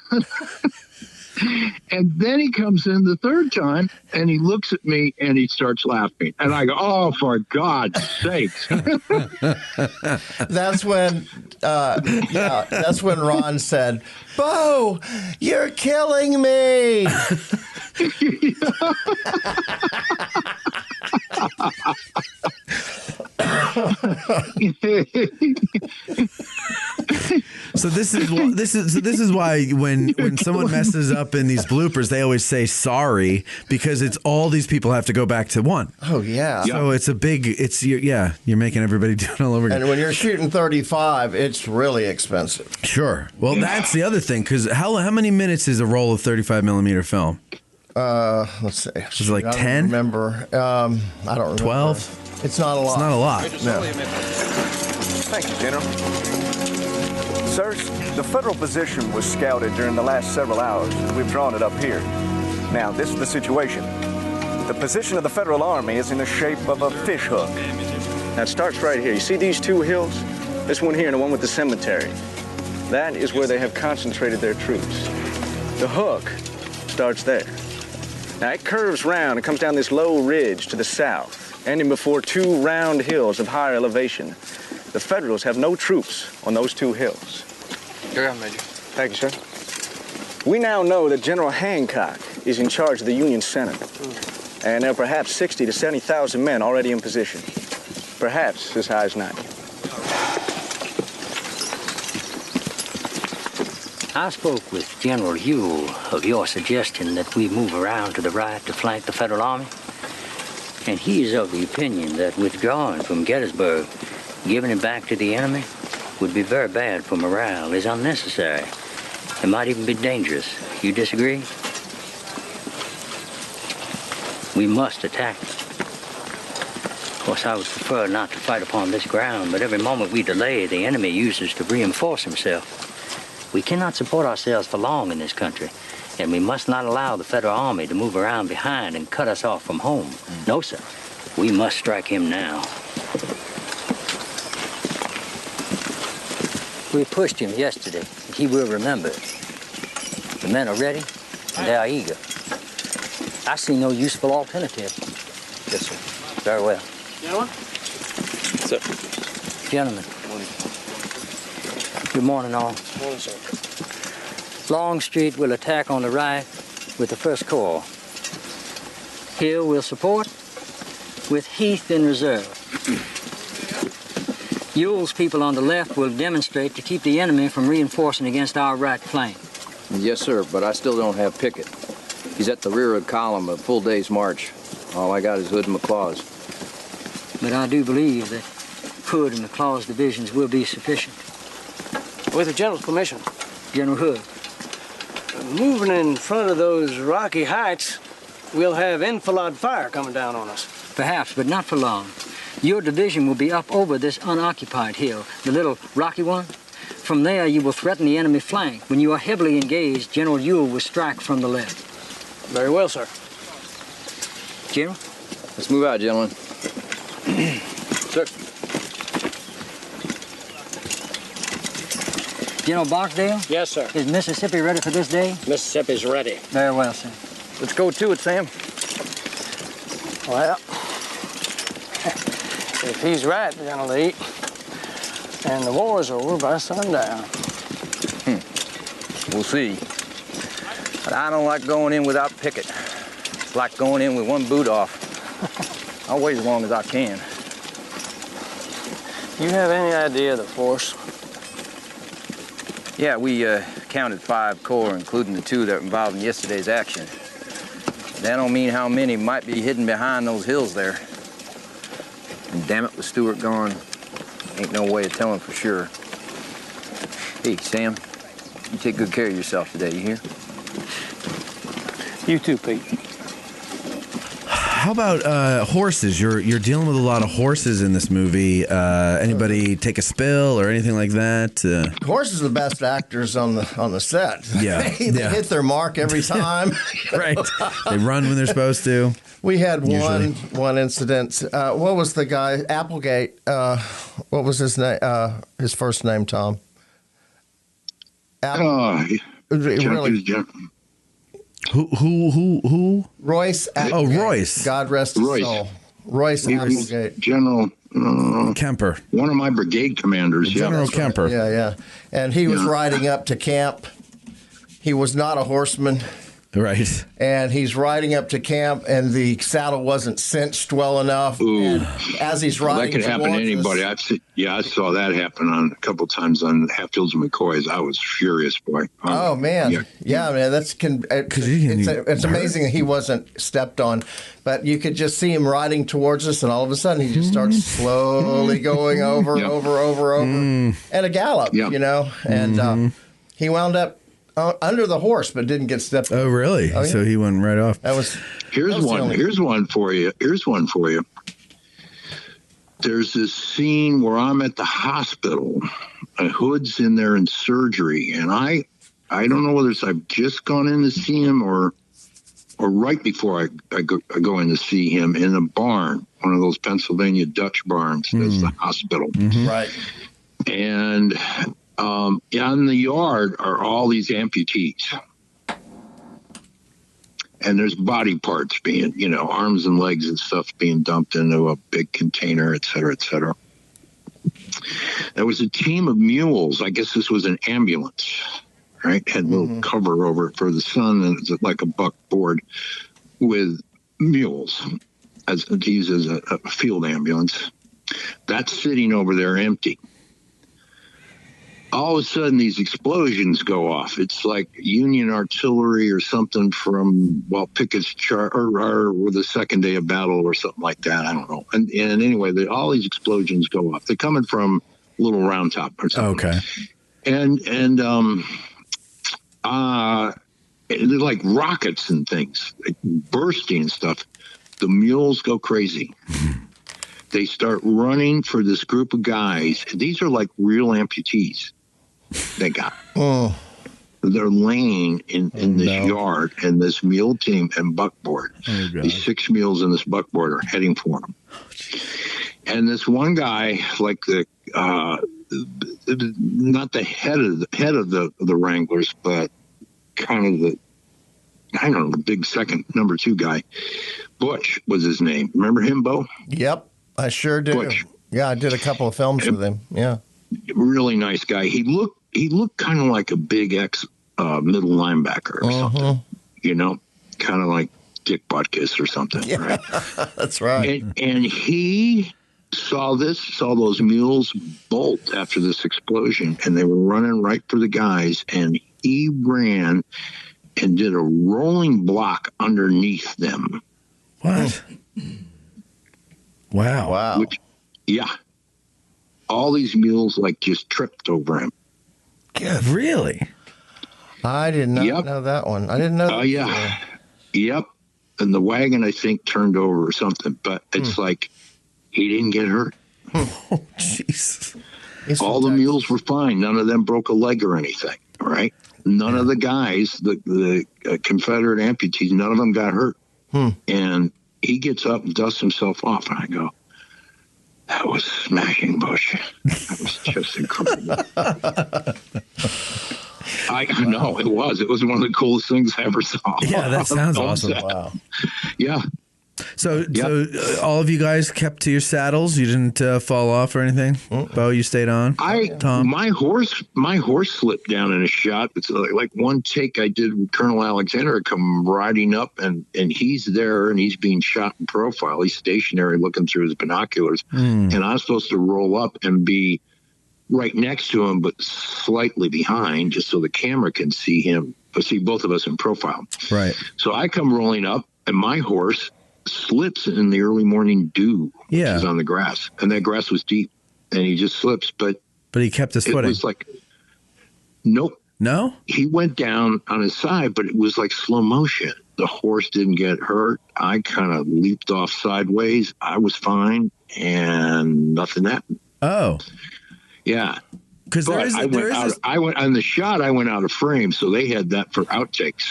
And then he comes in the third time and he looks at me and he starts laughing. And I go, oh, for God's sakes. That's when Ron said, Bo, you're killing me. So this is why when someone messes up in these bloopers, they always say sorry, because it's all these people have to go back to one. Oh yeah. So it's a big. You're making everybody do it all over again. And when you're shooting 35, it's really expensive. Sure. Well, that's the other thing, because how many minutes is a roll of 35 millimeter film? Let's see. Is it like 10? I don't remember. I don't remember. 12? It's not a lot. It's not a lot. No. Thank you, General. Sirs, the federal position was scouted during the last several hours. We've drawn it up here. Now, this is the situation. The position of the federal army is in the shape of a fish hook. Now, it starts right here. You see these two hills? This one here and the one with the cemetery. That is where they have concentrated their troops. The hook starts there. Now, it curves round and comes down this low ridge to the south, ending before two round hills of higher elevation. The Federals have no troops on those two hills. Here I am, Major. Thank you, sir. We now know that General Hancock is in charge of the Union Center, and there are perhaps 60 to 70,000 men already in position, perhaps as high as 90. I spoke with General Ewell of your suggestion that we move around to the right to flank the Federal Army. And he is of the opinion that withdrawing from Gettysburg, giving it back to the enemy, would be very bad for morale, is unnecessary. It might even be dangerous. You disagree? We must attack it. Of course, I would prefer not to fight upon this ground, but every moment we delay, the enemy uses to reinforce himself. We cannot support ourselves for long in this country, and we must not allow the Federal Army to move around behind and cut us off from home. No, sir. We must strike him now. We pushed him yesterday, and he will remember it. The men are ready, and they are eager. I see no useful alternative. Yes, sir. Very well. Gentlemen? Sir. Gentlemen. Good morning, all. Morning, sir. Longstreet will attack on the right with the 1st Corps. Hill will support with Heath in reserve. Ewell's people on the left will demonstrate to keep the enemy from reinforcing against our right flank. Yes, sir, but I still don't have Pickett. He's at the rear of the column, a full day's march. All I got is Hood and McLaws. But I do believe that Hood and McLaws' divisions will be sufficient. With the General's permission. General Hood. Moving in front of those rocky heights, we'll have enfilade fire coming down on us. Perhaps, but not for long. Your division will be up over this unoccupied hill, the little rocky one. From there, you will threaten the enemy flank. When you are heavily engaged, General Ewell will strike from the left. Very well, sir. General? Let's move out, gentlemen. Sir. General Barksdale? Yes, sir. Is Mississippi ready for this day? Mississippi's ready. Very well, sir. Let's go to it, Sam. Well, if he's right, General Lee, and the war's over by sundown. We'll see. But I don't like going in without Pickett. It's like going in with one boot off. I'll wait as long as I can. You have any idea of the force? Yeah, we counted 5 corps, including the 2 that were involved in yesterday's action. That don't mean how many might be hidden behind those hills there. And damn it, with Stewart gone, ain't no way of telling for sure. Hey, Sam, you take good care of yourself today, you hear? You too, Pete. How about horses? You're dealing with a lot of horses in this movie. Anybody take a spill or anything like that? Horses are the best actors on the set. Yeah, they hit their mark every time. Right. They run when they're supposed to. We had one incident. What was the guy? Applegate. What was his name? His first name, Tom. Who? Royce. Royce. God rest his soul. Royce Applegate. General Kemper. One of my brigade commanders. General Kemper. Yeah. And he was riding up to camp. He was not a horseman. Right. And he's riding up to camp, and the saddle wasn't cinched well enough. Ooh. And as he's riding, that could happen to anybody. I saw that happen on a couple times on Hatfields and McCoys. I was furious, boy. Oh man, yeah, man, it's amazing that he wasn't stepped on, but you could just see him riding towards us, and all of a sudden he just starts slowly going over, and a gallop, and he wound up under the horse, but didn't get stepped on. Oh, really? So he went right off. Here's one for you. There's this scene where I'm at the hospital. Hood's in there in surgery, and I don't know whether I've just gone in to see him or right before I go in to see him in a barn, one of those Pennsylvania Dutch barns. That's the hospital. Right. And on the yard are all these amputees. And there's body parts being, arms and legs and stuff being dumped into a big container, et cetera, et cetera. There was a team of mules. I guess this was an ambulance, right? Had a little cover over it for the sun, and it's like a buckboard with mules to use as a field ambulance. That's sitting over there empty. All of a sudden, these explosions go off. It's like Union artillery or something from, Pickett's or the second day of battle or something like that. I don't know. And anyway, all these explosions go off. They're coming from Little Round Top or something. Okay. And they're like rockets and things, like bursting and stuff. The mules go crazy. They start running for this group of guys. These are like real amputees. They got. They're laying in this yard, and this mule team and buckboard. These 6 mules in this buckboard are heading for them. And this one guy, like not the head of the Wranglers, but kind of the big second number 2 guy. Butch was his name. Remember him, Bo? Yep, I sure do. Butch. Yeah, I did a couple of films with him. Yeah. Really nice guy. He looked kind of like a big middle linebacker or something, kind of like Dick Butkus or something, right? That's right. And he saw those mules bolt after this explosion, and they were running right for the guys, and he ran and did a rolling block underneath them. What? Wow. All these mules just tripped over him. God, really? I did not know that one. I didn't know that. Oh, yeah. Yep. And the wagon, I think, turned over or something. But it's like he didn't get hurt. Oh, jeez. All the mules were fine. None of them broke a leg or anything. All right? None of the guys, the Confederate amputees, none of them got hurt. And he gets up and dusts himself off. And I go, that was smashing, Bush. That was just incredible. I know it was. It was one of the coolest things I ever saw. Yeah, that sounds awesome. Wow. Yeah. So all of you guys kept to your saddles. You didn't fall off or anything. Bo, you stayed on. Tom, my horse slipped down in a shot. It's like one take I did with Colonel Alexander. Come riding up, and he's there, and he's being shot in profile. He's stationary, looking through his binoculars, and I'm supposed to roll up and be right next to him, but slightly behind, just so the camera can see both of us in profile. Right. So I come rolling up, and my horse slips in the early morning dew, which is on the grass, and that grass was deep, and he just slips. But he kept his footing. It was like, nope. No? He went down on his side, but it was like slow motion. The horse didn't get hurt. I kind of leaped off sideways. I was fine, and nothing happened. Oh. Yeah. Because I went on the shot. I went out of frame, so they had that for outtakes.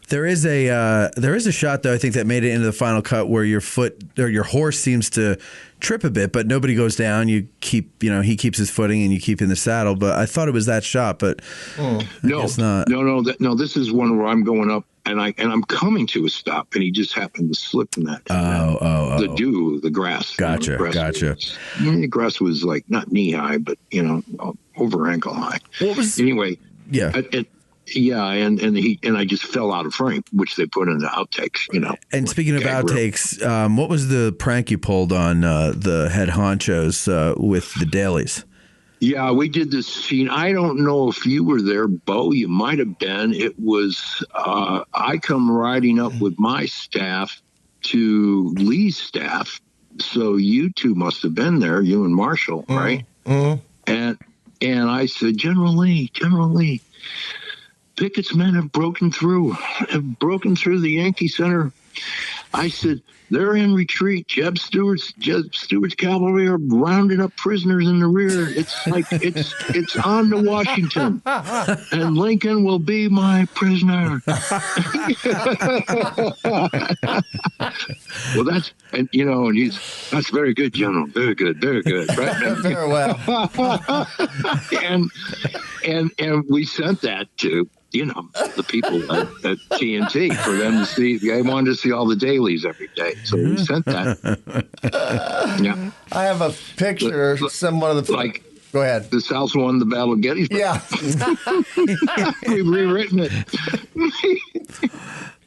There is a shot though I think that made it into the final cut where your foot or your horse seems to trip a bit, but nobody goes down. You keep, he keeps his footing and you keep in the saddle. But I thought it was that shot, but I guess not. No. This is one where I'm going up and I'm coming to a stop, and he just happened to slip in that. The grass. Gotcha. The grass was like not knee high, but over ankle high. What was anyway? Yeah. And I just fell out of frame, which they put in the outtakes, And speaking of outtakes, what was the prank you pulled on the head honchos with the dailies? Yeah, we did this scene. I don't know if you were there, Bo. You might have been. It was I come riding up with my staff to Lee's staff. So you two must have been there, you and Marshall, right? Mm-hmm. And I said, General Lee, Pickett's men have broken through the Yankee Center. I said, they're in retreat. Jeb Stuart's cavalry are rounding up prisoners in the rear. It's like it's on to Washington, and Lincoln will be my prisoner. Well, that's that's very good, General. Very good, right? Very well. and we sent that to the people at TNT for them to see. They wanted to see all the dailies every day, so we sent that. Yeah, I have a picture. One of the go ahead. The South won the Battle of Gettysburg. Yeah, we've rewritten it.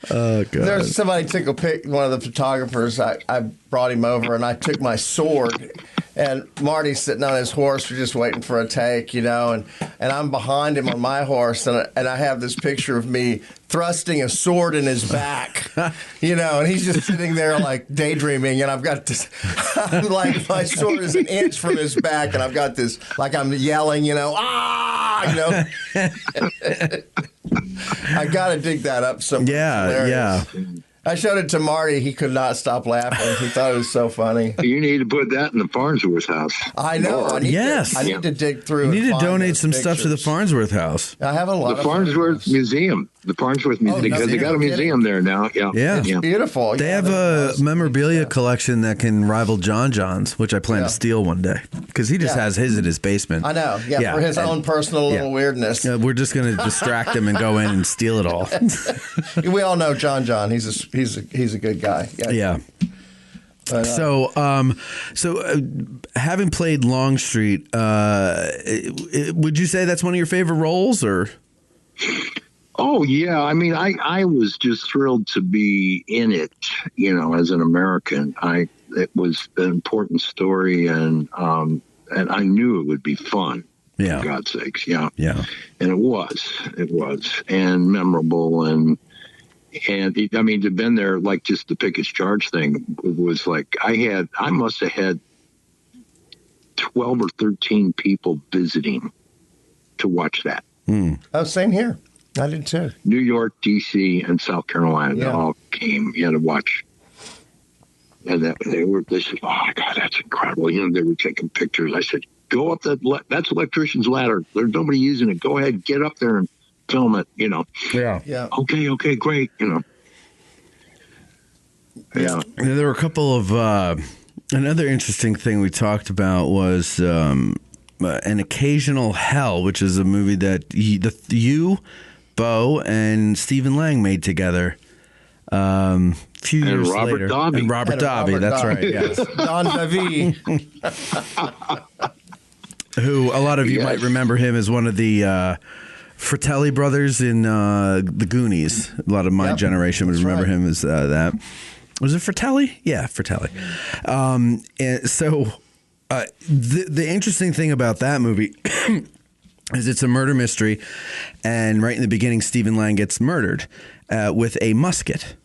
Oh, God. There's somebody took a pic. One of the photographers. I brought him over, and I took my sword. And Marty's sitting on his horse, we're just waiting for a take, and I'm behind him on my horse, and I have this picture of me thrusting a sword in his back, and he's just sitting there like daydreaming, and I've got this, like my sword is an inch from his back, and I've got this, like I'm yelling, I got to dig that up somewhere. Yeah. I showed it to Marty. He could not stop laughing. He thought it was so funny. You need to put that in the Farnsworth house. I know. I need to dig through. You need to donate some pictures. stuff to the Farnsworth house. I have a lot. The Farnsworth Museum. The Farnsworth Museum. Because they got a museum there now. Yeah. It's beautiful. They have a memorabilia collection that can rival John John's, which I plan to steal one day. Because he just has his in his basement. I know. Yeah, for his own personal little weirdness. We're just going to distract him and go in and steal it all. We all know John. He's a good guy. Yeah. But, so having played Longstreet, would you say that's one of your favorite roles, or? Oh yeah, I mean, I was just thrilled to be in it. As an American, it was an important story, and I knew it would be fun. Yeah, for God's sakes, yeah. And it was, and memorable, and I mean, to have been there, like just the Pickett's Charge thing was like, I must have had 12 or 13 people visiting to watch that. Oh, same here. I did too. New York, D.C., and South Carolina, they all came to watch. And they said, oh my God, that's incredible. They were taking pictures. I said, go up that's electrician's ladder. There's nobody using it. Go ahead, get up there and film it, Yeah. Okay, great, Yeah. There were a couple of another interesting thing we talked about was An Occasional Hell, which is a movie that you, Bo, and Stephen Lang made together a few years later. Dobby. And Robert Dobby, that's right, yes. Don Davi. Who a lot of you might remember him as one of the Fratelli brothers in The Goonies. A lot of my generation would remember him as that. Was it Fratelli? Yeah, Fratelli. And so the interesting thing about that movie is it's a murder mystery, and right in the beginning, Stephen Lang gets murdered with a musket.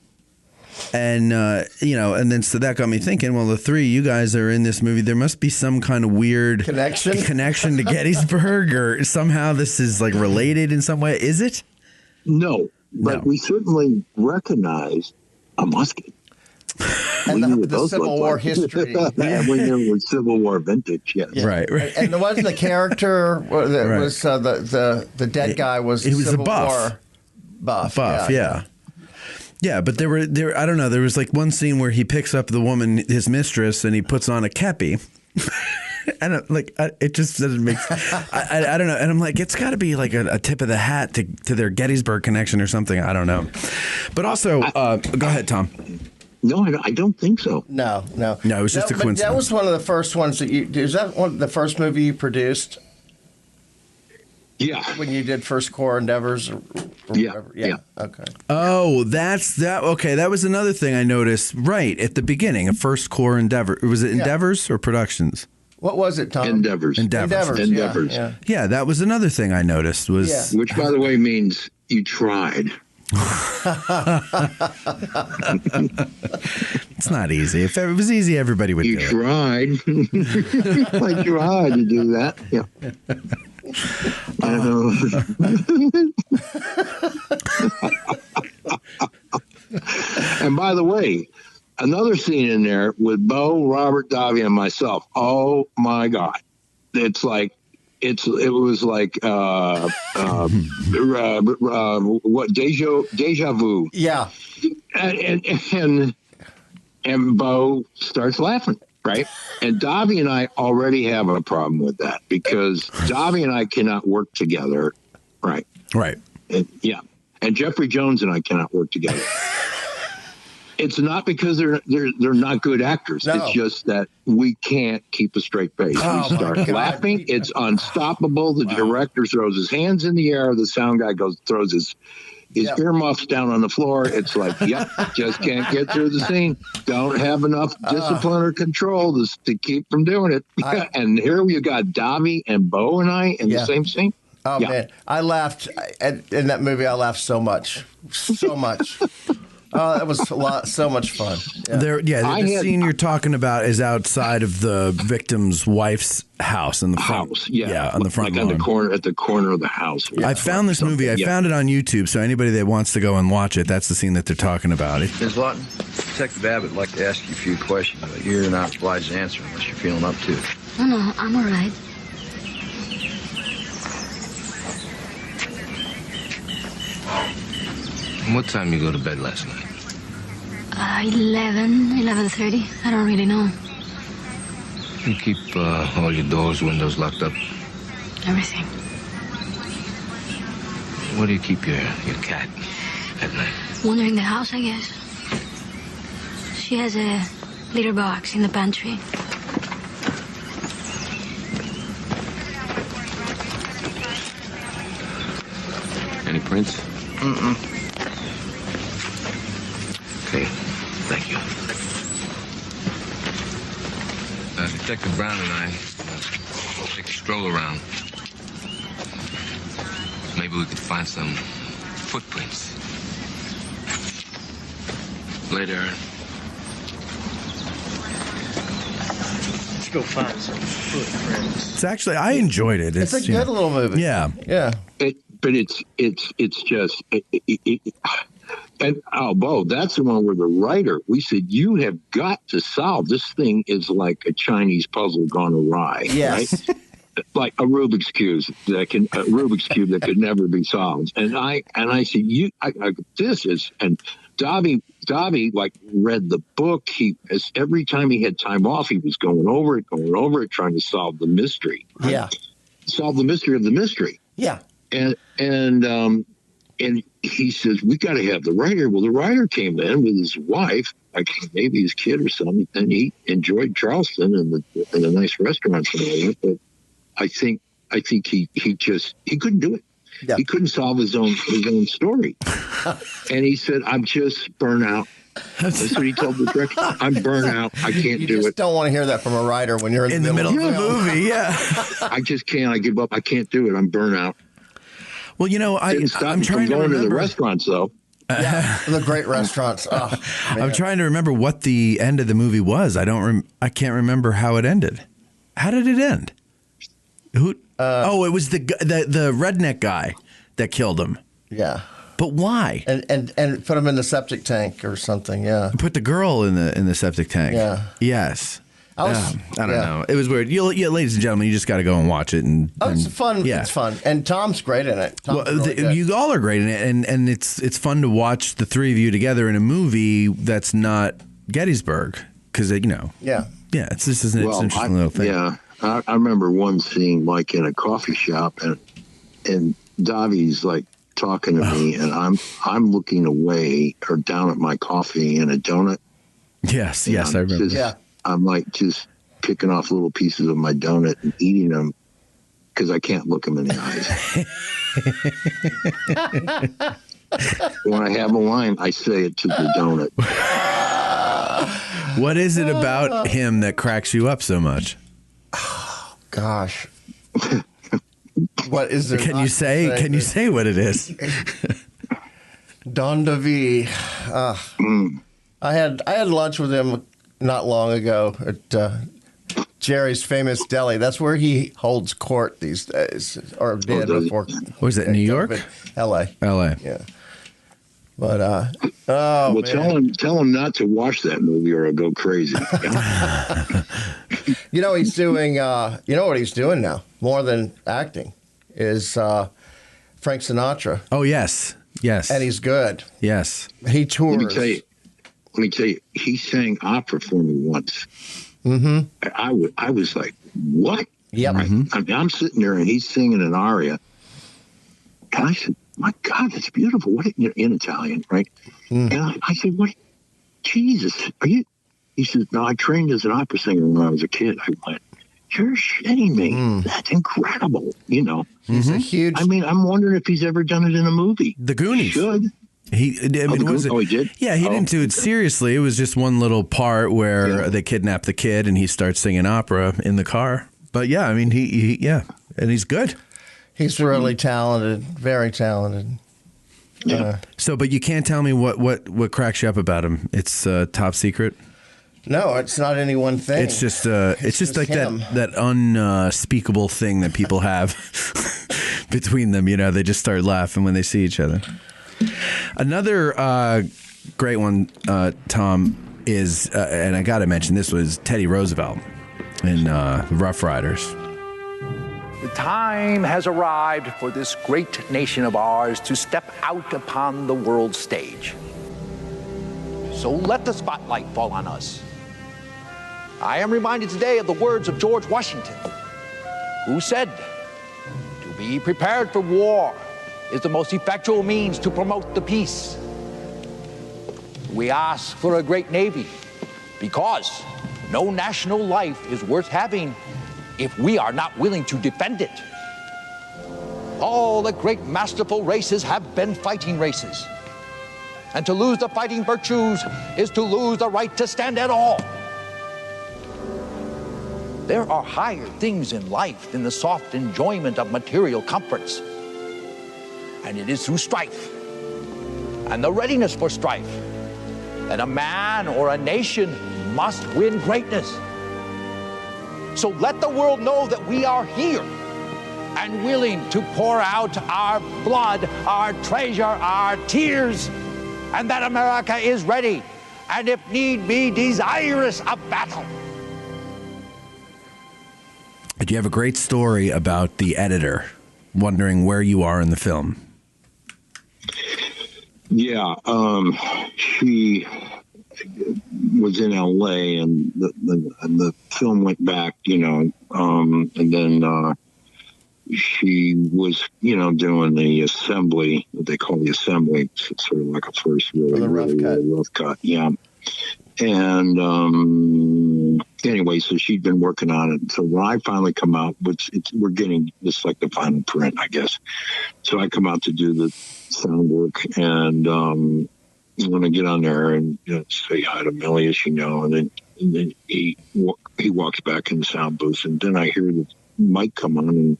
And, and then so that got me thinking, well, the three of you guys are in this movie. There must be some kind of weird connection to Gettysburg, or somehow this is like related in some way. Is it? No, but we certainly recognize a musket. And the Civil War history. And we knew it was Civil War vintage, yes. Yeah. Right. And there wasn't a character was the dead guy was he was Civil a buff. War buff. Yeah. Yeah, but there. I don't know. There was like one scene where he picks up the woman, his mistress, and he puts on a kepi. And it just doesn't make. I don't know. And I'm like, it's got to be like a tip of the hat to their Gettysburg connection or something. I don't know. But also, go ahead, Tom. No, I don't think so. No. No, it was just a coincidence. That was one of the first ones that you. Is that the first movie you produced? Yeah. When you did First Corps Endeavors or whatever. Yeah. Okay. Oh, that's that. Okay, that was another thing I noticed right at the beginning of First Corps Endeavor. Was it Endeavors or Productions? What was it, Tom? Endeavors. Yeah, that was another thing I noticed was which, by the way, means you tried. It's not easy. If it was easy, everybody would do it. You tried. I tried to do that. Yeah. And by the way, another scene in there with Bo, Robert, Davi, and myself. Oh my God! It's like it was like what deja vu. Yeah. And Bo starts laughing, right? And Davi and I already have a problem with that because Davi and I cannot work together, right? Right. And Jeffrey Jones and I cannot work together. It's not because they're not good actors. No. It's just that we can't keep a straight face. Oh, we start laughing. It's unstoppable. The director throws his hands in the air. The sound guy throws his earmuffs down on the floor. It's like, just can't get through the scene. Don't have enough discipline or control to keep from doing it. And here we got Davi and Bo and I in the same scene. Oh, man. I laughed in that movie. I laughed so much. Oh, that was so much fun. Yeah. The scene you're talking about is outside of the victim's wife's house in the front. On the front lawn. At the corner of the house. I found this movie. I found it on YouTube, so anybody that wants to go and watch it, that's the scene that they're talking about. Ms. Lawton, Detective Abbott would like to ask you a few questions, but you're not obliged to answer unless you're feeling up to it. No, I'm all right. What time you go to bed last night? 11:30. I don't really know. You keep all your doors, windows locked up? Everything. Where do you keep your cat at night? Wandering the house, I guess. She has a litter box in the pantry. Any prints? Mm-mm. Okay, thank you. Detective Brown and I take a stroll around. Maybe we could find some footprints. Later. Let's go find some footprints. It's actually, I enjoyed it. It's a good little movie. Yeah. Yeah. But it's just and Bo, that's the one where the writer, we said, you have got to solve this thing. Is like a Chinese puzzle gone awry. Yes. Right? Like a Rubik's cube that could never be solved. And I said, this is, and Davi like read the book. Every time he had time off, he was going over it, trying to solve the mystery. Right? Yeah. Solve the mystery of the mystery. Yeah. And he says, we got to have the writer. Well, the writer came in with his wife, like maybe his kid or something, and he enjoyed Charleston and the nice restaurants and all that. But I think he couldn't do it. Yeah. He couldn't solve his own story. And he said, I'm just burnt out. That's what he told the director. I'm burnt out. I can't do it. You just don't want to hear that from a writer when you're in the middle of the movie. Yeah. I just can't. I give up. I can't do it. I'm burnt out. Well, I'm trying to remember. To the restaurants, though. Yeah, the great restaurants. Oh, I'm trying to remember what the end of the movie was. I can't remember how it ended. How did it end? Who? It was the redneck guy that killed him. Yeah. But why? And put him in the septic tank or something. Yeah. Put the girl in the septic tank. Yeah. Yes. I don't know. It was weird. Ladies and gentlemen, you just got to go and watch it. It's fun. Yeah. It's fun, and Tom's great in it. Tom's really good. You all are great in it, and it's fun to watch the three of you together in a movie that's not Gettysburg, because Yeah. It's just an interesting little thing. Yeah, I remember one scene like in a coffee shop, and Davi's like talking to me, and I'm looking away or down at my coffee and a donut. Yes, I remember. I'm like just picking off little pieces of my donut and eating them because I can't look them in the eyes. When I have a line, I say it to the donut. What is it about him that cracks you up so much? Oh, gosh. What is there? Can you say what it is? Don Davy. I had lunch with him not long ago at Jerry's Famous Deli. That's where he holds court these days, or did before. Was it New York? L.A. Yeah. But well, tell him not to watch that movie or I'll go crazy. He's doing. You know what he's doing now? More than acting, is Frank Sinatra. Oh yes, and he's good. Yes, he tours. Let me tell you, he sang opera for me once. Mm-hmm. I was like, what? Yep. Right? Mm-hmm. I'm sitting there and he's singing an aria. And I said, my God, that's beautiful. What in Italian, right? And I said, what? Jesus, are you? He says, no, I trained as an opera singer when I was a kid. I went, you're shitting me. That's incredible. He's a huge. I mean, I'm wondering if he's ever done it in a movie. The Goonies. He should. He did. He did? Yeah, he didn't do it seriously. It was just one little part where they kidnap the kid and he starts singing opera in the car. But yeah, I mean, he and he's good. He's really talented, very talented. Yeah. But you can't tell me what cracks you up about him. It's top secret. No, it's not any one thing. It's just like him. that unspeakable thing that people have between them. They just start laughing when they see each other. Another great one, Tom, is, and I got to mention, this was Teddy Roosevelt in Rough Riders. The time has arrived for this great nation of ours to step out upon the world stage. So let the spotlight fall on us. I am reminded today of the words of George Washington, who said, "To be prepared for war is the most effectual means to promote the peace." We ask for a great navy because no national life is worth having if we are not willing to defend it. All the great masterful races have been fighting races. And to lose the fighting virtues is to lose the right to stand at all. There are higher things in life than the soft enjoyment of material comforts. And it is through strife and the readiness for strife that a man or a nation must win greatness. So let the world know that we are here and willing to pour out our blood, our treasure, our tears, and that America is ready and, if need be, desirous of battle. Do you have a great story about the editor wondering where you are in the film? Yeah, she was in L.A. and the film went back, and then she was, doing the assembly, what they call the assembly, sort of like a first really rough cut. Yeah. And anyway, so she'd been working on it. So when I finally come out, we're getting this like the final print, I guess. So I come out to do the sound work, and when I get on there and say hi to Millie, as and then he walks back in the sound booth, and then I hear the mic come on, and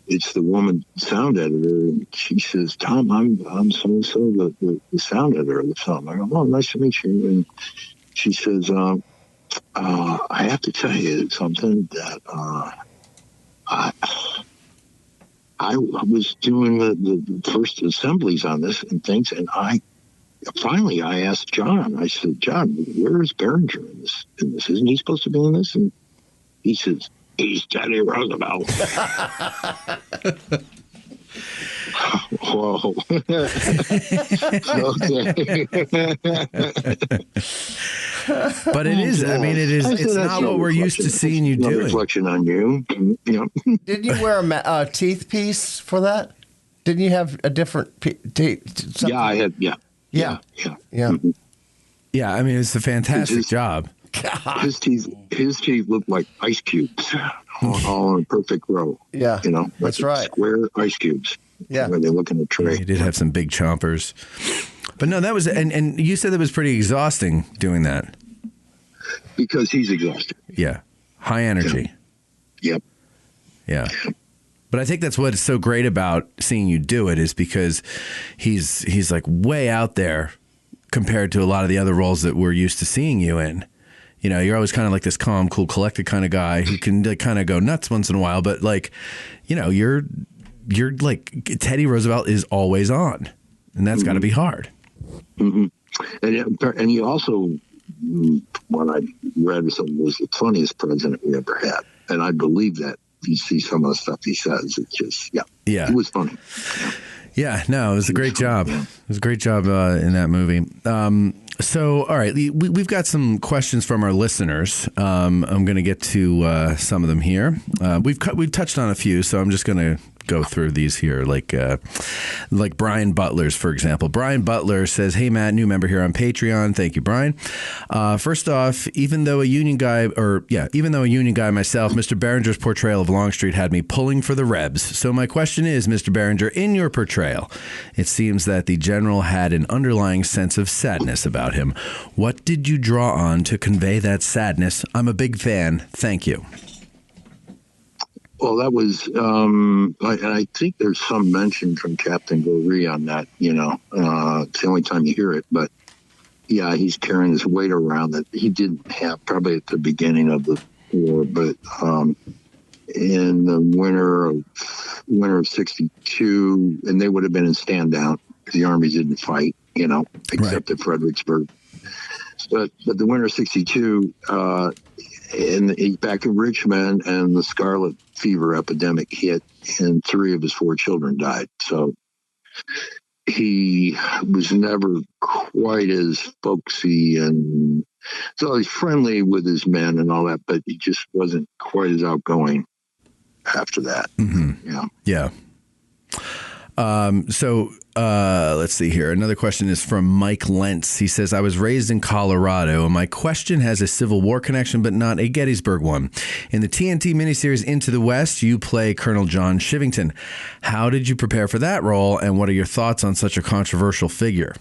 it's the woman sound editor, and she says, "Tom, I'm so-and-so, the sound editor of the film." I go, "Oh, nice to meet you." And she says, "I have to tell you something that I was doing the first assemblies on this and things, and finally, I asked John. I said, "John, where is Berenger in this? Isn't he supposed to be in this?" And he says, "He's Teddy Roosevelt." Whoa. Okay. But it is. I mean, it's not what we're used to seeing you doing. Reflection on you. Didn't you wear a teeth piece for that? Didn't you have a different teeth? Yeah, I had. Yeah. Mm-hmm. Yeah, I mean, it's a fantastic job. God. His teeth look like ice cubes, all in a perfect row. Yeah, that's right. Square ice cubes. Yeah, when they look in the tray. He did have some big chompers, but no, that was and you said that was pretty exhausting doing that. Because he's exhausted. Yeah, high energy. Yep. Yeah. But I think that's what's so great about seeing you do it is because he's like way out there compared to a lot of the other roles that we're used to seeing you in. You know, you're always kind of like this calm, cool, collected kind of guy who can like kind of go nuts once in a while. But like, you know, you're like Teddy Roosevelt is always on, and that's got to be hard. Mm-hmm. And he also, what I read was the funniest president we ever had, and I believe that. You see some of the stuff he says. It's just, it was funny. Yeah, no, it was a great job. It was a great job in that movie. So, all right, we've got some questions from our listeners. I'm going to get to some of them here. We've touched on a few, so I'm just going to go through these here, like Brian Butler's, for example. Brian Butler says, "Hey Matt, new member here on Patreon. Thank you, Brian. First off, even though a union guy myself, Mr. Berenger's portrayal of Longstreet had me pulling for the Rebs. So my question is, Mr. Berenger, in your portrayal, it seems that the general had an underlying sense of sadness about him. What did you draw on to convey that sadness? I'm a big fan. Thank you." Well, that was, I think there's some mention from Captain Goree on that, it's the only time you hear it, but yeah, he's carrying this weight around that he didn't have probably at the beginning of the war, but in the winter of 62, and they would have been in stand down, the armies didn't fight, except at Fredericksburg. But the winter of 62, and back in Richmond, and the scarlet fever epidemic hit, and 3 of his 4 children died. So he was never quite as folksy, and so he's friendly with his men and all that, but he just wasn't quite as outgoing after that. Mm-hmm. Yeah. So let's see here. Another question is from Mike Lentz. He says, "I was raised in Colorado, and my question has a Civil War connection, but not a Gettysburg one. In the TNT miniseries Into the West, you play Colonel John Shivington. How did you prepare for that role, and what are your thoughts on such a controversial figure?"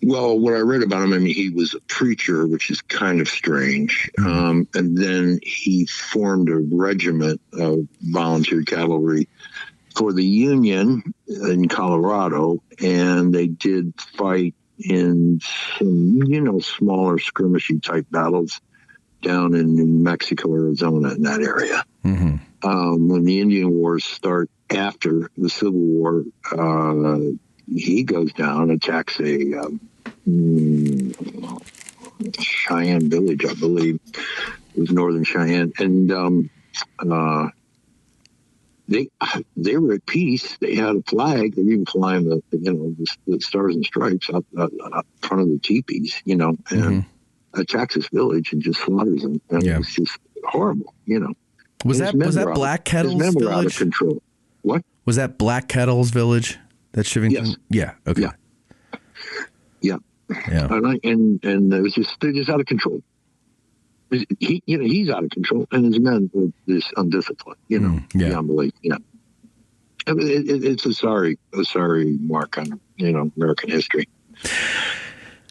Well, what I read about him, he was a preacher, which is kind of strange. And then he formed a regiment of volunteer cavalry for the Union in Colorado, and they did fight in some, smaller skirmishy type battles down in New Mexico, Arizona, in that area. Mm-hmm. When the Indian Wars start after the Civil War, he goes down, attacks a Cheyenne village, I believe. It was northern Cheyenne. And they were at peace. They had a flag. They were even flying the stars and stripes out front of the teepees, and attacks this village and just slaughters them. And it was just horrible, Was that Black Kettle's village? His men were out of control. What? Was that Black Kettle's village? That Shivington? Yes. Yeah. Okay. Yeah. And it was they're just out of control. He's out of control, and his men were just undisciplined. Beyond belief. Yeah. I mean, it's a sorry mark on American history.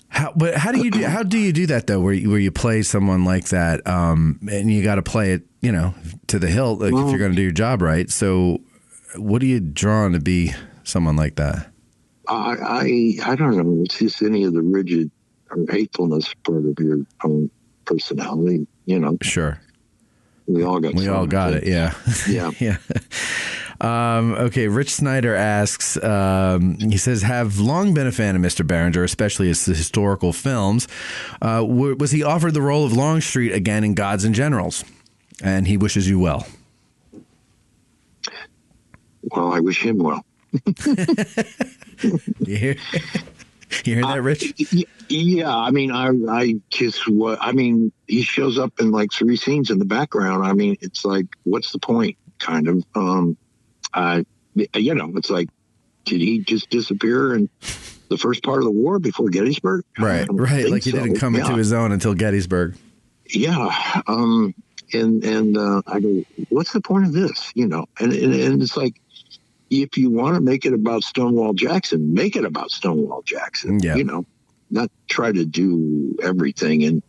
How do you do that though? Where you play someone like that, and you got to play it, to the hilt, if you're going to do your job right. So, what are you drawn to be someone like that? I don't know. It's just any of the rigid or hatefulness part of your own personality. Sure. We all got it. Yeah. Yeah. Yeah. Okay, Rich Snyder asks, he says, have long been a fan of Mr. Berenger, especially his historical films. Was he offered the role of Longstreet again in Gods and Generals? And he wishes you well. Well, I wish him well. You hear that, Rich? Yeah, I mean, I just I mean, he shows up in like 3 scenes in the background. I mean, it's like, what's the point? Kind of. It's like, did he just disappear in the first part of the war before Gettysburg? Right. Like he didn't come into his own until Gettysburg. Yeah. I go, what's the point of this? And it's like, if you want to make it about Stonewall Jackson, make it about Stonewall Jackson. Yeah. Not try to do everything and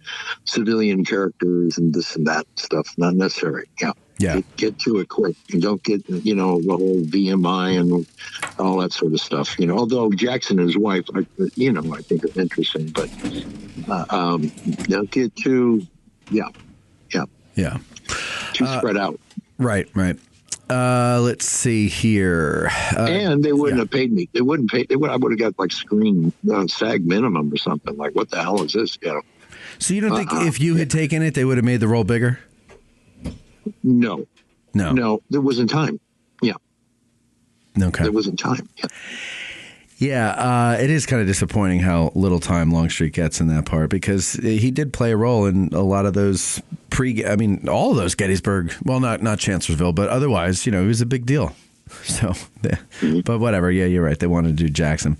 civilian characters and this and that stuff. Not necessary. Yeah. Yeah. Get to it quick and don't get, the whole VMI and all that sort of stuff. Although Jackson and his wife, I think are interesting, but don't get too, yeah. Too spread out. Right. Let's see here. And they wouldn't have paid me. They wouldn't pay. I would have got like screen SAG minimum or something. Like, what the hell is this? So you don't think if you had taken it, they would have made the role bigger? No. There wasn't time. Yeah. Okay. There wasn't time. Yeah, it is kind of disappointing how little time Longstreet gets in that part, because he did play a role in a lot of those all of those Gettysburg, well, not Chancellorsville, but otherwise, he was a big deal. So, but whatever. Yeah, you're right. They wanted to do Jackson.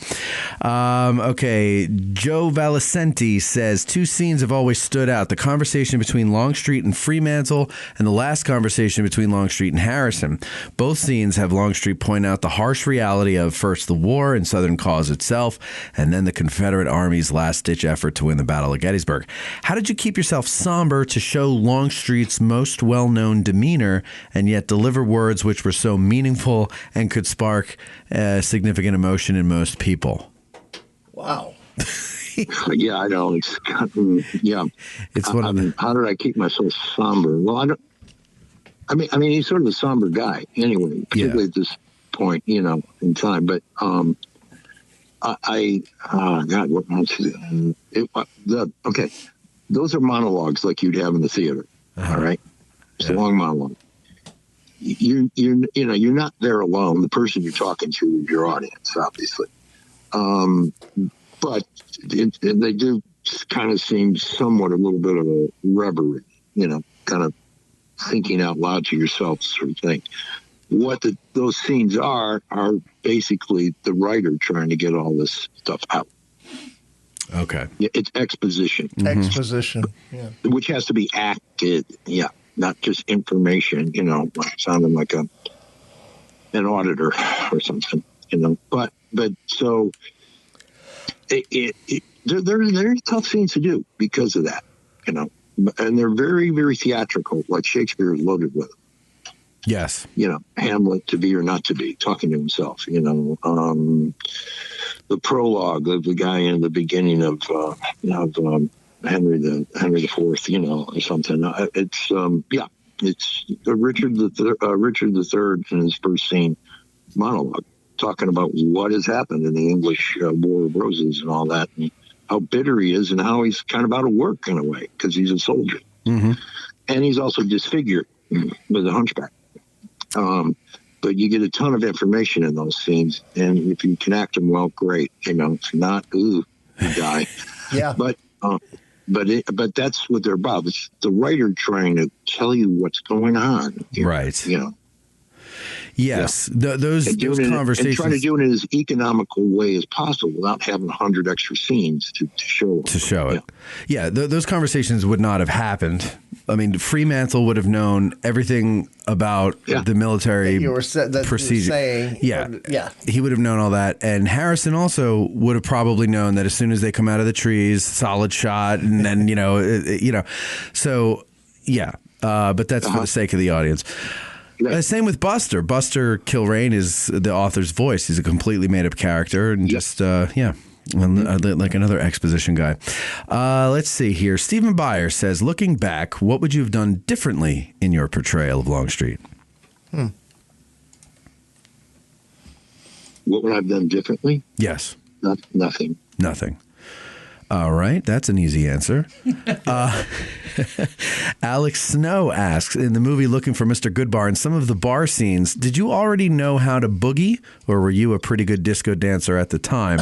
Okay. Joe Valicenti says 2 scenes have always stood out: the conversation between Longstreet and Fremantle, and the last conversation between Longstreet and Harrison. Both scenes have Longstreet point out the harsh reality of first the war and Southern cause itself, and then the Confederate Army's last-ditch effort to win the Battle of Gettysburg. How did you keep yourself somber to show Longstreet's most well-known demeanor and yet deliver words which were so meaningful and could spark significant emotion in most people? Wow. Yeah, I know. It's one how did I keep myself somber? Well, I mean, he's sort of a somber guy anyway, particularly at this point, in time. But God, what else? Okay, those are monologues like you'd have in the theater. All right, it's a long monologue. You're not there alone. The person you're talking to is your audience, obviously. But they do kind of seem somewhat a little bit of a reverie, kind of thinking out loud to yourself sort of thing. What those scenes are basically the writer trying to get all this stuff out. Okay. It's exposition. Mm-hmm. Exposition, yeah. Which has to be acted, yeah. Not just information, sounding like an auditor or something, But so they're tough scenes to do because of that, and they're very, very theatrical. Like Shakespeare is loaded with them. Yes. Hamlet, to be or not to be, talking to himself. The prologue of the guy in the beginning of Henry the Fourth, or something. It's it's Richard III in his first scene monologue, talking about what has happened in the English War of Roses and all that, and how bitter he is, and how he's kind of out of work in a way because he's a soldier, and he's also disfigured with a hunchback. But you get a ton of information in those scenes, and if you can act them well, great. If not, you die. Yeah, but that's what they're about. It's the writer trying to tell you what's going on. Right. Yes. Yeah. Those conversations. And trying to do it in as economical way as possible without having 100 extra scenes to show it. Yeah. Those conversations would not have happened. I mean, Fremantle would have known everything about the military procedure. He would have known all that. And Harrison also would have probably known that as soon as they come out of the trees, solid shot, and then, so, yeah. But that's for the sake of the audience. Same with Buster. Buster Kilrain is the author's voice. He's a completely made-up character, and just like another exposition guy. Let's see here. Stephen Byer says, looking back, what would you have done differently in your portrayal of Longstreet? What would I have done differently? Yes. Nothing. Nothing. All right, that's an easy answer. Alex Snow asks, in the movie Looking for Mr. Goodbar, in some of the bar scenes, did you already know how to boogie, or were you a pretty good disco dancer at the time?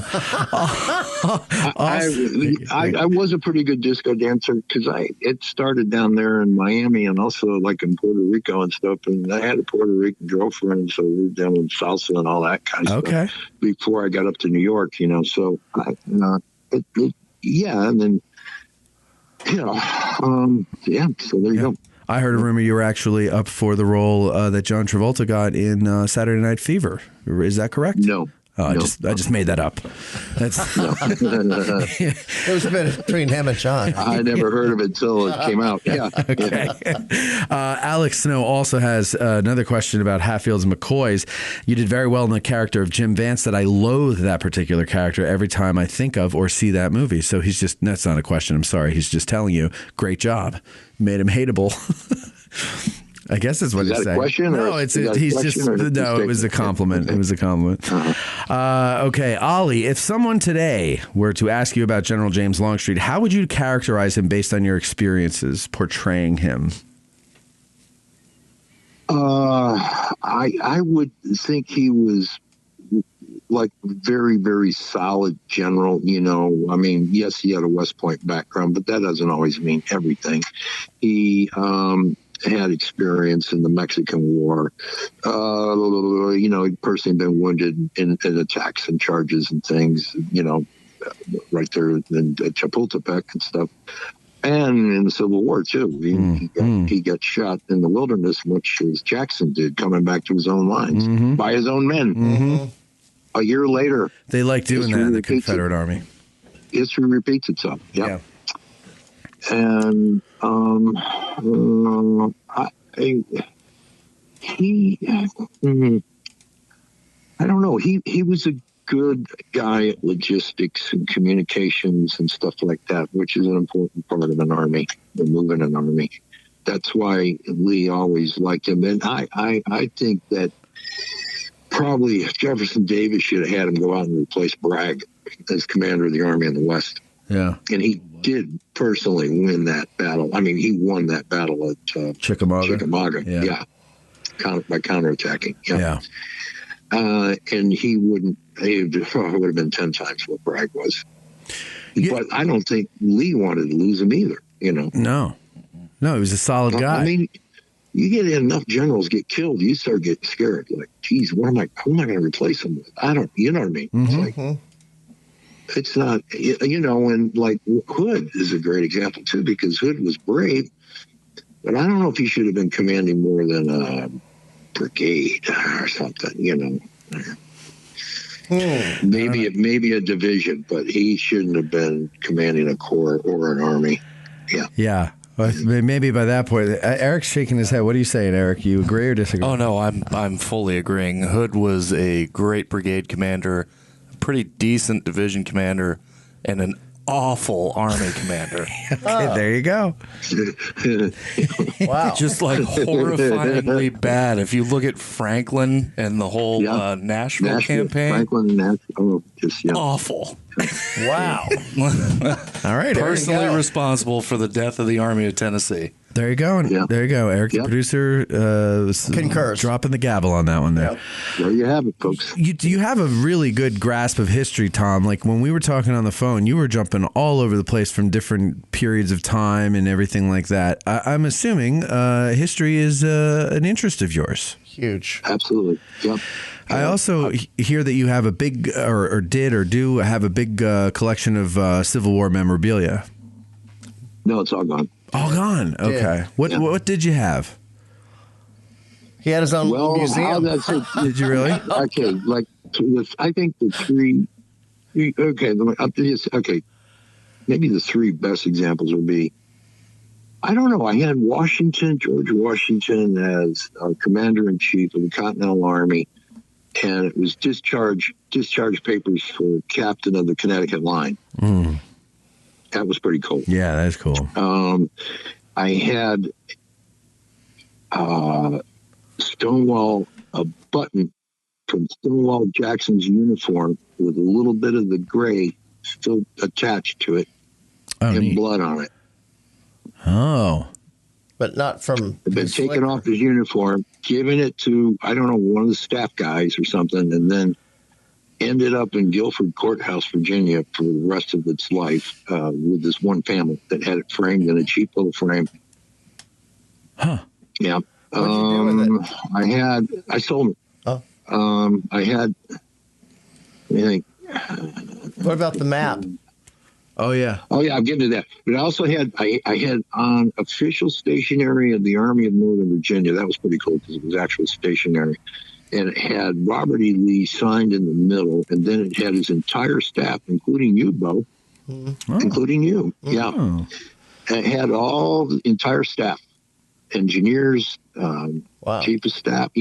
I was a pretty good disco dancer because it started down there in Miami and also like in Puerto Rico and stuff. And I had a Puerto Rican girlfriend, so we were down in salsa and all that kind of stuff before I got up to New York, So yeah, and then, so there you go. I heard a rumor you were actually up for the role that John Travolta got in Saturday Night Fever. Is that correct? No. I just made that up. That's It was a bit between him and John. I never heard of it until it came out. Yeah. Okay. Alex Snow also has another question about Hatfields and McCoys. You did very well in the character of Jim Vance that I loathe that particular character every time I think of or see that movie. So that's not a question. I'm sorry. He's just telling you, great job. Made him hateable. I guess that's what he's saying. A question? No, it was a compliment. It was a compliment. Okay, Ollie, if someone today were to ask you about General James Longstreet, how would you characterize him based on your experiences portraying him? I would think he was like very, very solid general, I mean, yes, he had a West Point background, but that doesn't always mean everything. He, had experience in the Mexican War. He'd personally been wounded in attacks and charges and things, right there in Chapultepec and stuff. And in the Civil War, too. He got shot in the wilderness, much as Jackson did, coming back to his own lines by his own men. A year later. They like doing that in the Confederate Army. History repeats itself. Yeah. And I don't know. He was a good guy at logistics and communications and stuff like that, which is an important part of an army, moving an army. That's why Lee always liked him. And I think that probably Jefferson Davis should have had him go out and replace Bragg as commander of the Army in the West. Yeah. And he did personally win that battle. I mean, he won that battle at Chickamauga. Yeah. By counterattacking. Yeah. And he would have been 10 times what Bragg was. Yeah. But I don't think Lee wanted to lose him either, No, he was a solid guy. I mean, you get enough generals get killed, you start getting scared. Like, geez, who am I going to replace him with? You know what I mean? It's like, it's not, and like Hood is a great example too, because Hood was brave, but I don't know if he should have been commanding more than a brigade or something, Maybe a division, but he shouldn't have been commanding a corps or an army. Yeah. Yeah. Well, maybe by that point, Eric's shaking his head. What are you saying, Eric? You agree or disagree? Oh no, I'm fully agreeing. Hood was a great brigade commander, pretty decent division commander, and an awful army commander. There you go. Wow. Just like horrifyingly bad. If you look at Franklin and the whole Nashville campaign. Franklin and Nashville. Awful. Wow. All right. Personally responsible for the death of the Army of Tennessee. There you go. There you go. Eric, the producer, concurs. Dropping the gavel on that one there. Yep. There you have it, folks. You have a really good grasp of history, Tom. Like when we were talking on the phone, you were jumping all over the place from different periods of time and everything like that. I'm assuming history is an interest of yours. Huge. Absolutely. Yep. I also hear that you have a big, or do have a big collection of Civil War memorabilia. No, it's all gone. All gone. Okay. What did you have? He had his own museum. Did you really? Okay. Like, I think the three. Okay. Maybe the three best examples would be. I don't know. I had George Washington, as commander-in-chief of the Continental Army, and it was discharge papers for captain of the Connecticut line. Mm. That was pretty cool. Yeah, that's cool. I had Stonewall, a button from Stonewall Jackson's uniform with a little bit of the gray still attached to it and neat. blood on it. Oh. But not from. They'd been taken off his uniform, given it to, I don't know, one of the staff guys or something, and then ended up in Guilford Courthouse, Virginia for the rest of its life with this one family that had it framed in a cheap little frame. Huh. Yeah. What did you do with it? I sold it. Oh. I had, I think. What about the map? Oh, yeah. Oh, yeah, I'll get into that. But I also had, I had on official stationery of the Army of Northern Virginia. That was pretty cool because it was actual stationery. And it had Robert E. Lee signed in the middle. And then it had his entire staff, including you, Bo. Including you. Yeah. And it had all the entire staff, engineers, chief of staff,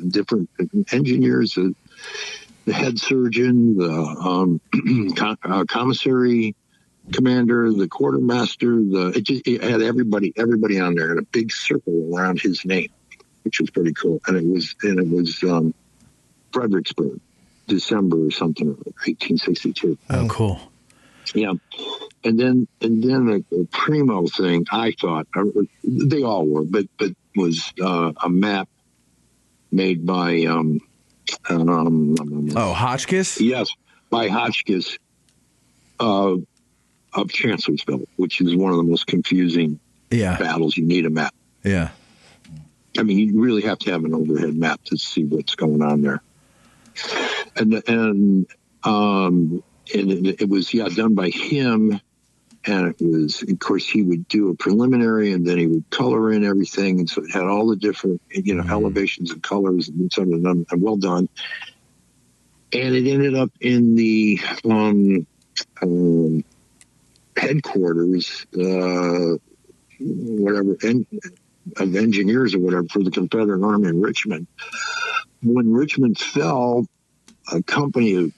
different engineers, the head surgeon, the commissary commander, the quartermaster. It had everybody on there in a big circle around his name, which was pretty cool. And it was Fredericksburg, December or something, 1862. Oh, cool. Yeah. And then the primo thing, I thought, they all were, but was a map made by Hotchkiss? Yes, by Hotchkiss of Chancellorsville, which is one of the most confusing battles. You need a map. Yeah. I mean, you really have to have an overhead map to see what's going on there. And it was done by him. And it was, of course, he would do a preliminary and then he would color in everything. And so it had all the different, elevations and colors and sort of done, well done. And it ended up in the headquarters, of engineers or whatever for the Confederate Army in Richmond. When Richmond fell, a company of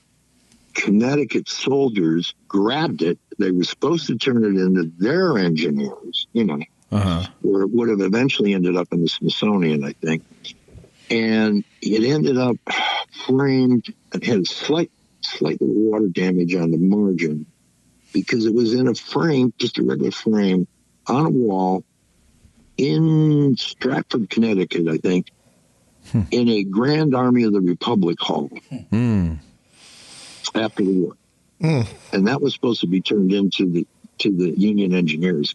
Connecticut soldiers grabbed it. They were supposed to turn it into their engineers, where it would have eventually ended up in the Smithsonian, I think. And it ended up framed and had slight water damage on the margin because it was in a frame, just a regular frame, on a wall in Stratford, Connecticut, I think, in a Grand Army of the Republic hall. After the war. And that was supposed to be turned into the Union engineers.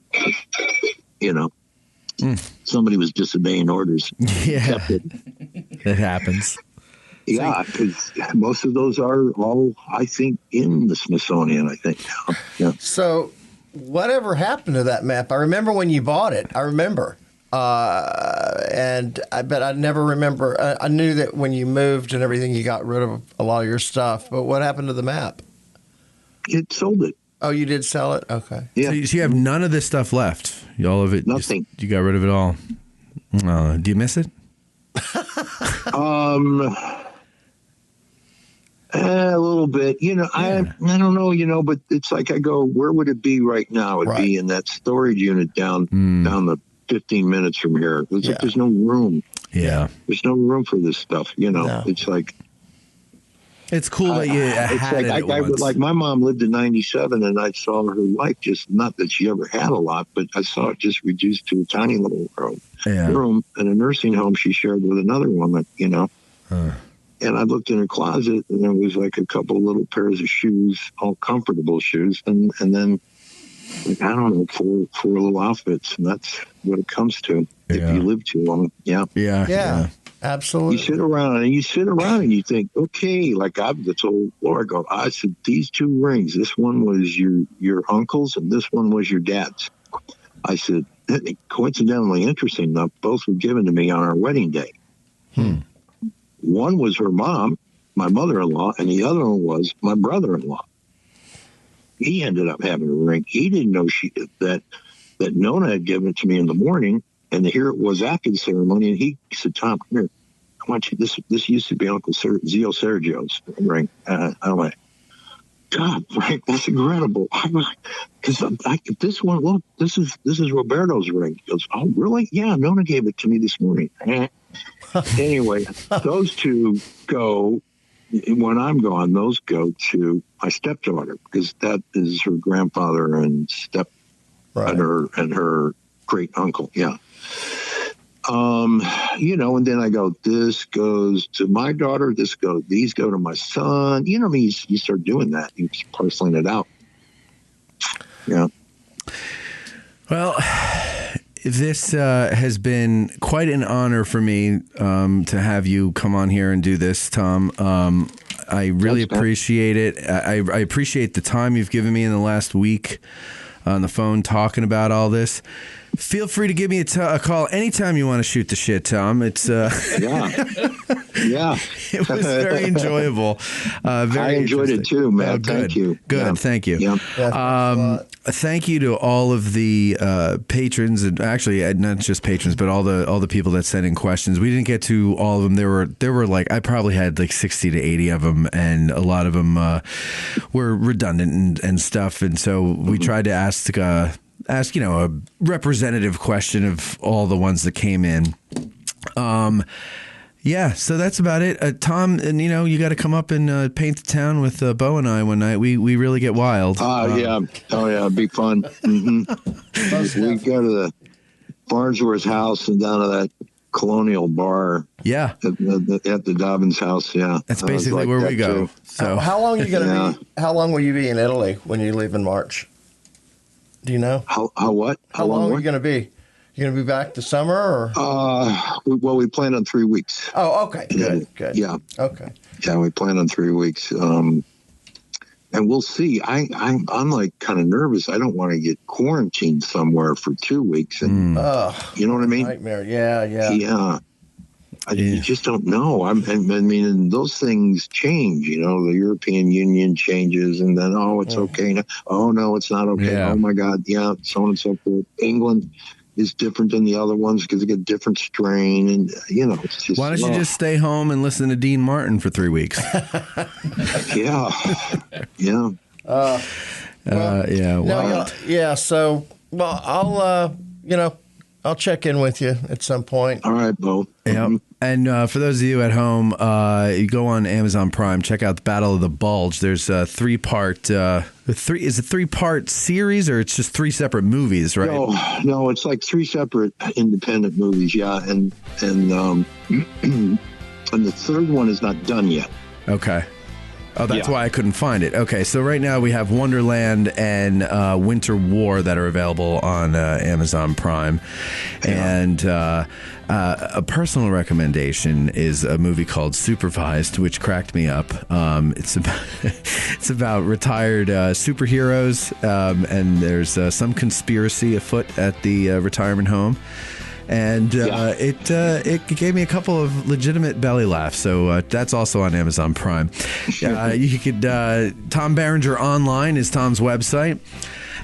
Somebody was disobeying orders. Yeah, it happens. Yeah, because most of those are all, I think, in the Smithsonian, I think. Yeah. So whatever happened to that map? I remember when you bought it. I remember. But I never remember. I knew that when you moved and everything, you got rid of a lot of your stuff. But what happened to the map? It sold it. Oh, you did sell it? Okay. Yeah. So you have none of this stuff left. All of it. Nothing. You got rid of it all. Do you miss it? A little bit. I don't know. But it's like I go, where would it be right now? It'd be in that storage unit down the 15 minutes from here. It's like there's no room. Yeah. There's no room for this stuff. No. It's like. It's cool that you had it at once. Like my mom lived in 97 and I saw her life just, not that she ever had a lot, but I saw it just reduced to a tiny little room in a nursing home she shared with another woman, And I looked in her closet and there was like a couple of little pairs of shoes, all comfortable shoes. And then, like, I don't know, four little outfits. And that's what it comes to if you live too long. Yeah. Absolutely. You sit around and you think, okay, like I've told Laura, I said, these two rings, this one was your uncle's and this one was your dad's. I said, coincidentally, interesting enough, both were given to me on our wedding day. One was her mom, my mother-in-law, and the other one was my brother-in-law. He ended up having a ring. He didn't know that Nona had given it to me in the morning. And here it was after the ceremony, and he said, "Tom, come here. I want you. This used to be Uncle Zio Sergio's ring." I went, "God, Frank, that's incredible." Because this one, look, this is Roberto's ring. He goes, "Oh, really? Yeah, Nona gave it to me this morning." Anyway, those two go, when I'm gone, those go to my stepdaughter, because that is her grandfather and and her great uncle. Yeah. And then I go, this goes to my daughter, these go to my son. You start doing that. You start parceling it out. Yeah. Well, this has been quite an honor for me to have you come on here and do this, Tom. I really appreciate it. I appreciate the time you've given me in the last week on the phone talking about all this. Feel free to give me a call anytime you want to shoot the shit, Tom. It's yeah. It was very enjoyable. I enjoyed it too, man. Thank you. Good, thank you. Yeah. Thank you to all of the patrons, and actually not just patrons, but all the people that sent in questions. We didn't get to all of them. There were like, I probably had like 60 to 80 of them, and a lot of them were redundant and stuff. And so we tried to ask a representative question of all the ones that came in. Yeah, so that's about it. Tom, and you got to come up and paint the town with Bo and I one night. We really get wild. Yeah. Oh, yeah. It'd be fun. Mm-hmm. We go to the Farnsworth house and down to that Colonial bar. Yeah. At the Dobbins house. Yeah. That's basically where we go. Too. So how long are you going to be? How long will you be in Italy when you leave in March? Do you know? How what? How long are you going to be? You going to be back this summer? Or? We plan on 3 weeks. Oh, okay. Good. Yeah. Okay. Yeah, we plan on 3 weeks. And we'll see. I'm like kind of nervous. I don't want to get quarantined somewhere for 2 weeks. And you know what I mean? Nightmare. Yeah. Yeah. You just don't know. I mean, those things change. The European Union changes, and then it's okay now. Oh no, it's not okay. Yeah. Oh my God, yeah, so on and so forth. England is different than the other ones because they get a different strain, and it's just. Why don't you just stay home and listen to Dean Martin for 3 weeks? Yeah. Yeah. So, I'll check in with you at some point. All right, Bo. Yeah. And for those of you at home, you go on Amazon Prime, check out the Battle of the Bulge. There's a 3-part. Is it 3-part series, or it's just 3 separate movies, right? No, it's like 3 separate independent movies. Yeah, and the third one is not done yet. Okay. Oh, that's why I couldn't find it. Okay, so right now we have Wonderland and Winter War that are available on Amazon Prime. Yeah. And a personal recommendation is a movie called Supervised, which cracked me up. It's about retired superheroes, and there's some conspiracy afoot at the retirement home. And it gave me a couple of legitimate belly laughs. So that's also on Amazon Prime. You could Tom Behringer Online is Tom's website.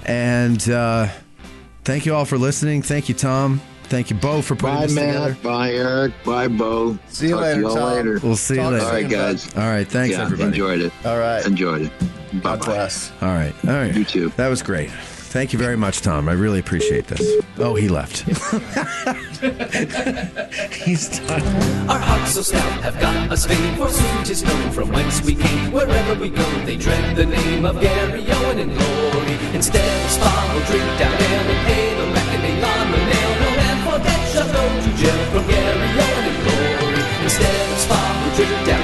And thank you all for listening. Thank you, Tom. Thank you, Bo, for putting this together. Bye, Eric. Bye, Bo. See you later, Tom. Later. We'll see you later. All right, guys. All right. Thanks, everybody. Enjoyed it. All right. Enjoyed it. God bless. All right. You too. That was great. Thank you very much, Tom. I really appreciate this. Oh, he left. He's done. Our hearts so stout have got us fame, forsooth 'tis known from whence we came. Wherever we go, they dread the name of Garryowen in glory. Instead of spa, we'll drink down ale and pay the reckoning on the nail. No man for debt shall go to jail from Garryowen in glory. Instead of spa, we'll drink down